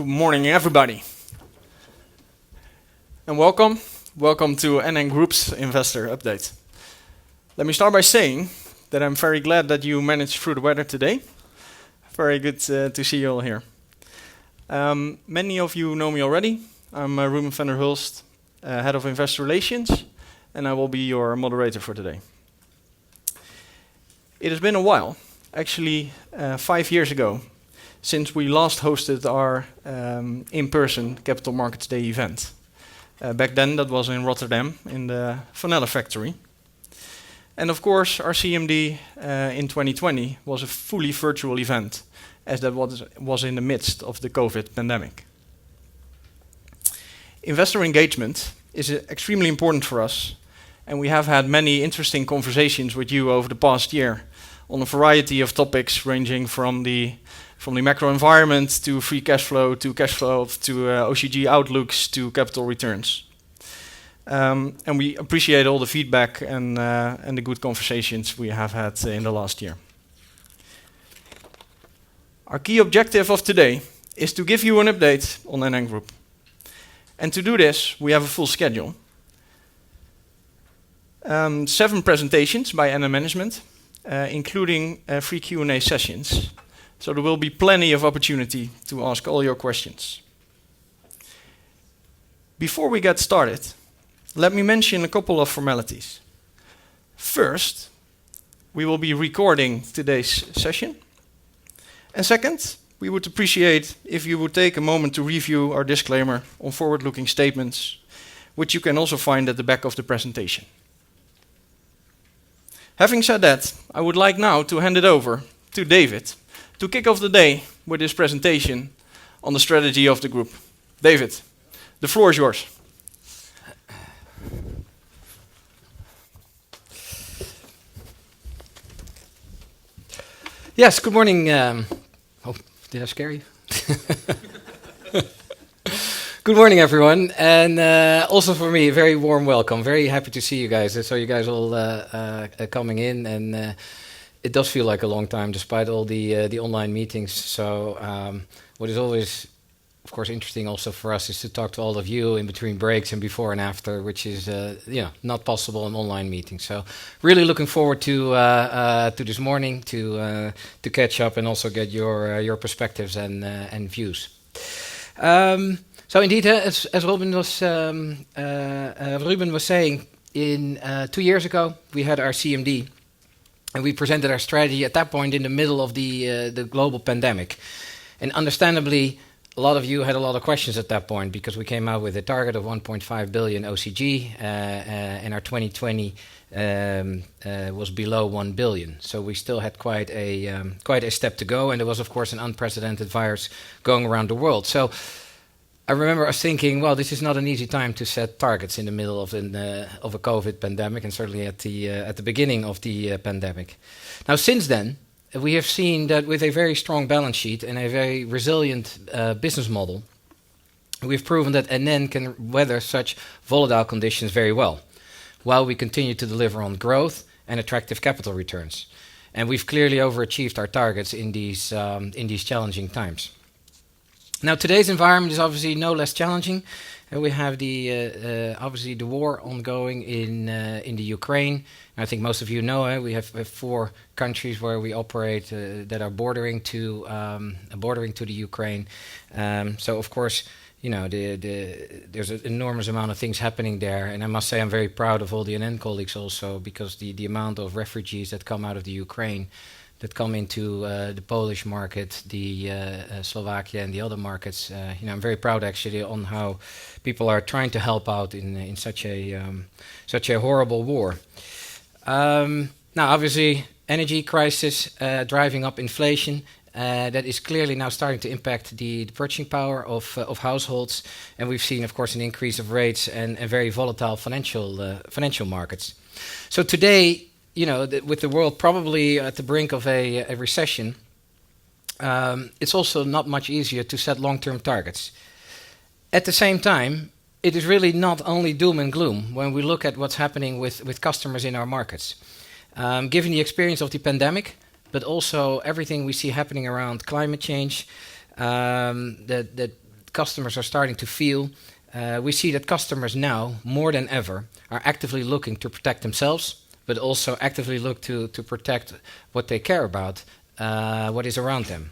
Good morning, everybody, and welcome. Welcome to NN Group's Investor Update. Let me start by saying that I'm very glad that you managed through the weather today. Very good to see you all here. Many of you know me already. I'm Ruben van der Hulst, Head of Investor Relations, and I will be your moderator for today. It has been a while, actually 5 years ago, since we last hosted our in-person Capital Markets Day event. Back then, that was in Rotterdam, in the Vanilla factory. And of course, our CMD in 2020 was a fully virtual event, as that was in the midst of the COVID pandemic. Investor engagement is extremely important for us, and we have had many interesting conversations with you over the past year on a variety of topics ranging from the macro environment to free cash flow to OCG outlooks to capital returns. And we appreciate all the feedback and the good conversations we have had in the last year. Our key objective of today is to give you an update on NN Group. And to do this, we have a full schedule. 7 presentations by NN Management, including 3 Q&A sessions. So there will be plenty of opportunity to ask all your questions. Before we get started, let me mention a couple of formalities. First, we will be recording today's session. And second, we would appreciate if you would take a moment to review our disclaimer on forward-looking statements, which you can also find at the back of the presentation. Having said that, I would like now to hand it over to David to kick off the day with his presentation on the strategy of the group. David, the floor is yours. Yes, good morning. Did I scare you? Good morning, everyone, and also for me, a very warm welcome. Very happy to see you guys. I saw you guys all coming in, and it does feel like a long time, despite all the online meetings. So, what is always, of course, interesting also for us is to talk to all of you in between breaks and before and after, which is not possible in online meetings. So, really looking forward to this morning to catch up and also get your perspectives and views. So indeed, as Ruben was saying, 2 years ago we had our CMD, and we presented our strategy at that point in the middle of the global pandemic. And understandably, a lot of you had a lot of questions at that point because we came out with a target of 1.5 billion OCG, and our 2020 was below 1 billion. So we still had quite a step to go, and there was, of course, an unprecedented virus going around the world. So I remember us thinking, well, this is not an easy time to set targets in the middle of a COVID pandemic, and certainly at the beginning of the pandemic. Now, since then, we have seen that with a very strong balance sheet and a very resilient business model, we've proven that NN can weather such volatile conditions very well, while we continue to deliver on growth and attractive capital returns. And we've clearly overachieved our targets in these challenging times. Now, today's environment is obviously no less challenging. We have obviously the war ongoing in the Ukraine. I think most of you know we have 4 countries where we operate that are bordering to the Ukraine. So of course, there's an enormous amount of things happening there, and I must say I'm very proud of all the NN colleagues also, because the amount of refugees that come out of the Ukraine, that come into the Polish market, the Slovakia and the other markets. I'm very proud actually on how people are trying to help out in such a horrible war. Now, obviously, energy crisis driving up inflation. That is clearly now starting to impact the purchasing power of households, and we've seen, of course, an increase of rates and very volatile financial markets. So today, with the world probably at the brink of a recession, it's also not much easier to set long-term targets. At the same time, it is really not only doom and gloom when we look at what's happening with customers in our markets. Given the experience of the pandemic, but also everything we see happening around climate change, that customers are starting to feel, we see that customers now, more than ever, are actively looking to protect themselves, but also actively look to protect what they care about, what is around them.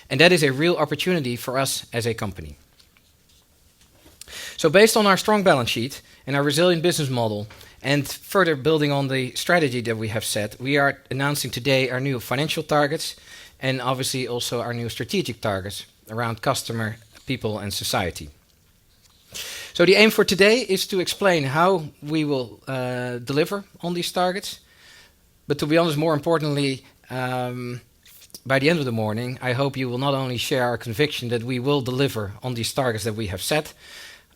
And that is a real opportunity for us as a company. So based on our strong balance sheet and our resilient business model, and further building on the strategy that we have set, we are announcing today our new financial targets and obviously also our new strategic targets around customer, people, and society. So the aim for today is to explain how we will deliver on these targets. But to be honest, more importantly, by the end of the morning, I hope you will not only share our conviction that we will deliver on these targets that we have set,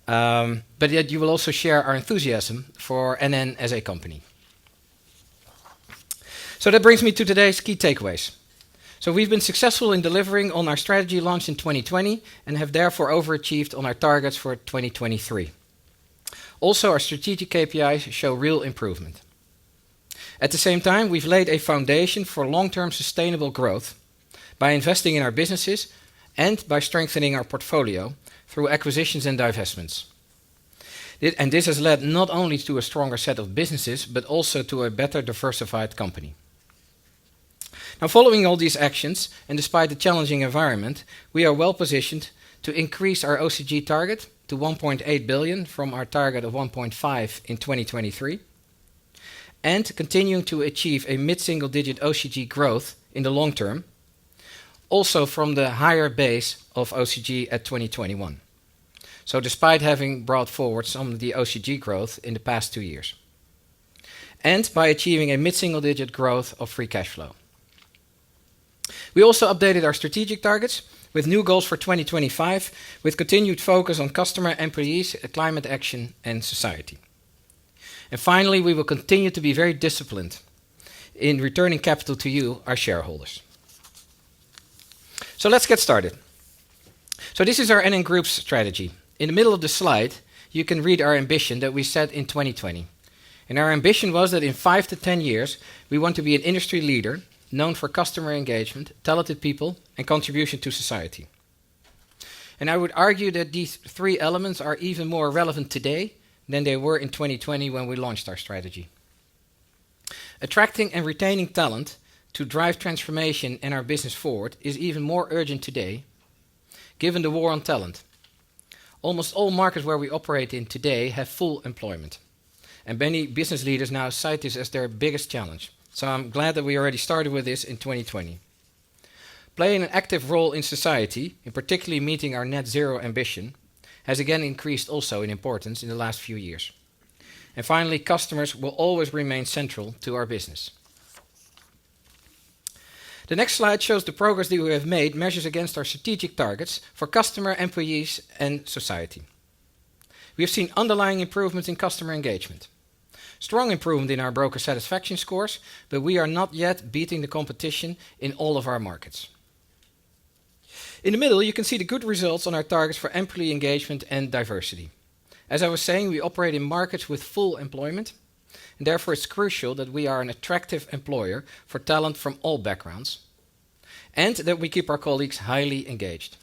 but that you will also share our enthusiasm for NN as a company. So that brings me to today's key takeaways. So we've been successful in delivering on our strategy launched in 2020 and have therefore overachieved on our targets for 2023. Also, our strategic KPIs show real improvement. At the same time, we've laid a foundation for long-term sustainable growth by investing in our businesses and by strengthening our portfolio through acquisitions and divestments. And this has led not only to a stronger set of businesses, but also to a better diversified company. Now, following all these actions, and despite the challenging environment, we are well positioned to increase our OCG target to 1.8 billion from our target of 1.5 in 2023, and continuing to achieve a mid-single-digit OCG growth in the long term, also from the higher base of OCG at 2021. So despite having brought forward some of the OCG growth in the past 2 years. And by achieving a mid-single-digit growth of free cash flow. We also updated our strategic targets with new goals for 2025, with continued focus on customer, employees, climate action, and society. And finally, we will continue to be very disciplined in returning capital to you, our shareholders. So let's get started. So this is our NN Group's strategy. In the middle of the slide, you can read our ambition that we set in 2020. And our ambition was that in 5 to 10 years, we want to be an industry leader known for customer engagement, talented people, and contribution to society. And I would argue that these 3 elements are even more relevant today than they were in 2020 when we launched our strategy. Attracting and retaining talent to drive transformation and our business forward is even more urgent today, given the war on talent. Almost all markets where we operate in today have full employment, and many business leaders now cite this as their biggest challenge. So I'm glad that we already started with this in 2020. Playing an active role in society, in particularly meeting our net zero ambition, has again increased also in importance in the last few years. And finally, customers will always remain central to our business. The next slide shows the progress that we have made measures against our strategic targets for customer, employees, and society. We have seen underlying improvements in customer engagement. Strong improvement in our broker satisfaction scores, but we are not yet beating the competition in all of our markets. In the middle, you can see the good results on our targets for employee engagement and diversity. As I was saying, we operate in markets with full employment, and therefore it's crucial that we are an attractive employer for talent from all backgrounds, and that we keep our colleagues highly engaged.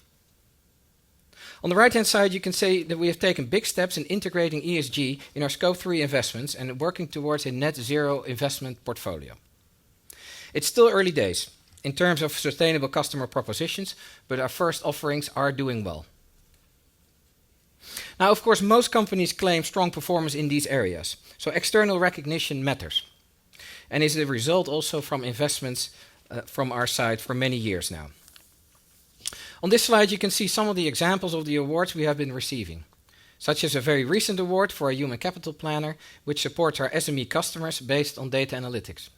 On the right-hand side, you can see that we have taken big steps in integrating ESG in our Scope 3 investments and working towards a net zero investment portfolio. It's still early days in terms of sustainable customer propositions, but our first offerings are doing well. Now, of course, most companies claim strong performance in these areas, so external recognition matters, and is a result also from investments from our side for many years now. On this slide, you can see some of the examples of the awards we have been receiving, such as a very recent award for a human capital planner, which supports our SME customers based on data analytics.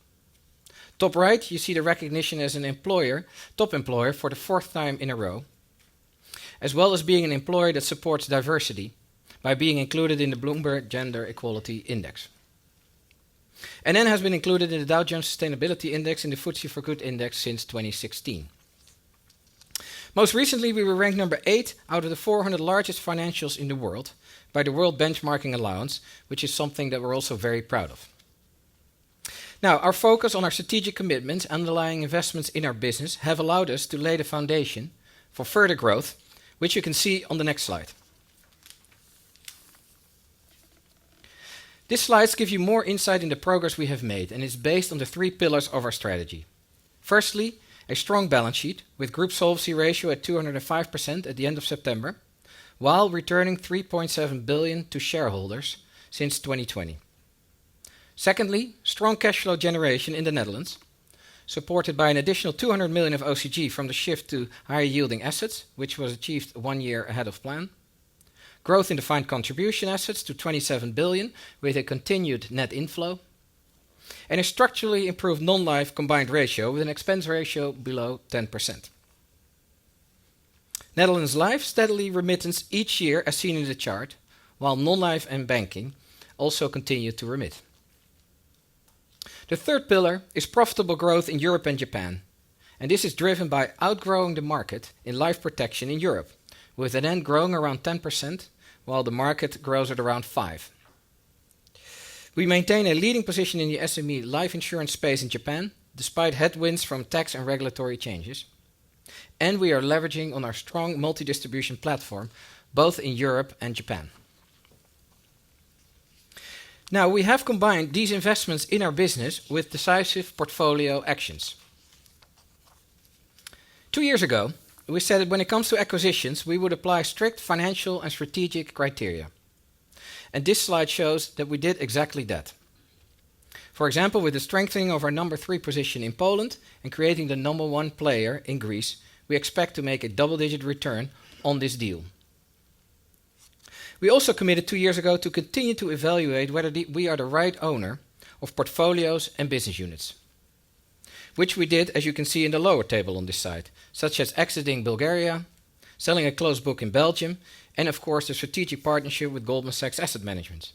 Top right, you see the recognition as an employer, top employer for the 4th time in a row, as well as being an employer that supports diversity by being included in the Bloomberg Gender Equality Index. NN has been included in the Dow Jones Sustainability Index and the FTSE4Good Index since 2016. Most recently, we were ranked number 8 out of the 400 largest financials in the world by the World Benchmarking Alliance, which is something that we're also very proud of. Now, our focus on our strategic commitments, underlying investments in our business, have allowed us to lay the foundation for further growth which you can see on the next slide. This slide gives you more insight in the progress we have made and is based on the 3 pillars of our strategy. Firstly, a strong balance sheet with group solvency ratio at 205% at the end of September, while returning 3.7 billion to shareholders since 2020. Secondly, strong cash flow generation in the Netherlands, supported by an additional 200 million of OCG from the shift to higher yielding assets, which was achieved 1 year ahead of plan. Growth in defined contribution assets to 27 billion with a continued net inflow. And a structurally improved non-life combined ratio with an expense ratio below 10%. Netherlands Life steadily remittance each year as seen in the chart, while non-life and banking also continue to remit. The third pillar is profitable growth in Europe and Japan, and this is driven by outgrowing the market in life protection in Europe, with an end growing around 10%, while the market grows at around 5%. We maintain a leading position in the SME life insurance space in Japan, despite headwinds from tax and regulatory changes. And we are leveraging on our strong multi-distribution platform, both in Europe and Japan. Now, we have combined these investments in our business with decisive portfolio actions. 2 years ago, we said that when it comes to acquisitions, we would apply strict financial and strategic criteria. And this slide shows that we did exactly that. For example, with the strengthening of our number 3 position in Poland and creating the number 1 player in Greece, we expect to make a double-digit return on this deal. We also committed 2 years ago to continue to evaluate whether we are the right owner of portfolios and business units, which we did, as you can see in the lower table on this side, such as exiting Bulgaria, selling a closed book in Belgium, and of course the strategic partnership with Goldman Sachs Asset Management,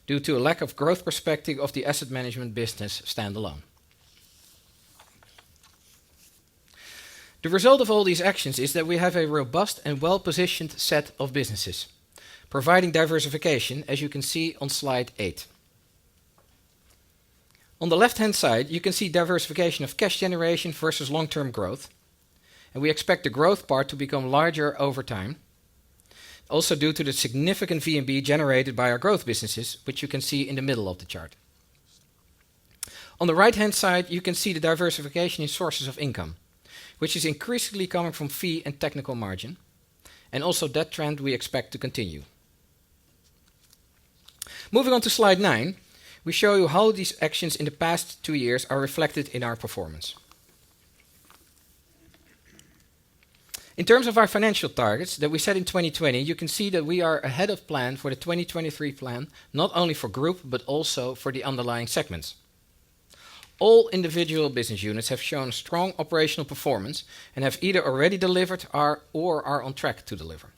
due to a lack of growth perspective of the asset management business standalone. The result of all these actions is that we have a robust and well-positioned set of businesses, providing diversification, as you can see on slide 8. On the left-hand side, you can see diversification of cash generation versus long-term growth, and we expect the growth part to become larger over time, also due to the significant VNB generated by our growth businesses, which you can see in the middle of the chart. On the right-hand side, you can see the diversification in sources of income, which is increasingly coming from fee and technical margin, and also that trend we expect to continue. Moving on to slide 9, we show you how these actions in the past 2 years are reflected in our performance. In terms of our financial targets that we set in 2020, you can see that we are ahead of plan for the 2023 plan, not only for group, but also for the underlying segments. All individual business units have shown strong operational performance and have either already delivered or are on track to deliver.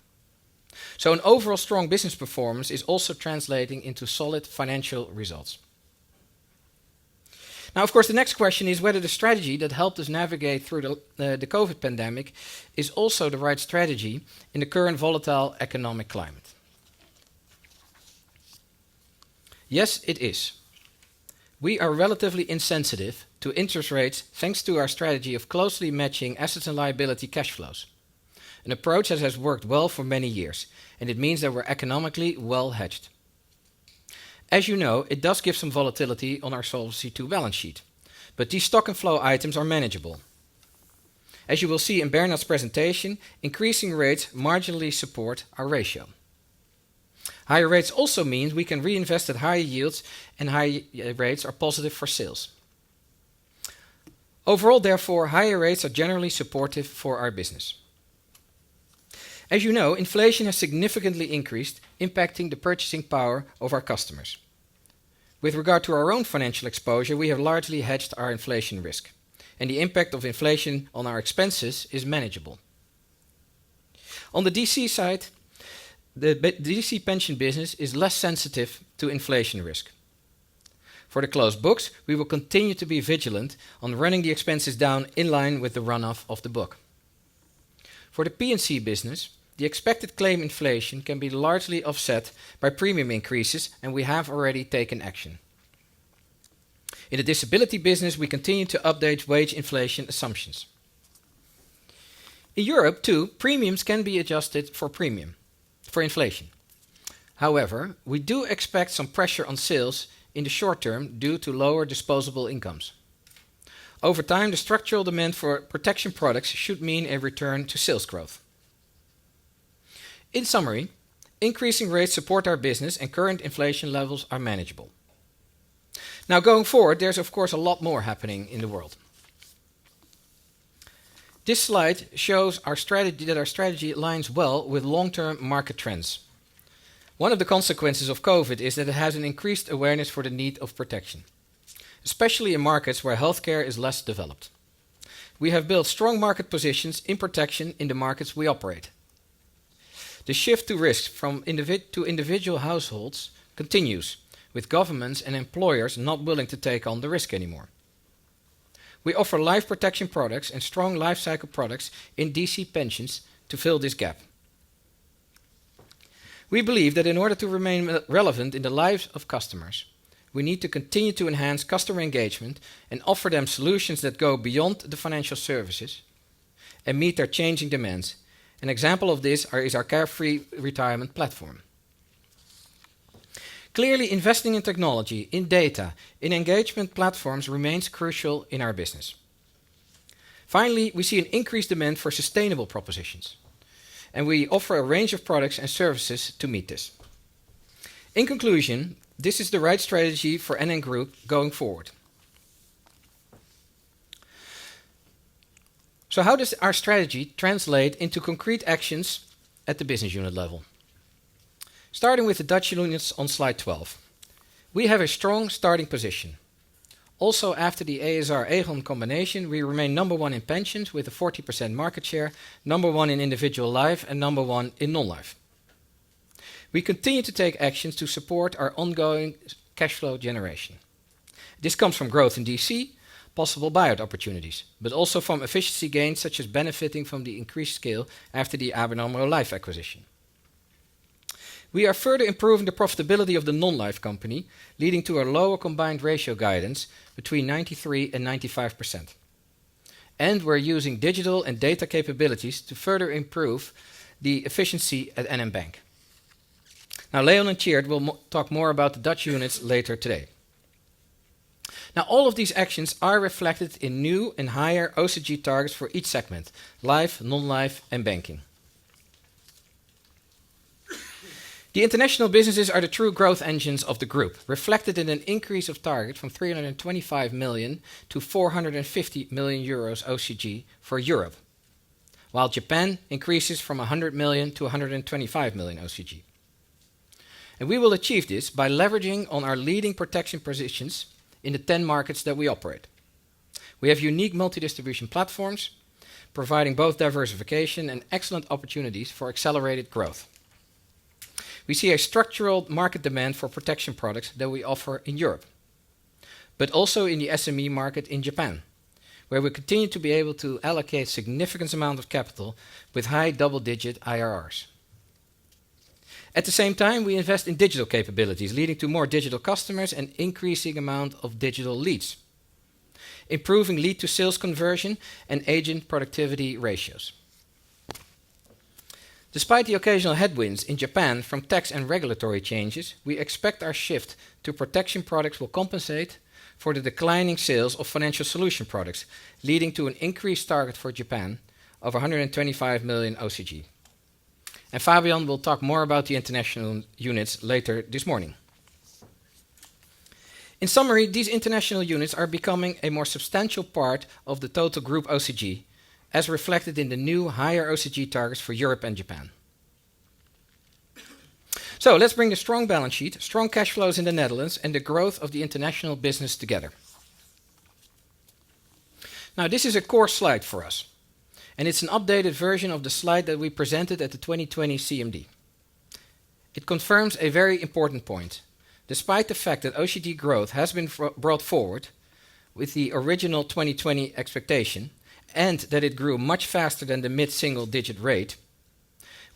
So an overall strong business performance is also translating into solid financial results. Now, of course, the next question is whether the strategy that helped us navigate through the COVID pandemic is also the right strategy in the current volatile economic climate. Yes, it is. We are relatively insensitive to interest rates thanks to our strategy of closely matching assets and liability cash flows, an approach that has worked well for many years, and it means that we're economically well hedged. As you know, it does give some volatility on our Solvency II balance sheet, but these stock and flow items are manageable. As you will see in Bernhard's presentation, increasing rates marginally support our ratio. Higher rates also mean we can reinvest at higher yields, and higher rates are positive for sales. Overall, therefore, higher rates are generally supportive for our business. As you know, inflation has significantly increased, impacting the purchasing power of our customers. With regard to our own financial exposure, we have largely hedged our inflation risk, and the impact of inflation on our expenses is manageable. On the DC side, the DC pension business is less sensitive to inflation risk. For the closed books, we will continue to be vigilant on running the expenses down in line with the runoff of the book. For the P&C business, the expected claim inflation can be largely offset by premium increases, and we have already taken action. In the disability business, we continue to update wage inflation assumptions. In Europe, too, premiums can be adjusted for inflation. However, we do expect some pressure on sales in the short term due to lower disposable incomes. Over time, the structural demand for protection products should mean a return to sales growth. In summary, increasing rates support our business and current inflation levels are manageable. Now, going forward, there's of course a lot more happening in the world. This slide shows our strategy aligns well with long-term market trends. One of the consequences of COVID is that it has an increased awareness for the need of protection, especially in markets where healthcare is less developed. We have built strong market positions in protection in the markets we operate. The shift to risks from individual households continues, with governments and employers not willing to take on the risk anymore. We offer life protection products and strong life cycle products in DC pensions to fill this gap. We believe that in order to remain relevant in the lives of customers, we need to continue to enhance customer engagement and offer them solutions that go beyond the financial services and meet their changing demands. An example of this is our Carefree Retirement platform. Clearly, investing in technology, in data, in engagement platforms remains crucial in our business. Finally, we see an increased demand for sustainable propositions, and we offer a range of products and services to meet this. In conclusion, this is the right strategy for NN Group going forward. So how does our strategy translate into concrete actions at the business unit level? Starting with the Dutch units on slide 12. We have a strong starting position. Also, after the ASR-Aegon combination, we remain number one in pensions with a 40% market share, number one in individual life, and number one in non-life. We continue to take actions to support our ongoing cash flow generation. This comes from growth in DC, possible buyout opportunities, but also from efficiency gains such as benefiting from the increased scale after the ABN AMRO Life acquisition. We are further improving the profitability of the non-life company, leading to a lower combined ratio guidance between 93 and 95%. And we're using digital and data capabilities to further improve the efficiency at NN Bank. Now, Leon and Tjeerd will talk more about the Dutch units later today. Now, all of these actions are reflected in new and higher OCG targets for each segment: life, non-life, and banking. The international businesses are the true growth engines of the group, reflected in an increase of target from 325 million to 450 million euros OCG for Europe, while Japan increases from 100 million to 125 million OCG. And we will achieve this by leveraging on our leading protection positions in the 10 markets that we operate. We have unique multi-distribution platforms, providing both diversification and excellent opportunities for accelerated growth. We see a structural market demand for protection products that we offer in Europe, but also in the SME market in Japan, where we continue to be able to allocate significant amount of capital with high double-digit IRRs. At the same time, we invest in digital capabilities, leading to more digital customers and increasing amount of digital leads, improving lead-to-sales conversion and agent productivity ratios. Despite the occasional headwinds in Japan from tax and regulatory changes, we expect our shift to protection products will compensate for the declining sales of financial solution products, leading to an increased target for Japan of 125 million OCG. And Fabian will talk more about the international units later this morning. In summary, these international units are becoming a more substantial part of the total group OCG, as reflected in the new higher OCG targets for Europe and Japan. So let's bring the strong balance sheet, strong cash flows in the Netherlands, and the growth of the international business together. Now, this is a core slide for us, and it's an updated version of the slide that we presented at the 2020 CMD. It confirms a very important point. Despite the fact that OCG growth has been brought forward with the original 2020 expectation, and that it grew much faster than the mid-single-digit rate,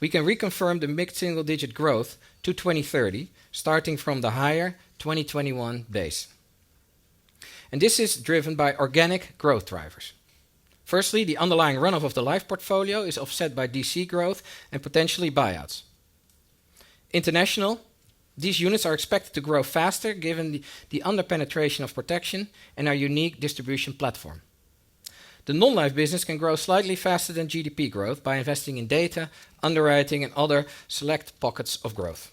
we can reconfirm the mid-single-digit growth to 2030, starting from the higher 2021 base. And this is driven by organic growth drivers. Firstly, the underlying runoff of the life portfolio is offset by DC growth and potentially buyouts. International, these units are expected to grow faster given the under-penetration of protection and our unique distribution platform. The non-life business can grow slightly faster than GDP growth by investing in data, underwriting, and other select pockets of growth.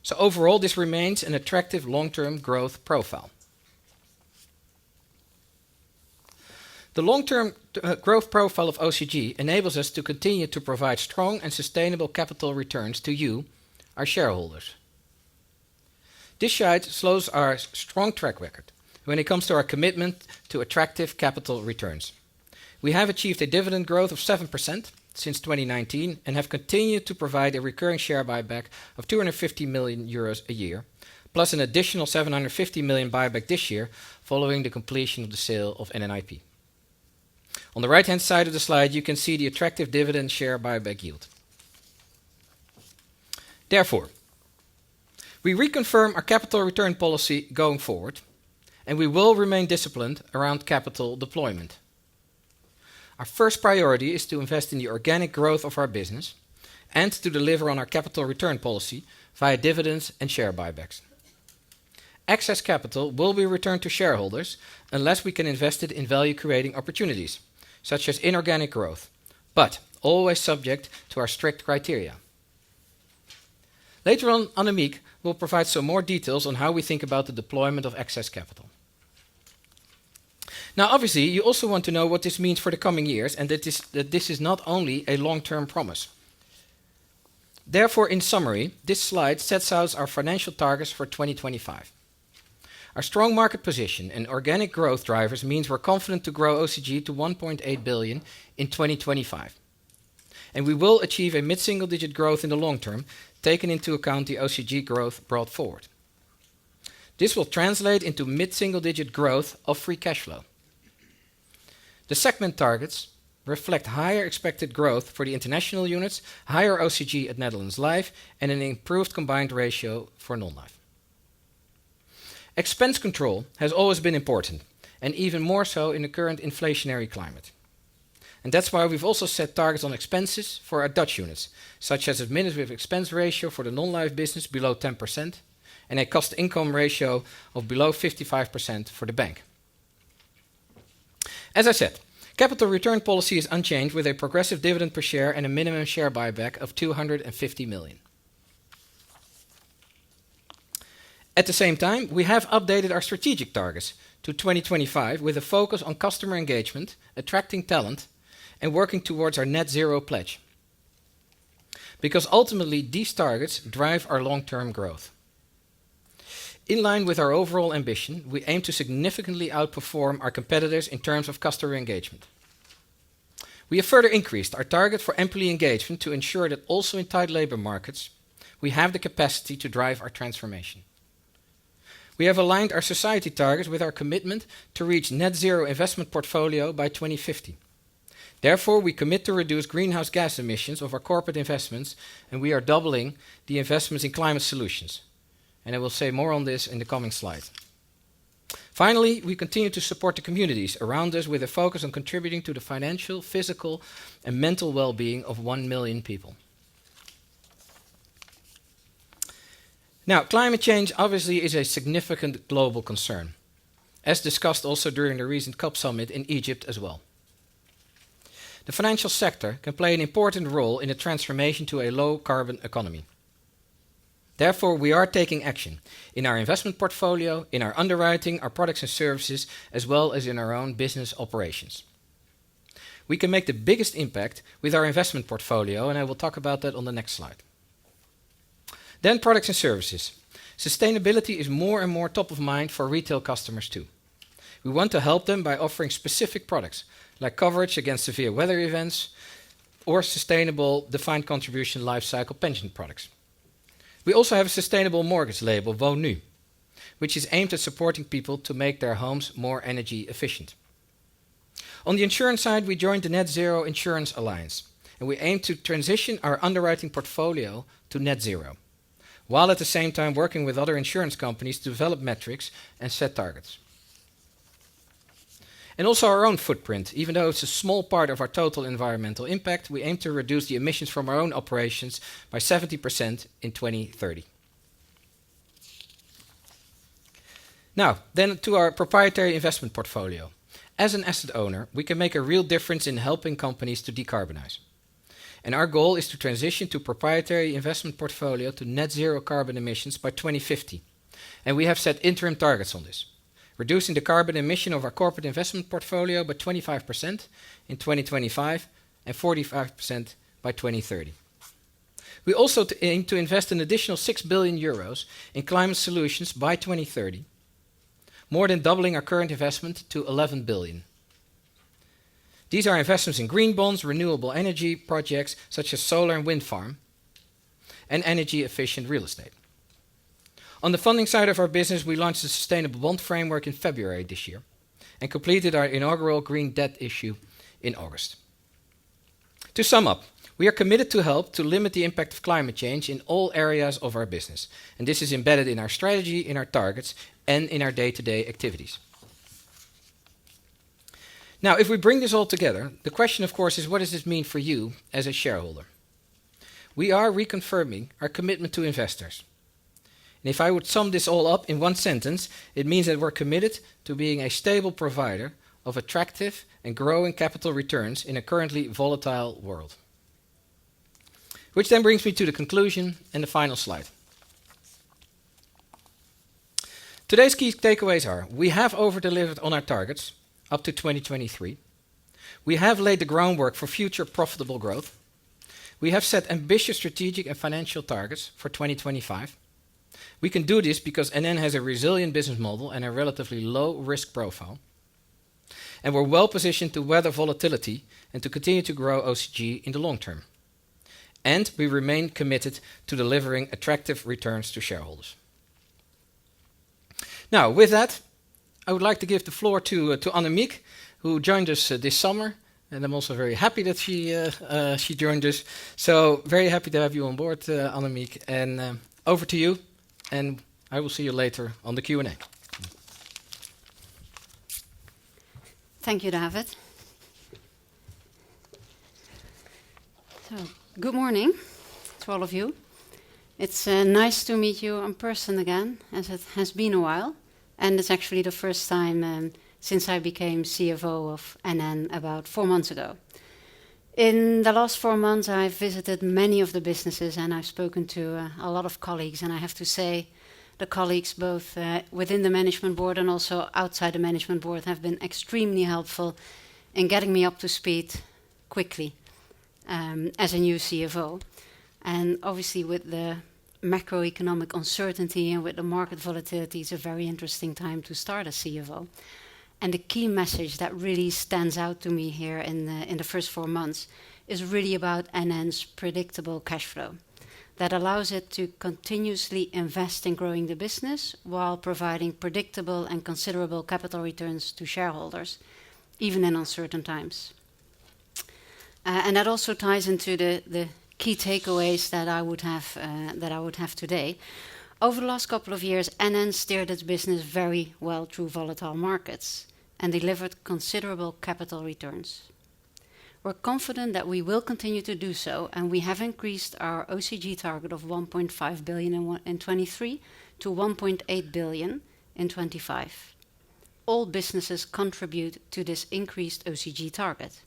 So overall, this remains an attractive long-term growth profile. The long-term growth profile of OCG enables us to continue to provide strong and sustainable capital returns to you, our shareholders. This slide shows our strong track record when it comes to our commitment to attractive capital returns. We have achieved a dividend growth of 7% since 2019 and have continued to provide a recurring share buyback of 250 million euros a year, plus an additional 750 million buyback this year following the completion of the sale of NNIP. On the right-hand side of the slide, you can see the attractive dividend share buyback yield. Therefore, we reconfirm our capital return policy going forward, and we will remain disciplined around capital deployment. Our first priority is to invest in the organic growth of our business and to deliver on our capital return policy via dividends and share buybacks. Excess capital will be returned to shareholders unless we can invest it in value-creating opportunities, such as inorganic growth, but always subject to our strict criteria. Later on, Annemiek will provide some more details on how we think about the deployment of excess capital. Now, obviously, you also want to know what this means for the coming years and that this is not only a long-term promise. Therefore, in summary, this slide sets out our financial targets for 2025. Our strong market position and organic growth drivers means we're confident to grow OCG to 1.8 billion in 2025. And we will achieve a mid-single-digit growth in the long term, taking into account the OCG growth brought forward. This will translate into mid-single-digit growth of free cash flow. The segment targets reflect higher expected growth for the international units, higher OCG at Netherlands Life, and an improved combined ratio for non-life. Expense control has always been important, and even more so in the current inflationary climate. And that's why we've also set targets on expenses for our Dutch units, such as administrative expense ratio for the non-life business below 10%, and a cost-income ratio of below 55% for the bank. As I said, capital return policy is unchanged with a progressive dividend per share and a minimum share buyback of 250 million. At the same time, we have updated our strategic targets to 2025 with a focus on customer engagement, attracting talent, and working towards our net zero pledge. Because ultimately, these targets drive our long-term growth. In line with our overall ambition, we aim to significantly outperform our competitors in terms of customer engagement. We have further increased our target for employee engagement to ensure that also in tight labor markets, we have the capacity to drive our transformation. We have aligned our society targets with our commitment to reach net zero investment portfolio by 2050. Therefore, we commit to reduce greenhouse gas emissions of our corporate investments, and we are doubling the investments in climate solutions. And I will say more on this in the coming slide. Finally, we continue to support the communities around us with a focus on contributing to the financial, physical, and mental well-being of 1 million people. Now, climate change obviously is a significant global concern, as discussed also during the recent COP summit in Egypt as well. The financial sector can play an important role in the transformation to a low-carbon economy. Therefore, we are taking action in our investment portfolio, in our underwriting, our products and services, as well as in our own business operations. We can make the biggest impact with our investment portfolio, and I will talk about that on the next slide. Then products and services. Sustainability is more and more top of mind for retail customers too. We want to help them by offering specific products, like coverage against severe weather events, or sustainable defined contribution life cycle pension products. We also have a sustainable mortgage label, Woonnu, which is aimed at supporting people to make their homes more energy efficient. On the insurance side, we joined the Net Zero Insurance Alliance, and we aim to transition our underwriting portfolio to net zero, while at the same time working with other insurance companies to develop metrics and set targets. And also our own footprint. Even though it's a small part of our total environmental impact, we aim to reduce the emissions from our own operations by 70% in 2030. Now, then to our proprietary investment portfolio. As an asset owner, we can make a real difference in helping companies to decarbonize. And our goal is to transition to proprietary investment portfolio to net zero carbon emissions by 2050. And we have set interim targets on this, reducing the carbon emission of our corporate investment portfolio by 25% in 2025 and 45% by 2030. We also aim to invest an additional 6 billion euros in climate solutions by 2030, more than doubling our current investment to 11 billion. These are investments in green bonds, renewable energy projects such as solar and wind farm, and energy-efficient real estate. On the funding side of our business, we launched the Sustainable Bond Framework in February this year and completed our inaugural green debt issue in August. To sum up, we are committed to help to limit the impact of climate change in all areas of our business, and this is embedded in our strategy, in our targets, and in our day-to-day activities. Now, if we bring this all together, the question, of course, is what does this mean for you as a shareholder? We are reconfirming our commitment to investors. And if I would sum this all up in one sentence, it means that we're committed to being a stable provider of attractive and growing capital returns in a currently volatile world. Which then brings me to the conclusion and the final slide. Today's key takeaways are: we have over-delivered on our targets up to 2023. We have laid the groundwork for future profitable growth. We have set ambitious strategic and financial targets for 2025. We can do this because NN has a resilient business model and a relatively low risk profile. And we're well positioned to weather volatility and to continue to grow OCG in the long term. And we remain committed to delivering attractive returns to shareholders. Now, with that, I would like to give the floor to Annemiek, who joined us this summer. And I'm also very happy that she joined us. So very happy to have you on board, Annemiek. And over to you. And I will see you later on the Q&A. Thank you, David. So, good morning to all of you. It's nice to meet you in person again, as it has been a while. And it's actually the first time since I became CFO of NN about 4 months ago. In the last 4 months, I've visited many of the businesses and I've spoken to a lot of colleagues. And I have to say, the colleagues both within the management board and also outside the management board have been extremely helpful in getting me up to speed quickly as a new CFO. And obviously with the macroeconomic uncertainty and with the market volatility, it's a very interesting time to start as CFO. And the key message that really stands out to me here in the first 4 months is really about NN's predictable cash flow that allows it to continuously invest in growing the business while providing predictable and considerable capital returns to shareholders, even in uncertain times. And that also ties into the key takeaways that I would have today. Over the last couple of years, NN steered its business very well through volatile markets and delivered considerable capital returns. We're confident that we will continue to do so, and we have increased our OCG target of 1.5 billion in 23 to 1.8 billion in 25. All businesses contribute to this increased OCG target.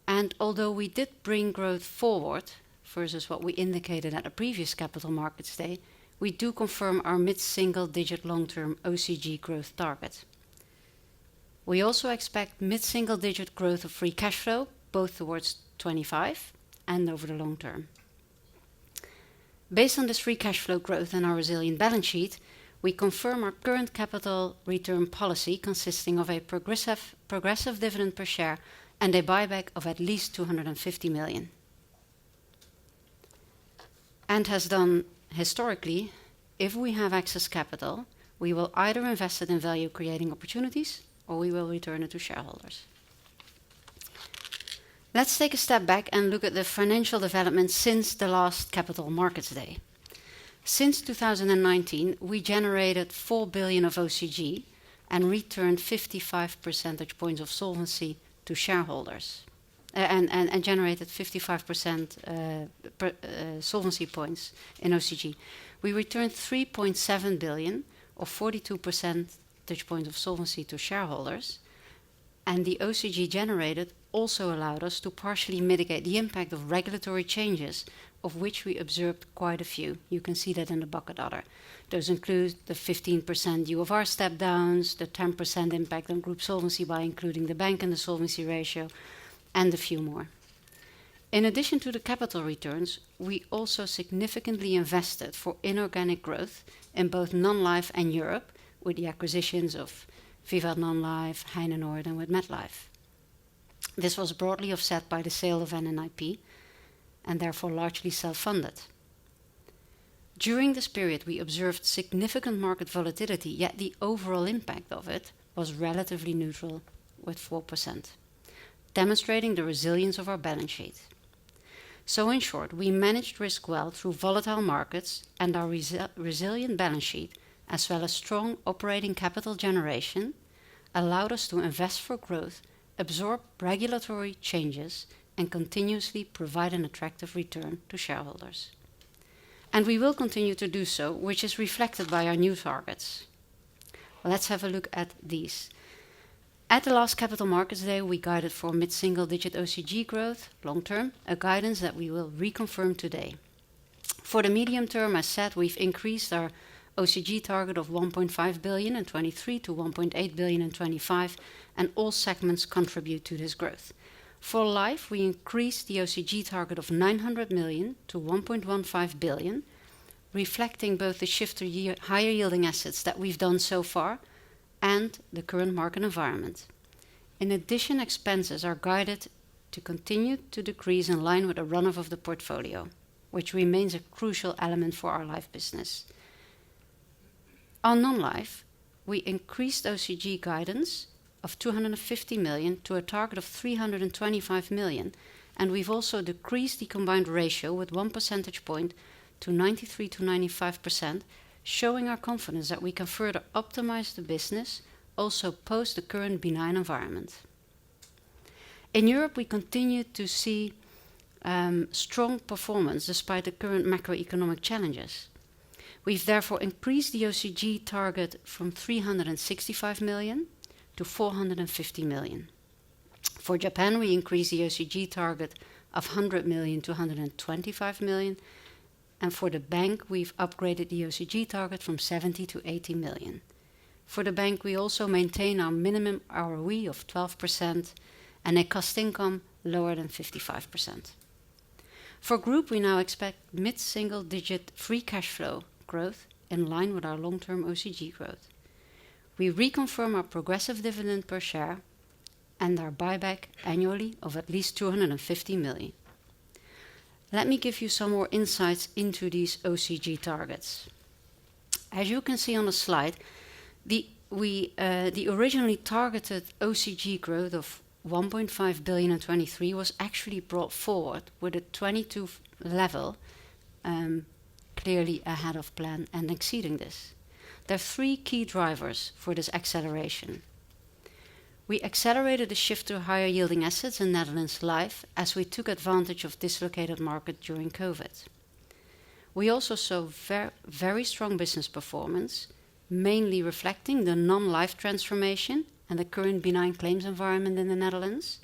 And although we did bring growth forward versus what we indicated at a previous Capital Markets Day, we do confirm our mid-single-digit long-term OCG growth target. We also expect mid-single-digit growth of free cash flow, both towards 25 and over the long term. Based on this free cash flow growth and our resilient balance sheet, we confirm our current capital return policy consisting of a progressive dividend per share and a buyback of at least 250 million. And has done historically, if we have excess capital, we will either invest it in value-creating opportunities or we will return it to shareholders. Let's take a step back and look at the financial development since the last Capital Markets Day. Since 2019, we generated 4 billion of OCG, and returned 55 percentage points of solvency to shareholders, and generated 55% solvency points in OCG. We returned 3.7 billion, or 42 percentage points of solvency to shareholders, and the OCG generated also allowed us to partially mitigate the impact of regulatory changes, of which we observed quite a few. You can see that in the bucket other. Those include the 15% UFR step downs, the 10% impact on group solvency by including the bank in the solvency ratio, and a few more. In addition to the capital returns, we also significantly invested for inorganic growth in both non-life and Europe, with the acquisitions of Vivat Non-Life, Heinenoord, and with MetLife. This was broadly offset by the sale of NNIP, and therefore largely self-funded. During this period, we observed significant market volatility, yet the overall impact of it was relatively neutral, with 4%, demonstrating the resilience of our balance sheet. So in short, we managed risk well through volatile markets, and our resilient balance sheet, as well as strong operating capital generation, allowed us to invest for growth, absorb regulatory changes, and continuously provide an attractive return to shareholders. And we will continue to do so, which is reflected by our new targets. Let's have a look at these. At the last Capital Markets Day, we guided for mid-single-digit OCG growth, long-term, a guidance that we will reconfirm today. For the medium term, as said, we've increased our OCG target of 1.5 billion in 23 to 1.8 billion in 25, and all segments contribute to this growth. For life, we increased the OCG target of 900 million to 1.15 billion, reflecting both the shift to higher yielding assets that we've done so far and the current market environment. In addition, expenses are guided to continue to decrease in line with the run-off of the portfolio, which remains a crucial element for our life business. On non-life, we increased OCG guidance of 250 million to a target of 325 million, and we've also decreased the combined ratio with 1 percentage point to 93 to 95%, showing our confidence that we can further optimize the business, also post the current benign environment. In Europe, we continue to see strong performance despite the current macroeconomic challenges. We've therefore increased the OCG target from 365 million to 450 million. For Japan, we increased the OCG target of 100 million to 125 million, and for the bank, we've upgraded the OCG target from 70 to 80 million. For the bank, we also maintain our minimum ROE of 12% and a cost income lower than 55%. For group, we now expect mid-single-digit free cash flow growth in line with our long-term OCG growth. We reconfirm our progressive dividend per share and our buyback annually of at least 250 million. Let me give you some more insights into these OCG targets. As you can see on the slide, the originally targeted OCG growth of 1.5 billion in 23 was actually brought forward with a 22 level, clearly ahead of plan and exceeding this. There are three key drivers for this acceleration. We accelerated the shift to higher yielding assets in Netherlands Life as we took advantage of dislocated market during COVID. We also saw very strong business performance, mainly reflecting the non-life transformation and the current benign claims environment in the Netherlands,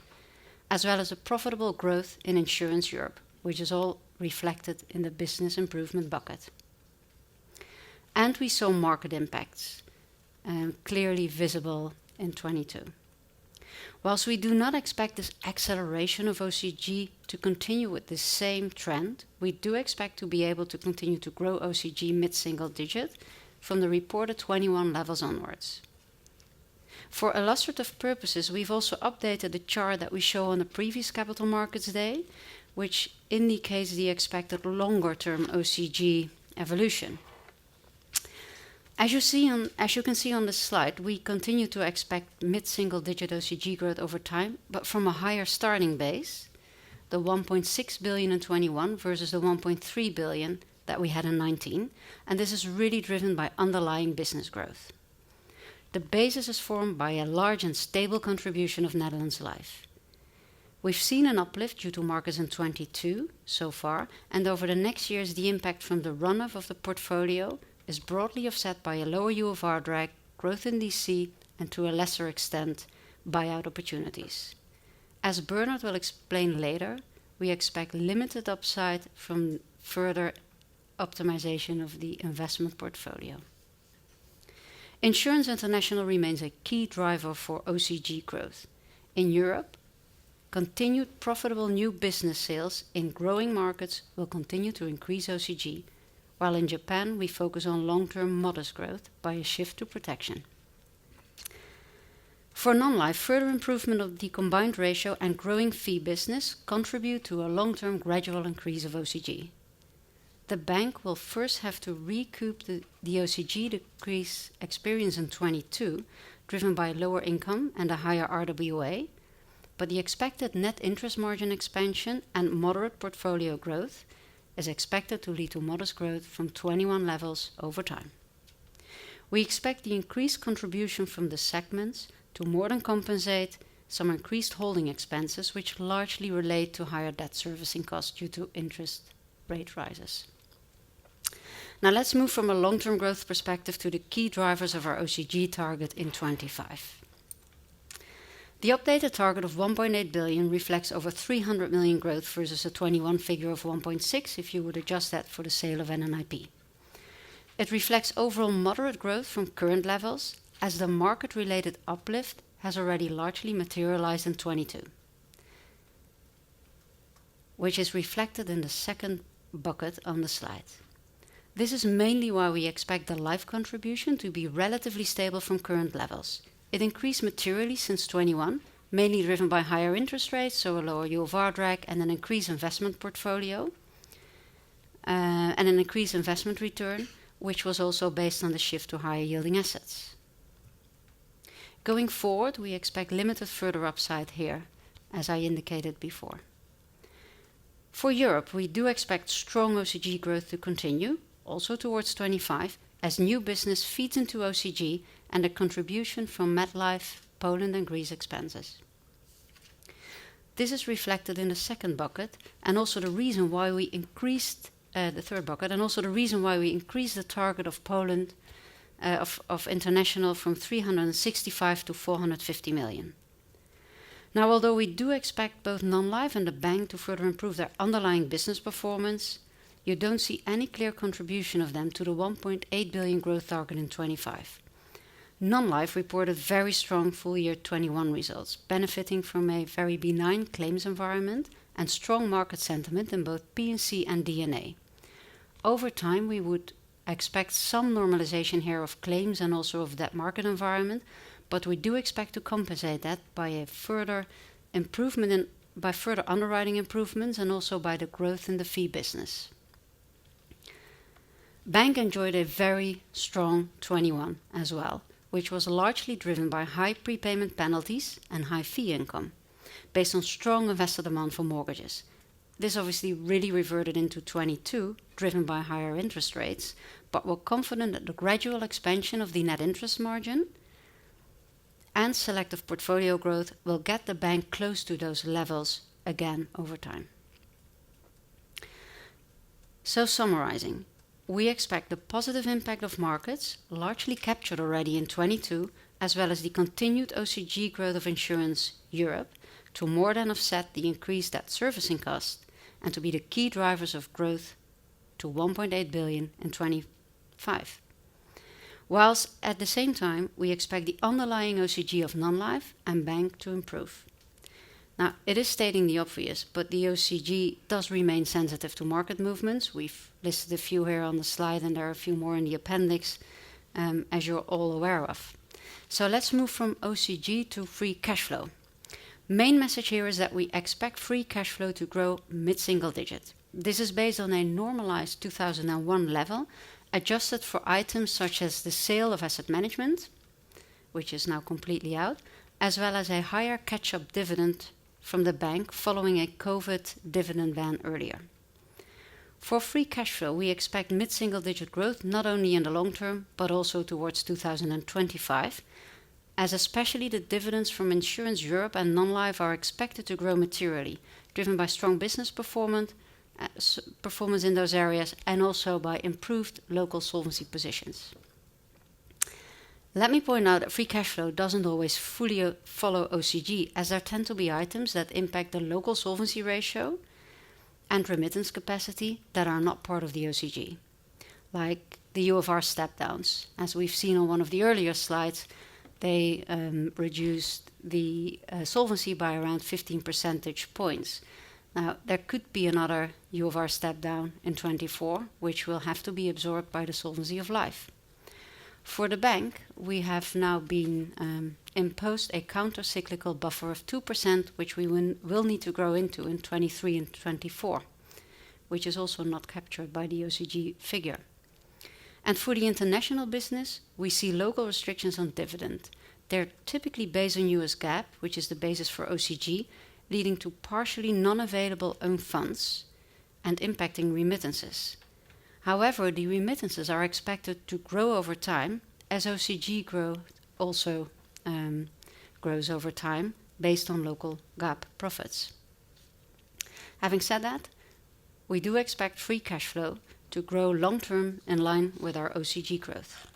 as well as a profitable growth in Insurance Europe, which is all reflected in the business improvement bucket. And we saw market impacts clearly visible in 22. Whilst we do not expect this acceleration of OCG to continue with the same trend, we do expect to be able to continue to grow OCG mid-single digit from the reported 21 levels onwards. For illustrative purposes, we've also updated the chart that we show on the previous Capital Markets Day, which indicates the expected longer-term OCG evolution. As you can see on this slide, we continue to expect mid-single-digit OCG growth over time, but from a higher starting base, the 1.6 billion in 21 versus the 1.3 billion that we had in 19, and this is really driven by underlying business growth. The basis is formed by a large and stable contribution of Netherlands Life. We've seen an uplift due to markets in 22 so far, and over the next years the impact from the runoff of the portfolio is broadly offset by a lower UFR drag, growth in DC, and to a lesser extent, buyout opportunities. As Bernard will explain later, we expect limited upside from further optimization of the investment portfolio. Insurance International remains a key driver for OCG growth. In Europe, continued profitable new business sales in growing markets will continue to increase OCG, while in Japan we focus on long-term modest growth by a shift to protection. For non-life, further improvement of the combined ratio and growing fee business contribute to a long-term gradual increase of OCG. The bank will first have to recoup the OCG decrease experienced in 22, driven by lower income and a higher RWA, but the expected net interest margin expansion and moderate portfolio growth is expected to lead to modest growth from 21 levels over time. We expect the increased contribution from the segments to more than compensate some increased holding expenses, which largely relate to higher debt servicing costs due to interest rate rises. Now let's move from a long-term growth perspective to the key drivers of our OCG target in 25. The updated target of 1.8 billion reflects over 300 million growth versus a 21 figure of 1.6 if you would adjust that for the sale of NNIP. It reflects overall moderate growth from current levels, as the market-related uplift has already largely materialized in 22, which is reflected in the second bucket on the slide. This is mainly why we expect the life contribution to be relatively stable from current levels. It increased materially since 21, mainly driven by higher interest rates, so a lower UFR drag and an increased investment portfolio, and an increased investment return, which was also based on the shift to higher yielding assets. Going forward, we expect limited further upside here, as I indicated before. For Europe, we do expect strong OCG growth to continue, also towards 25, as new business feeds into OCG and a contribution from MetLife, Poland and Greece expenses. This is reflected in the second bucket, and also the reason why we increased the third bucket, and also the reason why we increased the target of Poland of international from 365 to 450 million. Now, although we do expect both non-life and the bank to further improve their underlying business performance, you don't see any clear contribution of them to the 1.8 billion growth target in 25. Non-life reported very strong full year 21 results, benefiting from a very benign claims environment and strong market sentiment in both P&C and D&A. Over time, we would expect some normalization here of claims and also of that market environment, but we do expect to compensate that by a further improvement by further underwriting improvements and also by the growth in the fee business. Bank enjoyed a very strong 21 as well, which was largely driven by high prepayment penalties and high fee income, based on strong investor demand for mortgages. This obviously really reverted into 22, driven by higher interest rates, but we're confident that the gradual expansion of the net interest margin and selective portfolio growth will get the bank close to those levels again over time. So summarizing, we expect the positive impact of markets, largely captured already in 22, as well as the continued OCG growth of Insurance Europe, to more than offset the increased debt servicing cost and to be the key drivers of growth to 1.8 billion in 25. Whilst at the same time, we expect the underlying OCG of non-life and bank to improve. Now, it is stating the obvious, but the OCG does remain sensitive to market movements. We've listed a few here on the slide, and there are a few more in the appendix, as you're all aware of. So let's move from OCG to free cash flow. Main message here is that we expect free cash flow to grow mid-single digit. This is based on a normalized 2001 level, adjusted for items such as the sale of asset management, which is now completely out, as well as a higher catch-up dividend from the bank following a COVID dividend ban earlier. For free cash flow, we expect mid-single-digit growth not only in the long term, but also towards 2025, as especially the dividends from Insurance Europe and Non-Life are expected to grow materially, driven by strong business performance in those areas and also by improved local solvency positions. Let me point out that free cash flow doesn't always fully follow OCG, as there tend to be items that impact the local solvency ratio and remittance capacity that are not part of the OCG, like the UFR step-downs. As we've seen on one of the earlier slides, they reduced the solvency by around 15 percentage points. Now, there could be another UFR step-down in 24, which will have to be absorbed by the solvency of Life. For the bank, we have now been imposed a counter-cyclical buffer of 2%, which we will need to grow into in 23 and 24, which is also not captured by the OCG figure. And for the international business, we see local restrictions on dividend. They're typically based on US GAAP, which is the basis for OCG, leading to partially non-available own funds and impacting remittances. However, the remittances are expected to grow over time as OCG growth also grows over time based on local GAAP profits. Having said that, we do expect free cash flow to grow long-term in line with our OCG growth.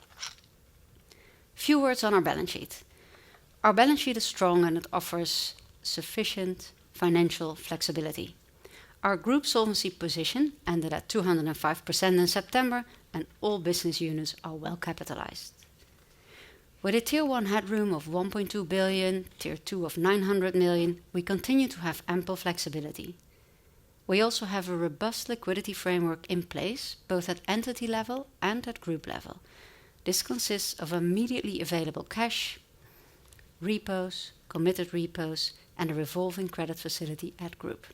Few words on our balance sheet. Our balance sheet is strong and it offers sufficient financial flexibility. Our group solvency position ended at 205% in September, and all business units are well capitalized. With a Tier 1 headroom of 1.2 billion, Tier 2 of 900 million, we continue to have ample flexibility. We also have a robust liquidity framework in place, both at entity level and at group level. This consists of immediately available cash, repos, committed repos, and a revolving credit facility at group.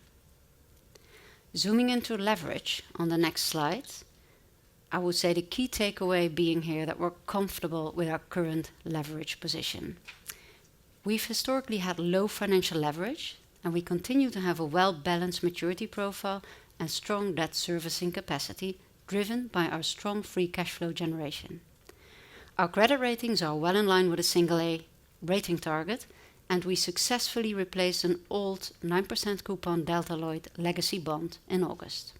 Zooming into leverage on the next slide, I would say the key takeaway being here that we're comfortable with our current leverage position. We've historically had low financial leverage, and we continue to have a well-balanced maturity profile and strong debt servicing capacity, driven by our strong free cash flow generation. Our credit ratings are well in line with a single A rating target, and we successfully replaced an old 9% coupon Delta Lloyd legacy bond in August.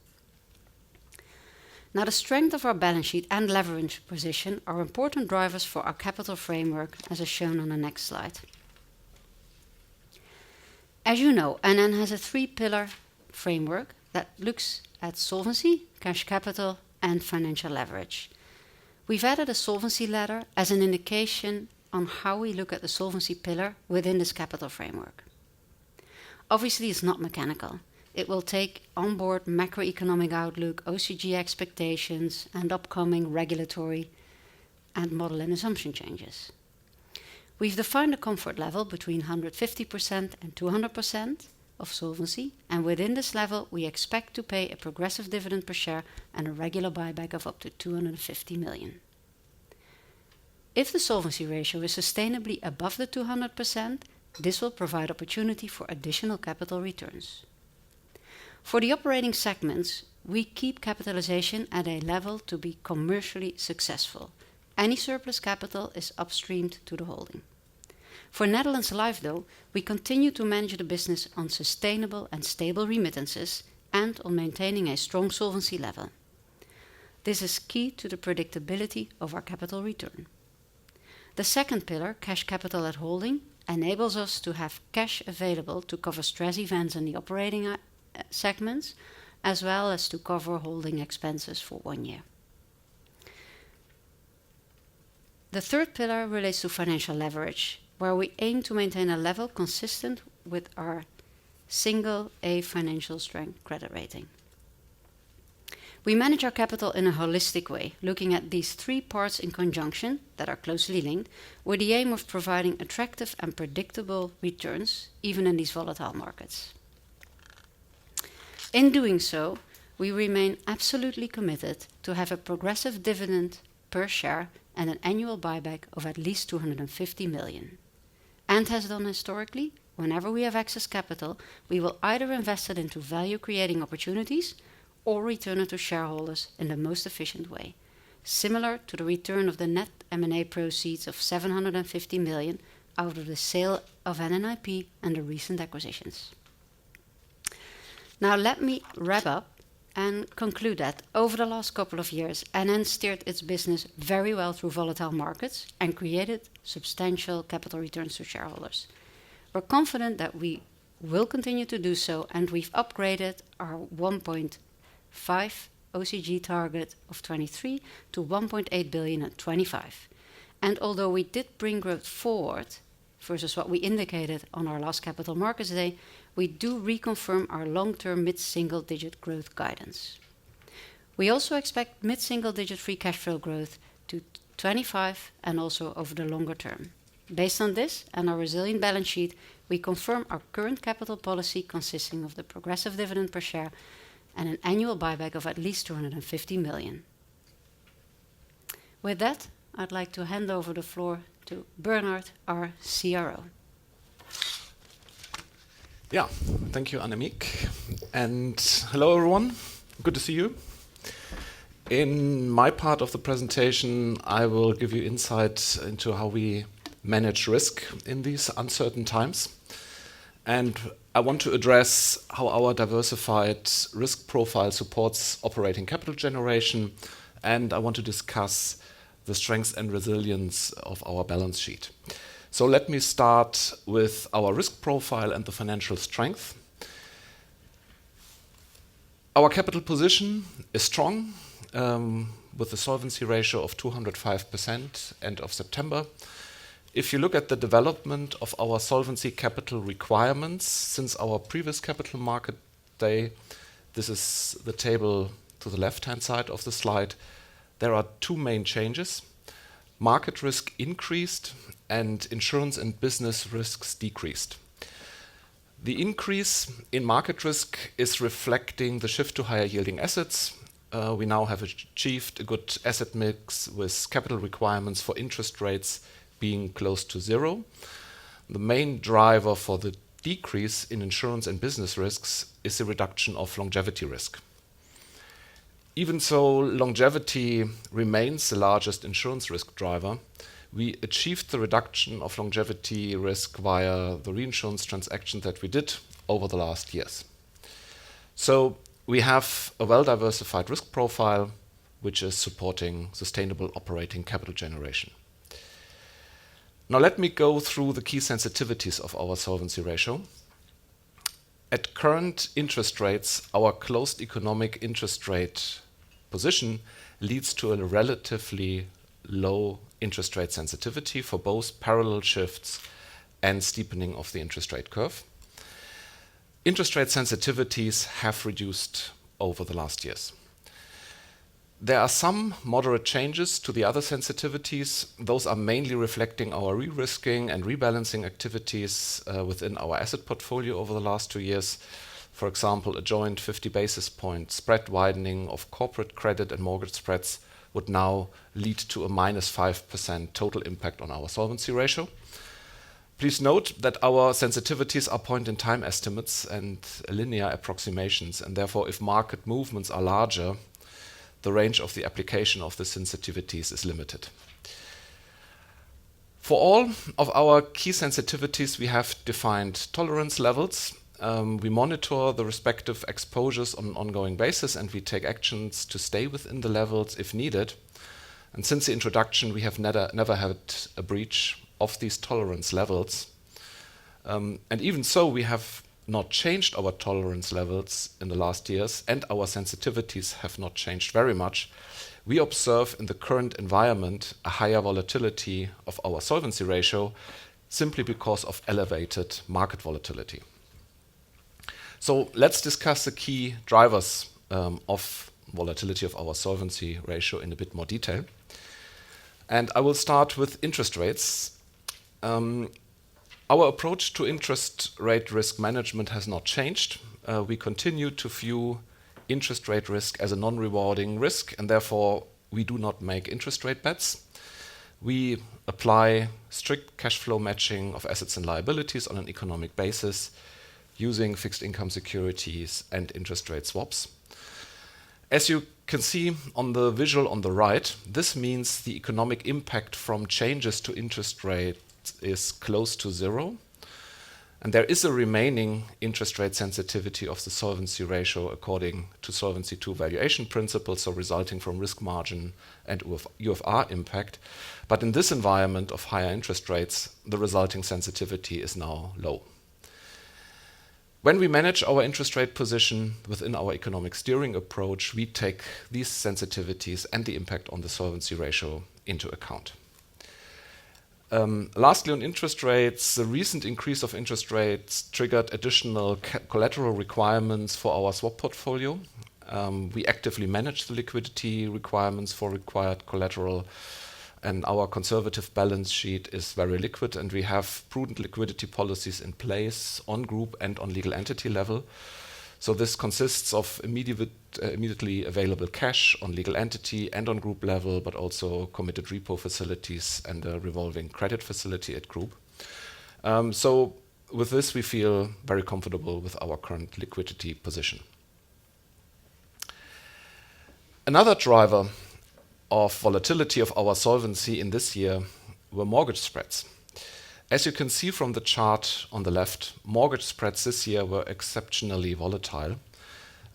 Now, the strength of our balance sheet and leverage position are important drivers for our capital framework, as is shown on the next slide. As you know, NN has a 3-pillar framework that looks at solvency, cash capital, and financial leverage. We've added a solvency ladder as an indication on how we look at the solvency pillar within this capital framework. Obviously, it's not mechanical. It will take on board macroeconomic outlook, OCG expectations, and upcoming regulatory and model and assumption changes. We've defined a comfort level between 150% and 200% of solvency, and within this level, we expect to pay a progressive dividend per share and a regular buyback of up to 250 million. If the solvency ratio is sustainably above the 200%, this will provide opportunity for additional capital returns. For the operating segments, we keep capitalization at a level to be commercially successful. Any surplus capital is upstreamed to the holding. For Netherlands Life, though, we continue to manage the business on sustainable and stable remittances and on maintaining a strong solvency level. This is key to the predictability of our capital return. The second pillar, cash capital at holding, enables us to have cash available to cover stress events in the operating segments, as well as to cover holding expenses for 1 year. The third pillar relates to financial leverage, where we aim to maintain a level consistent with our single A financial strength credit rating. We manage our capital in a holistic way, looking at these 3 parts in conjunction that are closely linked, with the aim of providing attractive and predictable returns, even in these volatile markets. In doing so, we remain absolutely committed to have a progressive dividend per share and an annual buyback of at least 250 million. And has done historically, whenever we have excess capital, we will either invest it into value-creating opportunities or return it to shareholders in the most efficient way, similar to the return of the net M&A proceeds of 750 million out of the sale of NNIP and the recent acquisitions. Now let me wrap up and conclude that over the last couple of years, NN steered its business very well through volatile markets and created substantial capital returns to shareholders. We're confident that we will continue to do so, and we've upgraded our 1.5 OCG target of 23 to 1.8 billion at 25. And although we did bring growth forward versus what we indicated on our last Capital Markets Day, we do reconfirm our long-term mid-single-digit growth guidance. We also expect mid-single-digit free cash flow growth to 25 and also over the longer term. Based on this and our resilient balance sheet, we confirm our current capital policy consisting of the progressive dividend per share and an annual buyback of at least 250 million. With that, I'd like to hand over the floor to Bernhard, our CRO. Yeah, thank you, Annemiek. And hello, everyone. Good to see you. In my part of the presentation, I will give you insight into how we manage risk in these uncertain times. And I want to address how our diversified risk profile supports operating capital generation, and I want to discuss the strengths and resilience of our balance sheet. So let me start with our risk profile and the financial strength. Our capital position is strong, with a solvency ratio of 205% end of September. If you look at the development of our solvency capital requirements since our previous Capital Market Day, this is the table to the left-hand side of the slide, there are two main changes. Market risk increased and insurance and business risks decreased. The increase in market risk is reflecting the shift to higher yielding assets. We now have achieved a good asset mix with capital requirements for interest rates being close to zero. The main driver for the decrease in insurance and business risks is the reduction of longevity risk. Even so, longevity remains the largest insurance risk driver. We achieved the reduction of longevity risk via the reinsurance transactions that we did over the last years. So we have a well-diversified risk profile, which is supporting sustainable operating capital generation. Now let me go through the key sensitivities of our solvency ratio. At current interest rates, our closed economic interest rate position leads to a relatively low interest rate sensitivity for both parallel shifts and steepening of the interest rate curve. Interest rate sensitivities have reduced over the last years. There are some moderate changes to the other sensitivities. Those are mainly reflecting our re-risking and rebalancing activities within our asset portfolio over the last 2 years. For example, a joint 50 basis point spread widening of corporate credit and mortgage spreads would now lead to a -5% total impact on our solvency ratio. Please note that our sensitivities are point-in-time estimates and linear approximations, and therefore if market movements are larger, the range of the application of the sensitivities is limited. For all of our key sensitivities, we have defined tolerance levels. We monitor the respective exposures on an ongoing basis, and we take actions to stay within the levels if needed. And since the introduction, we have never had a breach of these tolerance levels. And even so, we have not changed our tolerance levels in the last years, and our sensitivities have not changed very much. We observe in the current environment a higher volatility of our solvency ratio simply because of elevated market volatility. So let's discuss the key drivers of volatility of our solvency ratio in a bit more detail. And I will start with interest rates. Our approach to interest rate risk management has not changed. We continue to view interest rate risk as a non-rewarding risk, and therefore we do not make interest rate bets. We apply strict cash flow matching of assets and liabilities on an economic basis using fixed income securities and interest rate swaps. As you can see on the visual on the right, this means the economic impact from changes to interest rates is close to zero. And there is a remaining interest rate sensitivity of the solvency ratio according to Solvency II valuation principles, so resulting from risk margin and UFR impact. But in this environment of higher interest rates, the resulting sensitivity is now low. When we manage our interest rate position within our economic steering approach, we take these sensitivities and the impact on the solvency ratio into account. Lastly, on interest rates, the recent increase of interest rates triggered additional collateral requirements for our swap portfolio. We actively manage the liquidity requirements for required collateral, and our conservative balance sheet is very liquid, and we have prudent liquidity policies in place on group and on legal entity level. So this consists of immediately available cash on legal entity and on group level, but also committed repo facilities and a revolving credit facility at group. So with this, we feel very comfortable with our current liquidity position. Another driver of volatility of our solvency in this year were mortgage spreads. As you can see from the chart on the left, mortgage spreads this year were exceptionally volatile.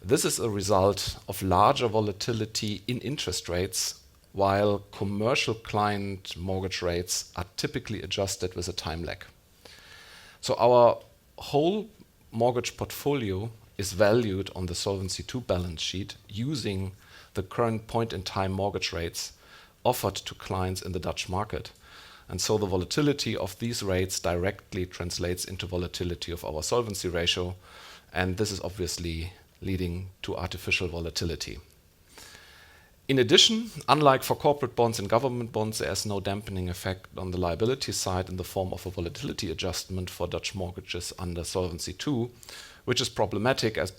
This is a result of larger volatility in interest rates, while commercial client mortgage rates are typically adjusted with a time lag. So our whole mortgage portfolio is valued on the Solvency II balance sheet using the current point-in-time mortgage rates offered to clients in the Dutch market. And so the volatility of these rates directly translates into volatility of our solvency ratio, and this is obviously leading to artificial volatility. In addition, unlike for corporate bonds and government bonds, there is no dampening effect on the liability side in the form of a volatility adjustment for Dutch mortgages under Solvency II, which is problematic as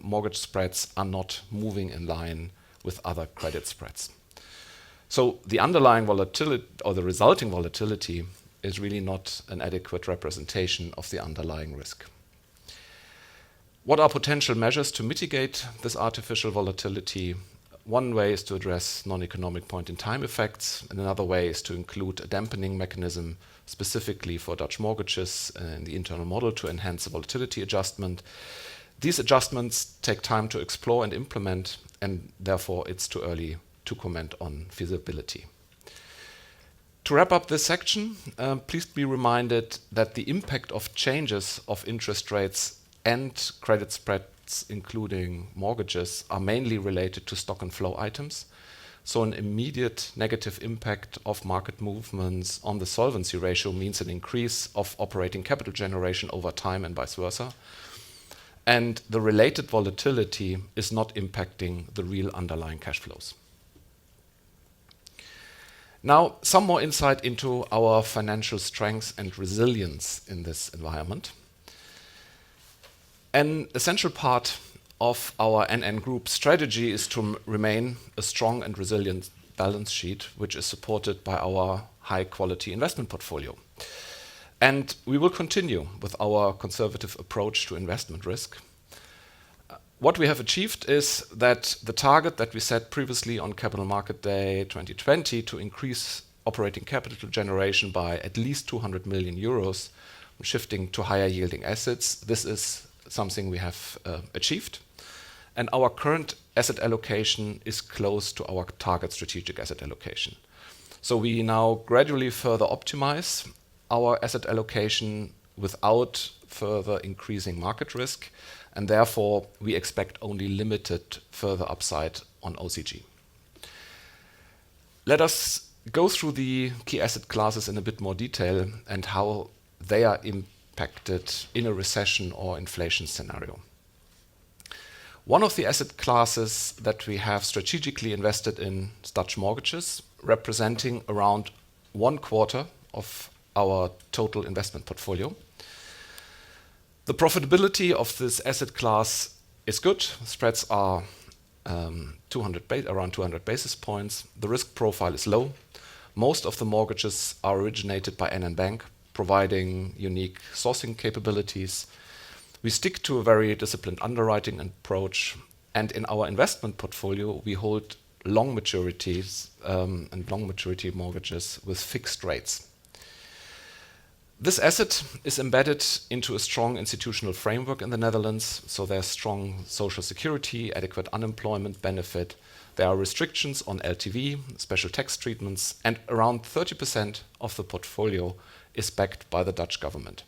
mortgage spreads are not moving in line with other credit spreads. So the underlying volatility or the resulting volatility is really not an adequate representation of the underlying risk. What are potential measures to mitigate this artificial volatility? One way is to address non-economic point-in-time effects, and another way is to include a dampening mechanism specifically for Dutch mortgages in the internal model to enhance the volatility adjustment. These adjustments take time to explore and implement, and therefore it's too early to comment on feasibility. To wrap up this section, please be reminded that the impact of changes of interest rates and credit spreads, including mortgages, are mainly related to stock and flow items. So an immediate negative impact of market movements on the solvency ratio means an increase of operating capital generation over time and vice versa. And the related volatility is not impacting the real underlying cash flows. Now, some more insight into our financial strengths and resilience in this environment. An essential part of our NN Group strategy is to remain a strong and resilient balance sheet, which is supported by our high-quality investment portfolio. And we will continue with our conservative approach to investment risk. What we have achieved is that the target that we set previously on Capital Market Day 2020 to increase operating capital generation by at least 200 million euros, shifting to higher yielding assets, this is something we have achieved. And our current asset allocation is close to our target strategic asset allocation. So we now gradually further optimize our asset allocation without further increasing market risk, and therefore we expect only limited further upside on OCG. Let us go through the key asset classes in a bit more detail and how they are impacted in a recession or inflation scenario. One of the asset classes that we have strategically invested in is Dutch mortgages, representing around 1/4 of our total investment portfolio. The profitability of this asset class is good. Spreads are around 200 basis points. The risk profile is low. Most of the mortgages are originated by NN Bank, providing unique sourcing capabilities. We stick to a very disciplined underwriting approach, And in our investment portfolio, we hold long maturities and long maturity mortgages with fixed rates. This asset is embedded into a strong institutional framework in the Netherlands, so there's strong social security, adequate unemployment benefit. There are restrictions on LTV, special tax treatments, and around 30% of the portfolio is backed by the Dutch government.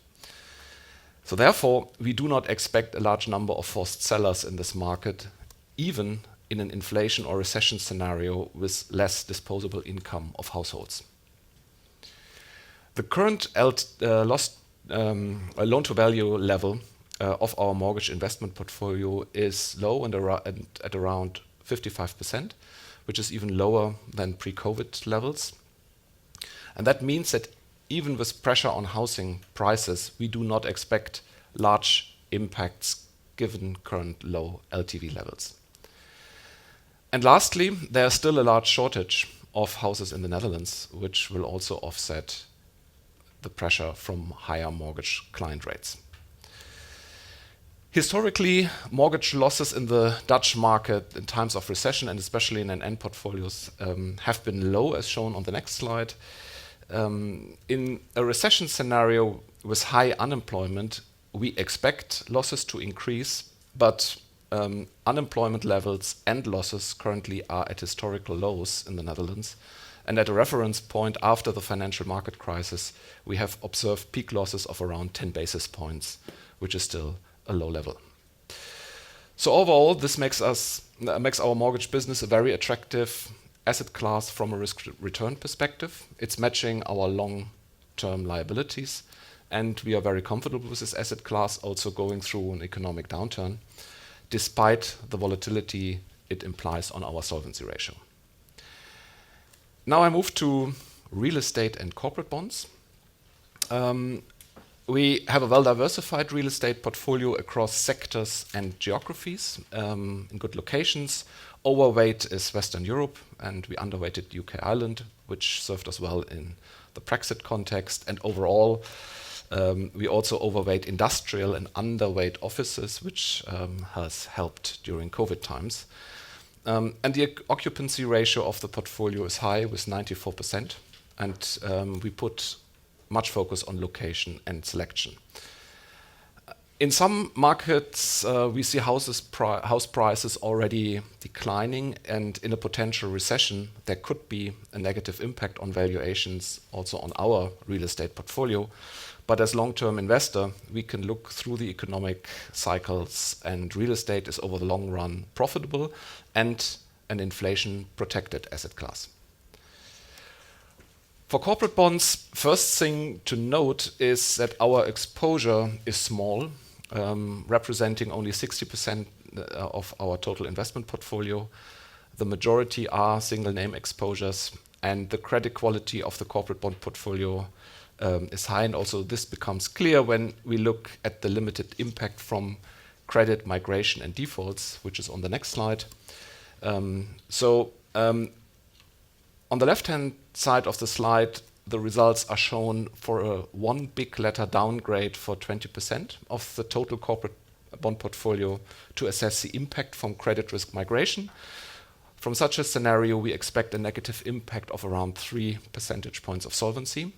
So therefore, we do not expect a large number of forced sellers in this market, even in an inflation or recession scenario with less disposable income of households. The current loan-to-value level of our mortgage investment portfolio is low and at around 55%, which is even lower than pre-COVID levels. And that means that even with pressure on housing prices, we do not expect large impacts given current low LTV levels. And lastly, there is still a large shortage of houses in the Netherlands, which will also offset the pressure from higher mortgage client rates. Historically, mortgage losses in the Dutch market in times of recession, and especially in NN portfolios, have been low, as shown on the next slide. In a recession scenario with high unemployment, we expect losses to increase, but unemployment levels and losses currently are at historical lows in the Netherlands. And at a reference point after the financial market crisis, we have observed peak losses of around 10 basis points, which is still a low level. So overall, this makes our mortgage business a very attractive asset class from a risk-return perspective. It's matching our long-term liabilities, and we are very comfortable with this asset class also going through an economic downturn, despite the volatility it implies on our solvency ratio. Now I move to real estate and corporate bonds. We have a well-diversified real estate portfolio across sectors and geographies in good locations. Overweight is Western Europe, and we underweighted UK, Ireland, which served us well in the Brexit context. And overall, we also overweight industrial and underweight offices, which has helped during COVID times. And the occupancy ratio of the portfolio is high with 94%, and we put much focus on location and selection. In some markets, we see house prices already declining, and in a potential recession, there could be a negative impact on valuations also on our real estate portfolio. But as long-term investor, we can look through the economic cycles, and real estate is over the long run profitable and an inflation-protected asset class. For corporate bonds, first thing to note is that our exposure is small, representing only 60% of our total investment portfolio. The majority are single name exposures, and the credit quality of the corporate bond portfolio is high, and also this becomes clear when we look at the limited impact from credit migration and defaults, which is on the next slide. On the left-hand side of the slide, the results are shown for a one big letter downgrade for 20% of the total corporate bond portfolio to assess the impact from credit risk migration. From such a scenario, we expect a negative impact of around 3 percentage points of solvency.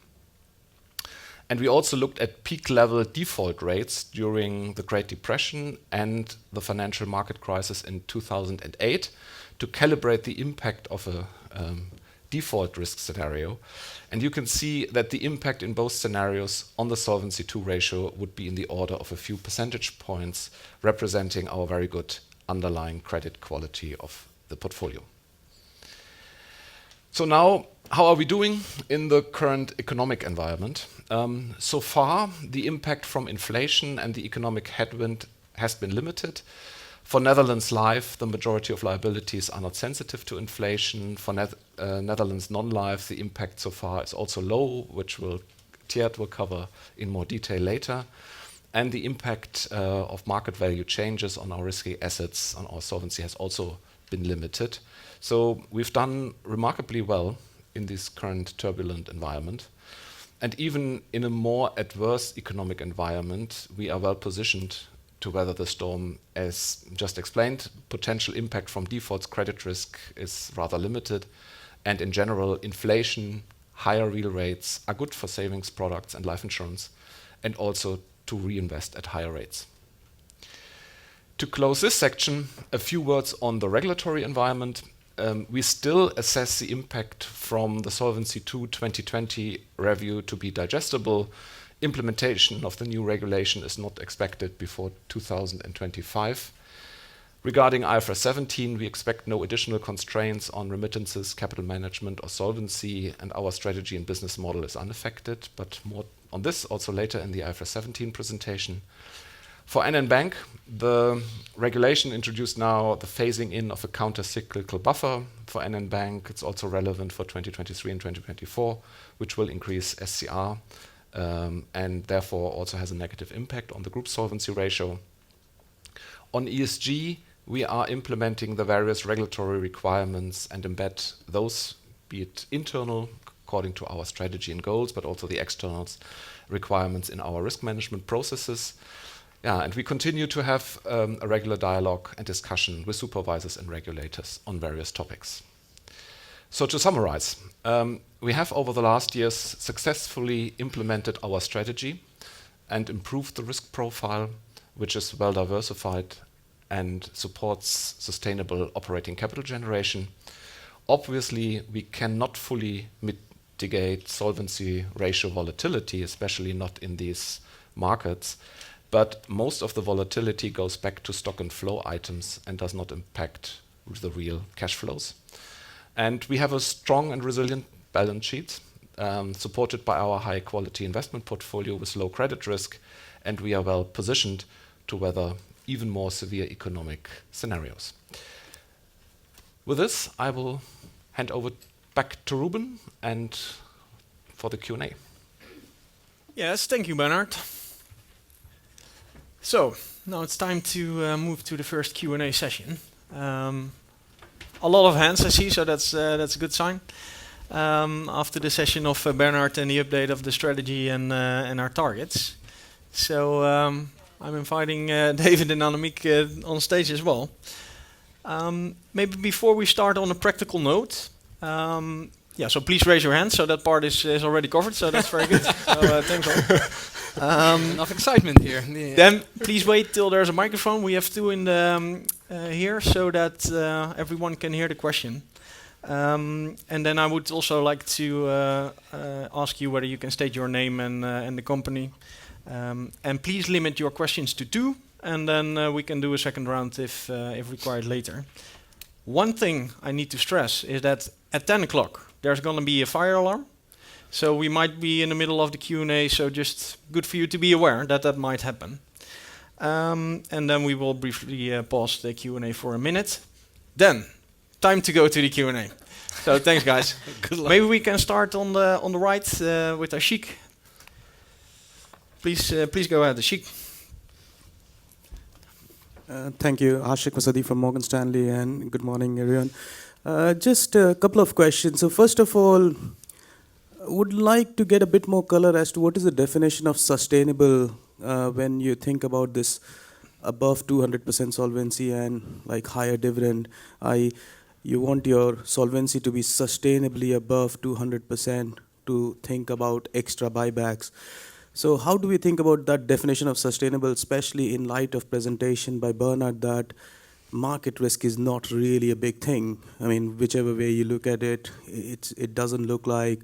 And we also looked at peak level default rates during the Great Depression and the financial market crisis in 2008 to calibrate the impact of a default risk scenario. And you can see that the impact in both scenarios on the Solvency II ratio would be in the order of a few percentage points, representing our very good underlying credit quality of the portfolio. So now, how are we doing in the current economic environment? So far, the impact from inflation and the economic headwind has been limited. For Netherlands Life, the majority of liabilities are not sensitive to inflation. For Netherlands Non-Life, the impact so far is also low, which Tjeerd will cover in more detail later. And the impact of market value changes on our risky assets, on our solvency, has also been limited. So we've done remarkably well in this current turbulent environment. And even in a more adverse economic environment, we are well positioned to weather the storm. As just explained, potential impact from defaults, credit risk is rather limited, and in general, inflation, higher real rates are good for savings products and life insurance, and also to reinvest at higher rates. To close this section, a few words on the regulatory environment. We still assess the impact from the Solvency II 2020 review to be digestible. Implementation of the new regulation is not expected before 2025. Regarding IFRS 17, we expect no additional constraints on remittances, capital management, or solvency, and our strategy and business model is unaffected, but more on this also later in the IFRS 17 presentation. For NN Bank, the regulation introduced now the phasing in of a counter-cyclical buffer. For NN Bank, it's also relevant for 2023 and 2024, which will increase SCR, and therefore also has a negative impact on the group solvency ratio. On ESG, we are implementing the various regulatory requirements and embed those, be it internal, according to our strategy and goals, but also the external requirements in our risk management processes. And we continue to have a regular dialogue and discussion with supervisors and regulators on various topics. So to summarize, we have over the last years successfully implemented our strategy and improved the risk profile, which is well diversified and supports sustainable operating capital generation. Obviously, we cannot fully mitigate solvency ratio volatility, especially not in these markets. But most of the volatility goes back to stock and flow items and does not impact the real cash flows. And we have a strong and resilient balance sheet, supported by our high-quality investment portfolio with low credit risk, and we are well positioned to weather even more severe economic scenarios. With this, I will hand over back to Ruben and for the Q&A. Yes, thank you, Bernhard. So, now it's time to move to the first Q&A session. A lot of hands I see, so that's a good sign. After the session of Bernhard and the update of the strategy and our targets. So I'm inviting David and Annemiek on stage as well. Maybe before we start on a practical note, so please raise your hand. So that part is already covered, so that's very good. So thanks all. Enough excitement here. Then please wait till there's a microphone. We have two in the here so that everyone can hear the question. And then I would also like to ask you whether you can state your name and the company. And please limit your questions to two, and then we can do a second round if required later. One thing I need to stress is that at 10 o'clock there's going to be a fire alarm. So we might be in the middle of the Q&A, so just good for you to be aware that that might happen. And then we will briefly pause the Q&A for a minute. Then, time to go to the Q&A. So thanks, guys. Good luck. Maybe we can start on the right with Ashik. Please go ahead, Ashik. Thank you, Ashik Masadi from Morgan Stanley, and good morning, everyone. Just a couple of questions. So first of all, would like to get a bit more color as to what is the definition of sustainable when you think about this above 200% solvency and like higher dividend. You want your solvency to be sustainably above 200% to think about extra buybacks. So how do we think about that definition of sustainable, especially in light of presentation by Bernhard that market risk is not really a big thing? I mean, whichever way you look at it, it doesn't look like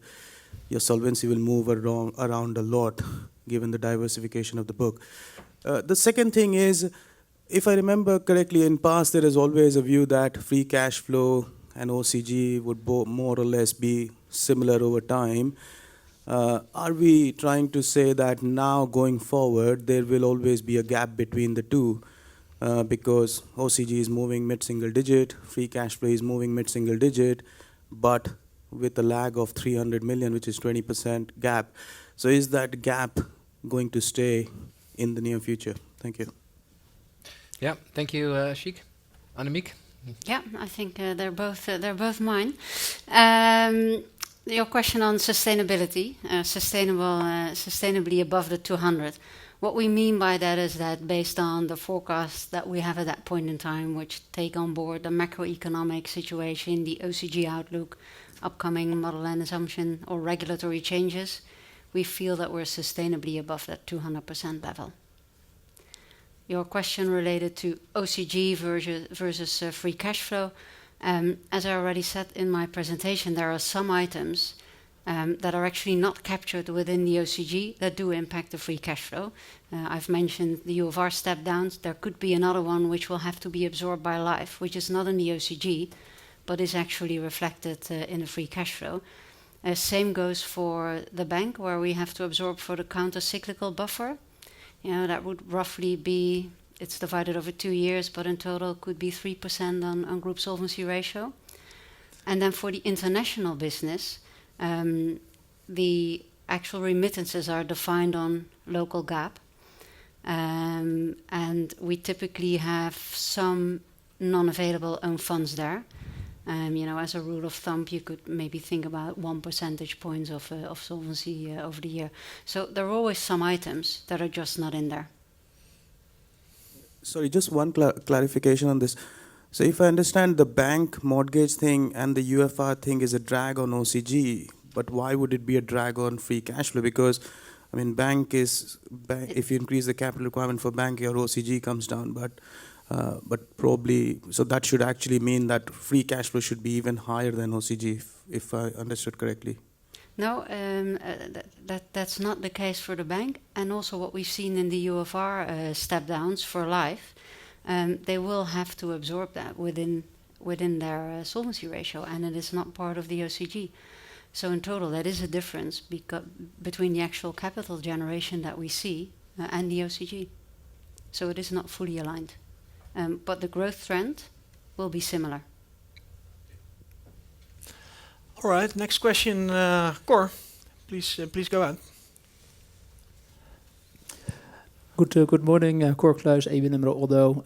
your solvency will move around a lot, given the diversification of the book. The second thing is, if I remember correctly, in past there is always a view that free cash flow and OCG would more or less be similar over time. Are we trying to say that now going forward there will always be a gap between the two because OCG is moving mid-single digit, free cash flow is moving mid-single digit, but with a lag of 300 million, which is 20% gap. So is that gap going to stay in the near future? Thank you. Yeah, thank you, Ashik. Annemiek? Yeah, I think they're both mine. Your question on sustainability, sustainably above the 200. What we mean by that is that based on the forecasts that we have at that point in time, which take on board the macroeconomic situation, the OCG outlook, upcoming model and assumption or regulatory changes, we feel that we're sustainably above that 200% level. Your question related to OCG versus free cash flow. As I already said in my presentation, there are some items that are actually not captured within the OCG that do impact the free cash flow. I've mentioned the UFR step downs. There could be another one which will have to be absorbed by life, which is not in the OCG, but is actually reflected in the free cash flow. Same goes for the bank, where we have to absorb for the counter-cyclical buffer. You know, that would roughly be, it's divided over 2 years, but in total could be 3% on group solvency ratio. And then for the international business, the actual remittances are defined on local GAAP. And we typically have some non-available own funds there. You know, as a rule of thumb, you could maybe think about 1 percentage points of solvency over the year. So there are always some items that are just not in there. Sorry, just one clarification on this. So if I understand, the bank mortgage thing and the UFR thing is a drag on OCG, but why would it be a drag on free cash flow? Because, I mean, if you increase the capital requirement for bank, your OCG comes down, but probably, so that should actually mean that free cash flow should be even higher than OCG, if I understood correctly. No, that's not the case for the bank. And also what we've seen in the UFR step downs for life, they will have to absorb that within their solvency ratio, and it is not part of the OCG. So in total, that is a difference between the actual capital generation that we see and the OCG. So it is not fully aligned. But the growth trend will be similar. All right, next question, Cor. Please go ahead. Good morning, Cor Kluis, ABN AMRO ODDO.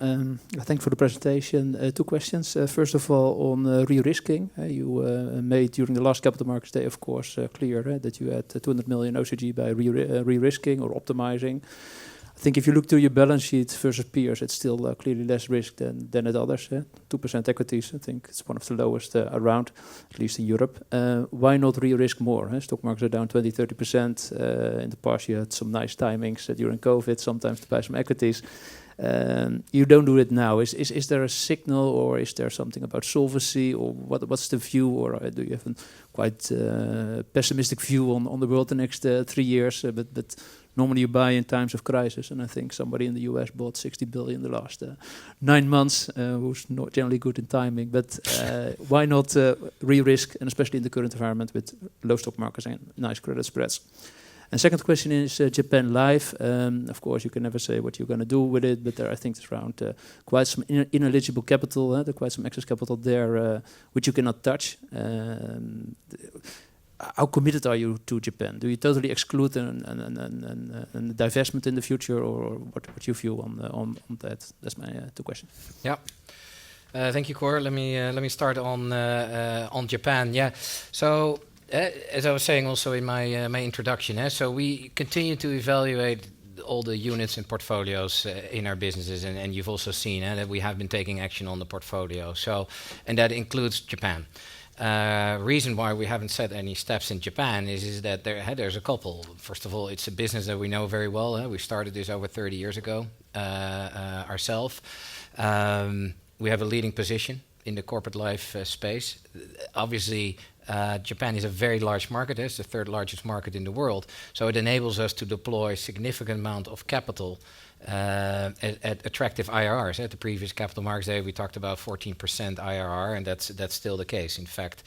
Thanks for the presentation. 2 questions. First of all, on re-risking. You made during the last Capital Markets Day, of course, clear that you had 200 million OCG by re-risking or optimizing. I think if you look to your balance sheet versus peers, it's still clearly less risk than at others. 2% equities, I think it's one of the lowest around, at least in Europe. Why not re-risk more? Stock markets are down 20-30%. In the past, you had some nice timings during COVID, sometimes to buy some equities. You don't do it now. Is there a signal, or is there something about solvency, or what's the view, or do you have a quite pessimistic view on the world the next 3 years? But normally you buy in times of crisis, and I think somebody in the US bought 60 billion the last 9 months, who's not generally good in timing. But why not re-risk, and especially in the current environment with low stock markets and nice credit spreads? And second question is Japan Life. Of course, you can never say what you're going to do with it, but there I think there's around quite some ineligible capital, there's quite some excess capital there, which you cannot touch. How committed are you to Japan? Do you totally exclude a divestment in the future, or what's your view on that? That's my 2 questions. Yeah. Thank you, Cor. Let me start on Japan. Yeah. So as I was saying also in my introduction, so we continue to evaluate all the units and portfolios in our businesses, and you've also seen that we have been taking action on the portfolio. So, and that includes Japan. Reason why we haven't set any steps in Japan is that there's a couple. First of all, it's a business that we know very well. We started this over 30 years ago ourselves. We have a leading position in the corporate life space. Obviously, Japan is a very large market. It's the 3rd largest market in the world. So it enables us to deploy a significant amount of capital at attractive IRRs. At the previous Capital Markets Day, we talked about 14% IRR, and that's still the case. In fact,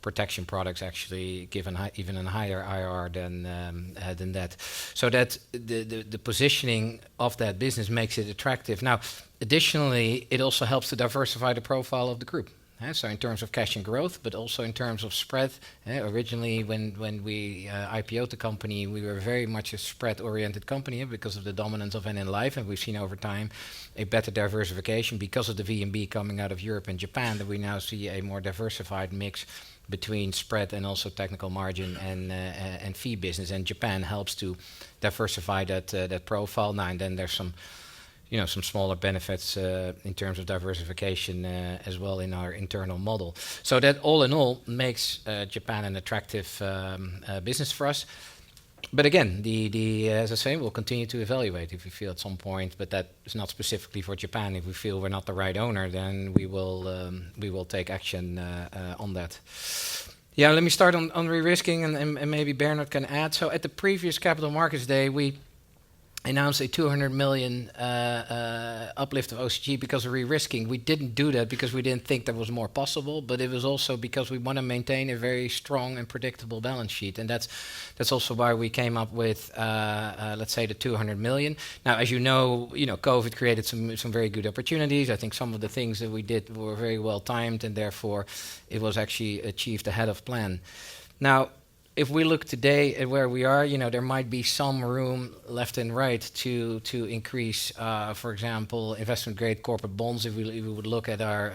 protection products actually give even a higher IRR than that. So that the positioning of that business makes it attractive. Now, additionally, it also helps to diversify the profile of the group. So in terms of cash and growth, but also in terms of spread. Originally, when we IPO'd the company, we were very much a spread-oriented company because of the dominance of NN Life, and we've seen over time a better diversification because of the VNB coming out of Europe and Japan, that we now see a more diversified mix between spread and also technical margin and fee business. And Japan helps to diversify that profile. Now and then there's some smaller benefits in terms of diversification as well in our internal model. So that all in all makes Japan an attractive business for us. But again, as I say, we'll continue to evaluate if we feel at some point, but that is not specifically for Japan. If we feel we're not the right owner, then we will take action on that. Yeah, let me start on re-risking, and maybe Bernard can add. So at the previous Capital Markets Day, we announced a 200 million uplift of OCG because of re-risking. We didn't do that because we didn't think that was more possible, but it was also because we want to maintain a very strong and predictable balance sheet, and that's also why we came up with let's say the 200 million. Now, as you know, COVID created some very good opportunities. I think some of the things that we did were very well timed, and therefore it was actually achieved ahead of plan. Now, if we look today at where we are, there might be some room left and right to increase, for example, investment-grade corporate bonds. If we would look at our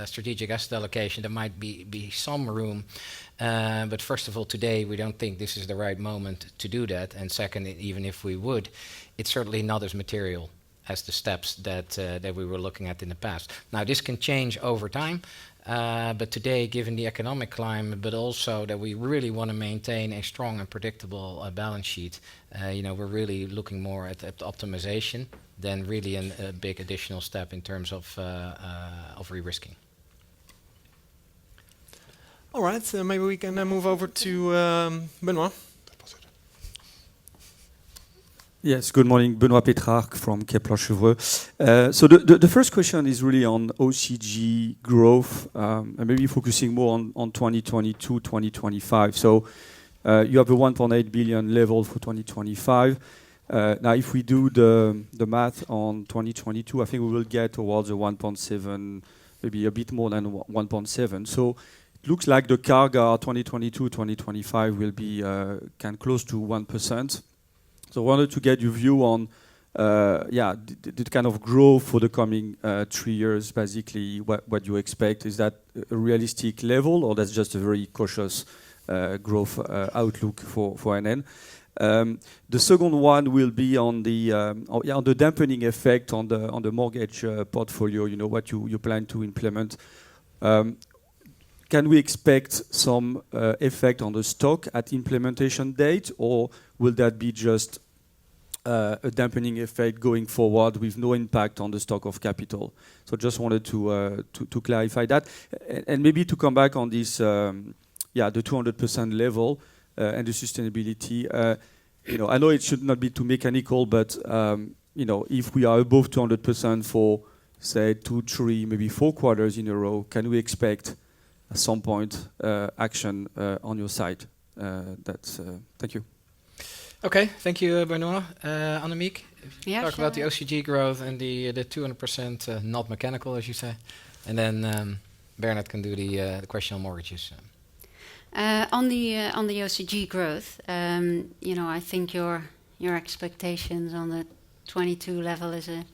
strategic asset allocation, there might be some room. But first of all, today, we don't think this is the right moment to do that. And second, even if we would, it's certainly not as material as the steps that we were looking at in the past. Now, this can change over time. But today, given the economic climate, but also that we really want to maintain a strong and predictable balance sheet, we're really looking more at optimization than really a big additional step in terms of re-risking. All right, maybe we can move over to Benoit. Yes, good morning. Benoit Pétrarque from Kepler Cheuvreux. So the first question is really on OCG growth, and maybe focusing more on 2022, 2025. So you have a 1.8 billion level for 2025. Now, if we do the math on 2022, I think we will get towards a 1.7, maybe a bit more than 1.7. So it looks like the CAGR 2022, 2025 will be close to 1%. So I wanted to get your view on, the kind of growth for the coming 3 years, basically, what you expect. Is that a realistic level, or that's just a very cautious growth outlook for NN? The second one will be on the dampening effect on the mortgage portfolio, what you plan to implement. Can we expect some effect on the stock at implementation date, or will that be just a dampening effect going forward with no impact on the stock of capital? So just wanted to clarify that. And maybe to come back on this, the 200% level and the sustainability. I know it should not be too mechanical, but if we are above 200% for, say, 2, 3, maybe 4 quarters in a row, can we expect at some point action on your side? Thank you. Okay, thank you, Benoit. Annemiek, talk about the sure. OCG growth and the 200% not mechanical, as you say. And then Bernard can do the question on mortgages. On the OCG growth, I think your expectations on the 22 level is a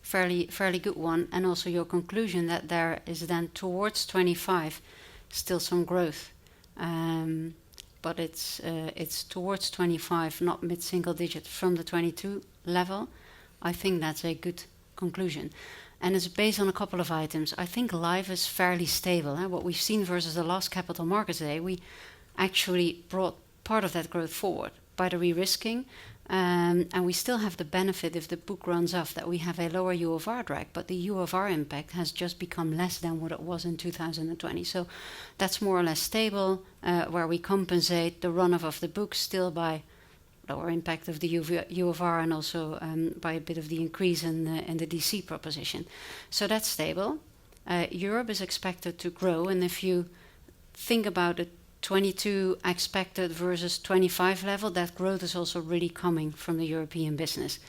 fairly good one, and also your conclusion that there is then towards 25 still some growth, but it's towards 25, not mid-single digit from the 22 level. I think that's a good conclusion. And it's based on a couple of items. I think life is fairly stable. What we've seen versus the last Capital Markets Day, we actually brought part of that growth forward by the re-risking. And we still have the benefit, if the book runs off, that we have a lower UFR drag, but the UFR impact has just become less than what it was in 2020. So that's more or less stable, where we compensate the runoff of the book still by lower impact of the UFR and also by a bit of the increase in the DC proposition. So that's stable. Europe is expected to grow, and if you think about it, 22 expected versus 25 level, that growth is also really coming from the European business.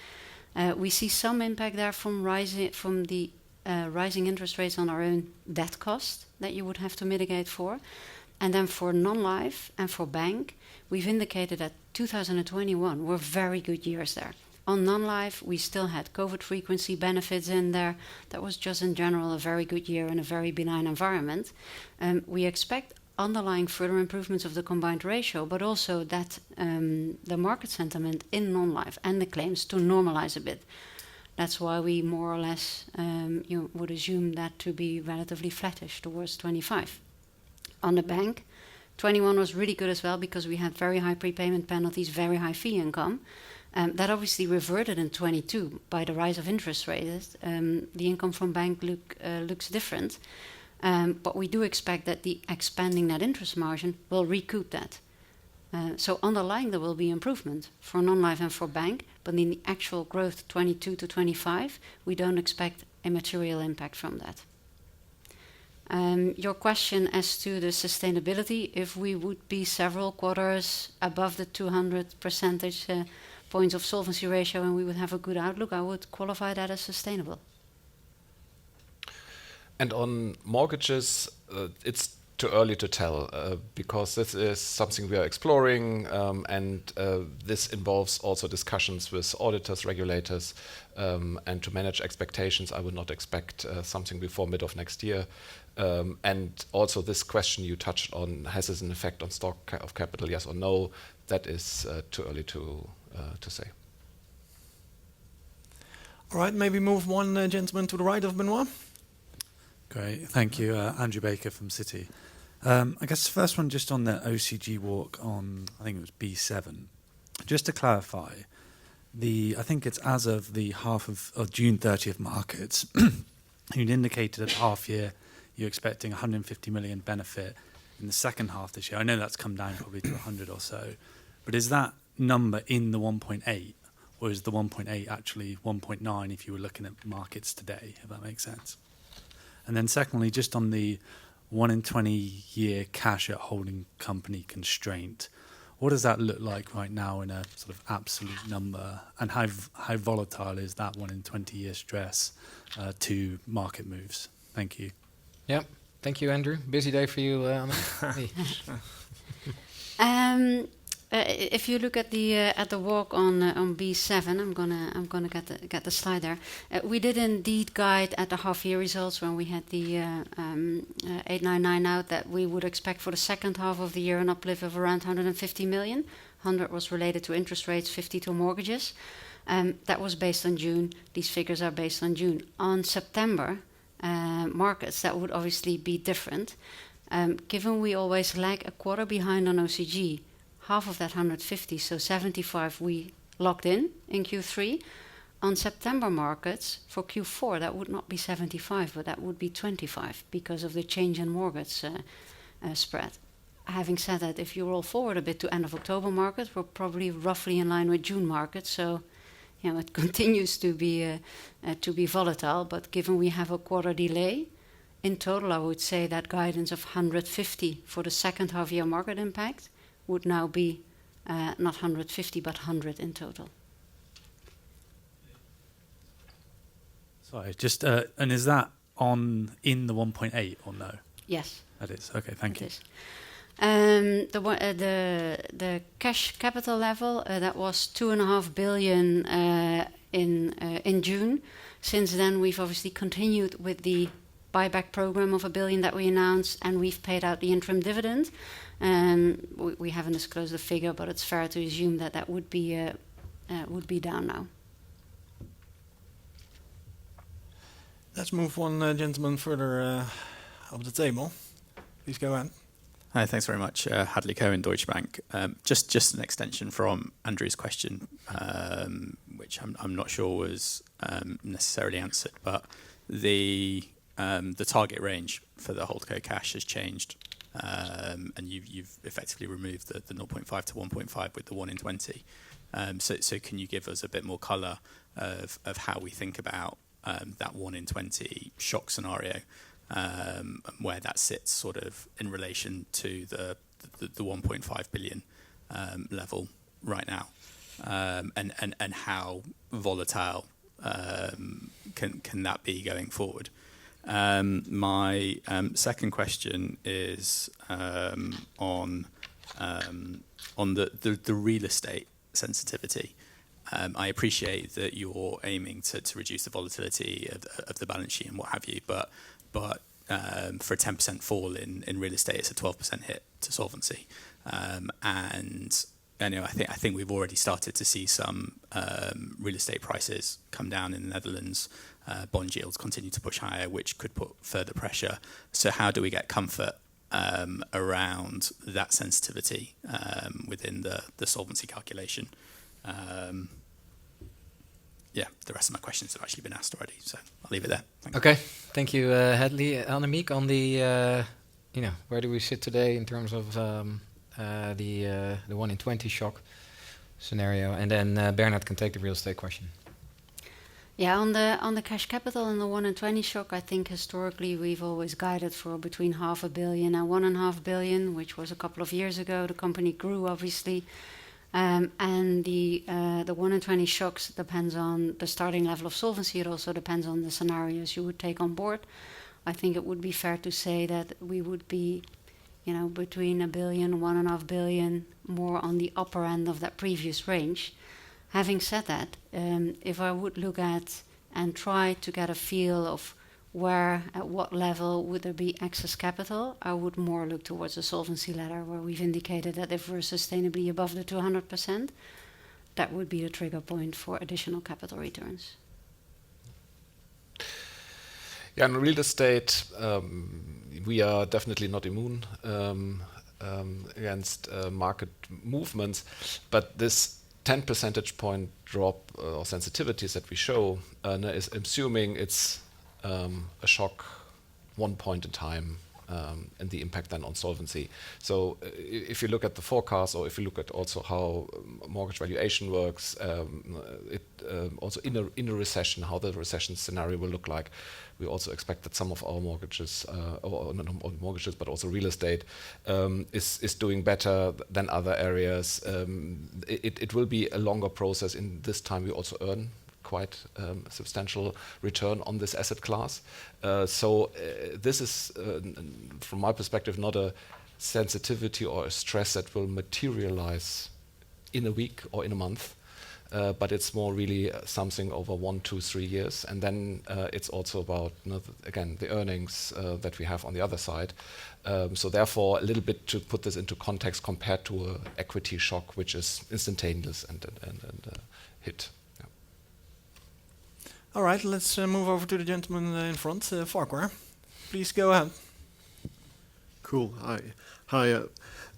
We see some impact there from the rising interest rates on our own debt cost that you would have to mitigate for. And then for non-life and for bank, we've indicated that 2021 were very good years there. On non-life, we still had COVID frequency benefits in there. That was just in general a very good year in a very benign environment. We expect underlying further improvements of the combined ratio, but also that the market sentiment in non-life and the claims to normalize a bit. That's why we more or less you would assume that to be relatively flattish towards 25. On the bank, 21 was really good as well because we had very high prepayment penalties, very high fee income. That obviously reverted in 22 by the rise of interest rates. The income from bank looks different. But we do expect that the expanding net interest margin will recoup that. So underlying there will be improvement for non-life and for bank, but in the actual growth 22 to 25, we don't expect a material impact from that. Your question as to the sustainability, if we would be several quarters above the 200 percentage points of solvency ratio and we would have a good outlook, I would qualify that as sustainable. And on mortgages, it's too early to tell because this is something we are exploring, and this involves also discussions with auditors, regulators, and to manage expectations, I would not expect something before mid of next year. And also this question you touched on, has this an effect on stock of capital, yes or no? That is too early to say. All right, maybe move one gentleman to the right of Benoit. Great, thank you. Andrew Baker from Citi. I guess the first one just on the OCG walk on, I think it was B7. Just to clarify, I think it's as of the half of June 30th markets, you'd indicated at half year you're expecting 150 million benefit in the second half this year. I know that's come down probably to 100 or so, but is that number in the 1.8, or is the 1.8 actually 1.9 if you were looking at markets today, if that makes sense? And then secondly, just on the 1 in 20 year cash at holding company constraint, what does that look like right now in a sort of absolute number? And how volatile is that 1 in 20 year stress to market moves? Thank you. Yeah, thank you, Andrew. Busy day for you, Anna. If you look at the walk on B7, I'm gonna get the slide there. We did indeed guide at the half year results when we had the 899 out that we would expect for the second half of the year an uplift of around 150 million. 100 was related to interest rates, 50 to mortgages. That was based on June. These figures are based on June. On September markets, that would obviously be different. Given we always lag a quarter behind on OCG, half of that 150, so 75, we locked in Q3. On September markets, for Q4, that would not be 75, but that would be 25 because of the change in mortgage spread. Having said that, if you roll forward a bit to end of October market, we're probably roughly in line with June market. So, you know, it continues to be volatile. But given we have a quarter delay, in total, I would say that guidance of 150 for the second half year market impact would now be not 150, but 100 in total. Sorry, just and is that in the 1.8 or no? Yes. That is. Okay, thank you. The cash capital level, that was 2.5 billion in June. Since then, we've obviously continued with the buyback program of 1 billion that we announced, and we've paid out the interim dividend. We haven't disclosed the figure, but it's fair to assume that would be down now. Let's move one gentleman further up the table. Please go ahead. Hi, thanks very much. Hadley Cohen, Deutsche Bank. Just an extension from Andrew's question, which I'm not sure was necessarily answered, but the target range for the holdco cash has changed, and you've effectively removed the 0.5 to 1.5 with the 1 in 20. So can you give us a bit more colour of how we think about that 1 in 20 shock scenario, and where that sits sort of in relation to the 1.5 billion level right now, and how volatile can that be going forward? My second question is on the real estate sensitivity. I appreciate that you're aiming to reduce the volatility of the balance sheet and what have you, but for a 10% fall in real estate, it's a 12% hit to solvency. And I think we've already started to see some real estate prices come down in the Netherlands. Bond yields continue to push higher, which could put further pressure. So how do we get comfort around that sensitivity within the solvency calculation? The rest of my questions have actually been asked already, so I'll leave it there. Thanks. Okay, thank you, Hadley. Annemiek, on the, where do we sit today in terms of the 1 in 20 shock scenario? And then Bernard can take the real estate question. Yeah, on the cash capital and the 1 in 20 shock, I think historically we've always guided for between 500 million and 1.5 billion, which was a couple of years ago. The company grew, obviously. And the 1 in 20 shocks depends on the starting level of solvency. It also depends on the scenarios you would take on board. I think it would be fair to say that we would be, between 1 billion, 1.5 billion, more on the upper end of that previous range. Having said that, if I would look at and try to get a feel of where, at what level would there be excess capital, I would more look towards the solvency ladder, where we've indicated that if we're sustainably above the 200%, that would be the trigger point for additional capital returns. Yeah, in real estate, we are definitely not immune against market movements, but this 10 percentage point drop or sensitivities that we show is assuming it's a shock one point in time and the impact then on solvency. So if you look at the forecast, or if you look at also how mortgage valuation works, also in a recession, how the recession scenario will look like, we also expect that some of our mortgages, or not mortgages, but also real estate, is doing better than other areas. It will be a longer process. In this time, we also earn quite a substantial return on this asset class. So this is, from my perspective, not a sensitivity or a stress that will materialize in a week or in a month, but it's more really something over 1, 2, 3 years. And then it's also about, again, the earnings that we have on the other side. So therefore, a little bit to put this into context compared to an equity shock, which is instantaneous and hit. All right, let's move over to the gentleman in front, Farquhar. Please go ahead. Cool. Hi.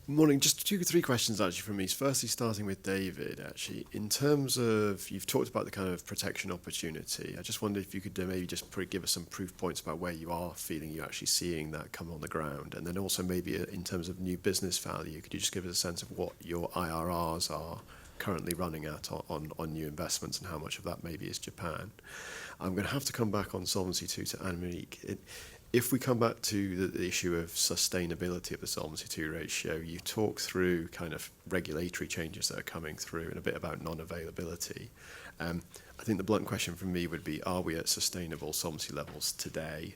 Morning. Just 2 or 3 questions actually from me. Firstly, starting with David. Actually, in terms of, you've talked about the kind of protection opportunity. I just wondered if you could maybe just give us some proof points about where you are feeling you're actually seeing that come on the ground, and then also maybe in terms of new business value, could you just give us a sense of what your IRRs are currently running at on new investments, and how much of that maybe is Japan? I'm going to have to come back on Solvency II to Annemiek. If we come back to the issue of sustainability of the Solvency II ratio, you talk through kind of regulatory changes that are coming through and a bit about non-availability. I think the blunt question from me would be, are we at sustainable solvency levels today,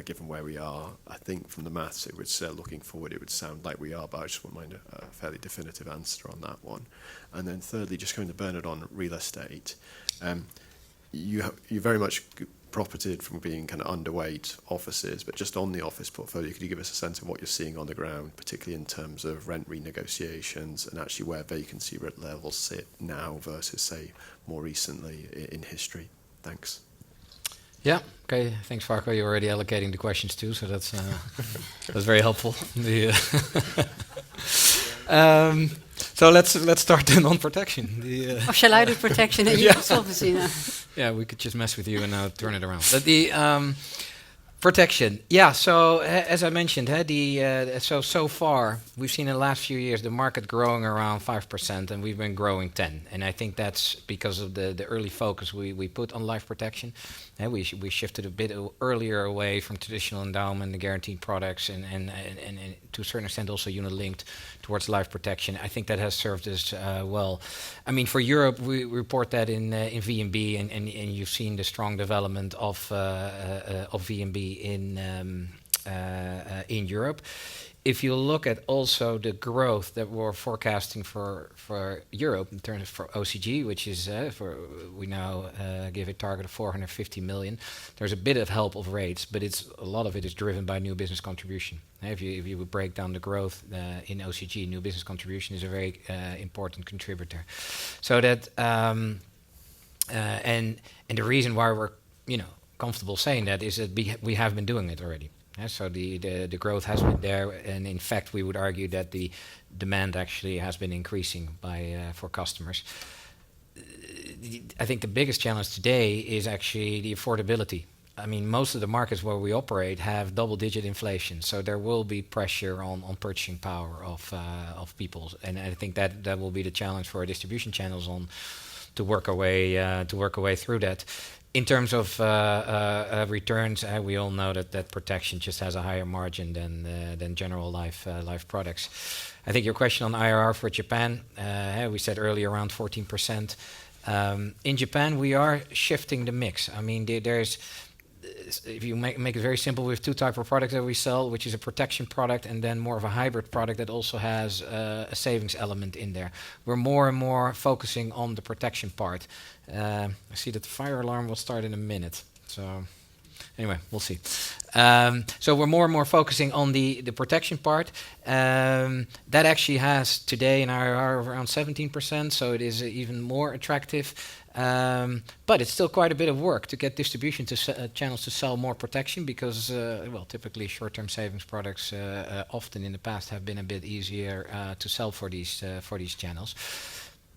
given where we are? I think from the maths, it would say, looking forward, it would sound like we are, but I just wouldn't mind a fairly definitive answer on that one. And then thirdly, just going to Bernard on real estate. You're very much profited from being kind of underweight offices, but just on the office portfolio, could you give us a sense of what you're seeing on the ground, particularly in terms of rent renegotiations and actually where vacancy levels sit now versus, say, more recently in history? Thanks. Yeah. Okay. Thanks, Farquhar. You're already allocating the questions too, so that's very helpful. So let's start then on protection. Or shall I do protection and you do solvency now? Yeah, we could just mess with you and now turn it around. But the protection, yeah. So as I mentioned, so far we've seen in the last few years the market growing around 5%, and we've been growing 10%. And I think that's because of the early focus we put on life protection. We shifted a bit earlier away from traditional endowment and guaranteed products, and to a certain extent also unit-linked towards life protection. I think that has served us well. I mean, for Europe, we report that in VNB, and you've seen the strong development of VNB in Europe. if you look at also the growth that we're forecasting for Europe in terms of for OCG, which is we now give a target of 450 million. There's a bit of help of rates, but a lot of it is driven by new business contribution. If you would break down the growth in OCG, new business contribution is a very important contributor. So that and the reason why we're comfortable saying that is that we have been doing it already. So the growth has been there, and in fact, we would argue that the demand actually has been increasing for customers. I think the biggest challenge today is actually the affordability. I mean, most of the markets where we operate have double-digit inflation, so there will be pressure on purchasing power of people, and I think that will be the challenge for our distribution channels to work our way through that. In terms of returns, we all know that protection just has a higher margin than general life products. I think your question on IRR for Japan, we said earlier around 14%. In Japan, we are shifting the mix. I mean, if you make it very simple, we have two types of products that we sell, which is a protection product and then more of a hybrid product that also has a savings element in there. We're more and more focusing on the protection part. I see that the fire alarm will start in a minute. So anyway, we'll see. So we're more and more focusing on the protection part. That actually has today an IRR of around 17%, so it is even more attractive. But it's still quite a bit of work to get distribution channels to sell more protection because, typically short-term savings products often in the past have been a bit easier to sell for these channels.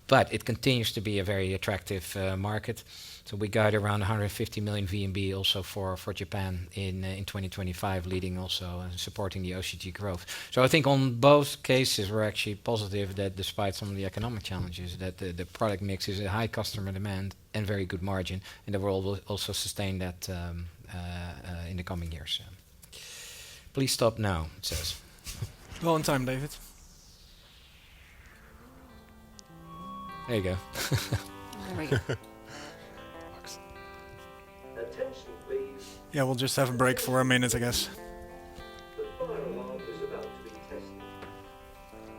But it continues to be a very attractive market. So we guide around 150 million VNB also for Japan in 2025, leading also supporting the OCG growth. So I think on both cases we're actually positive that despite some of the economic challenges, that the product mix is a high customer demand and very good margin, and that we'll also sustain that in the coming years. Please stop now, it says. Well on time, David. There you go. There we go. Attention, please. Yeah, we'll just have a break for a minute, I guess. The fire alarm is about to be tested.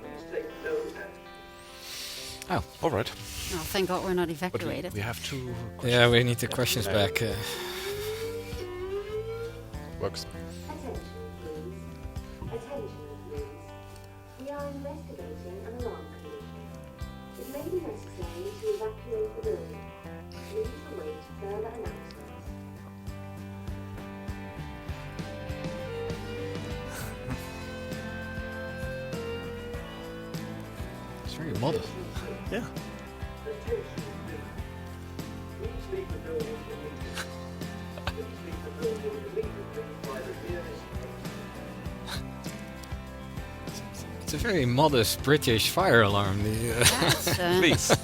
Please take no action. Oh, All right. Oh, thank God we're not But evacuated. we have two questions. yeah, we need the questions back. Works. Attention, please. Attention, please. We are investigating an alarm collision. It may be necessary to evacuate the building. Please await further announcements. It's very modest. Yeah. Attention, please. Please leave the building immediately. Please leave the building immediately by the nearest exit. It's a very modest British fire alarm. Please.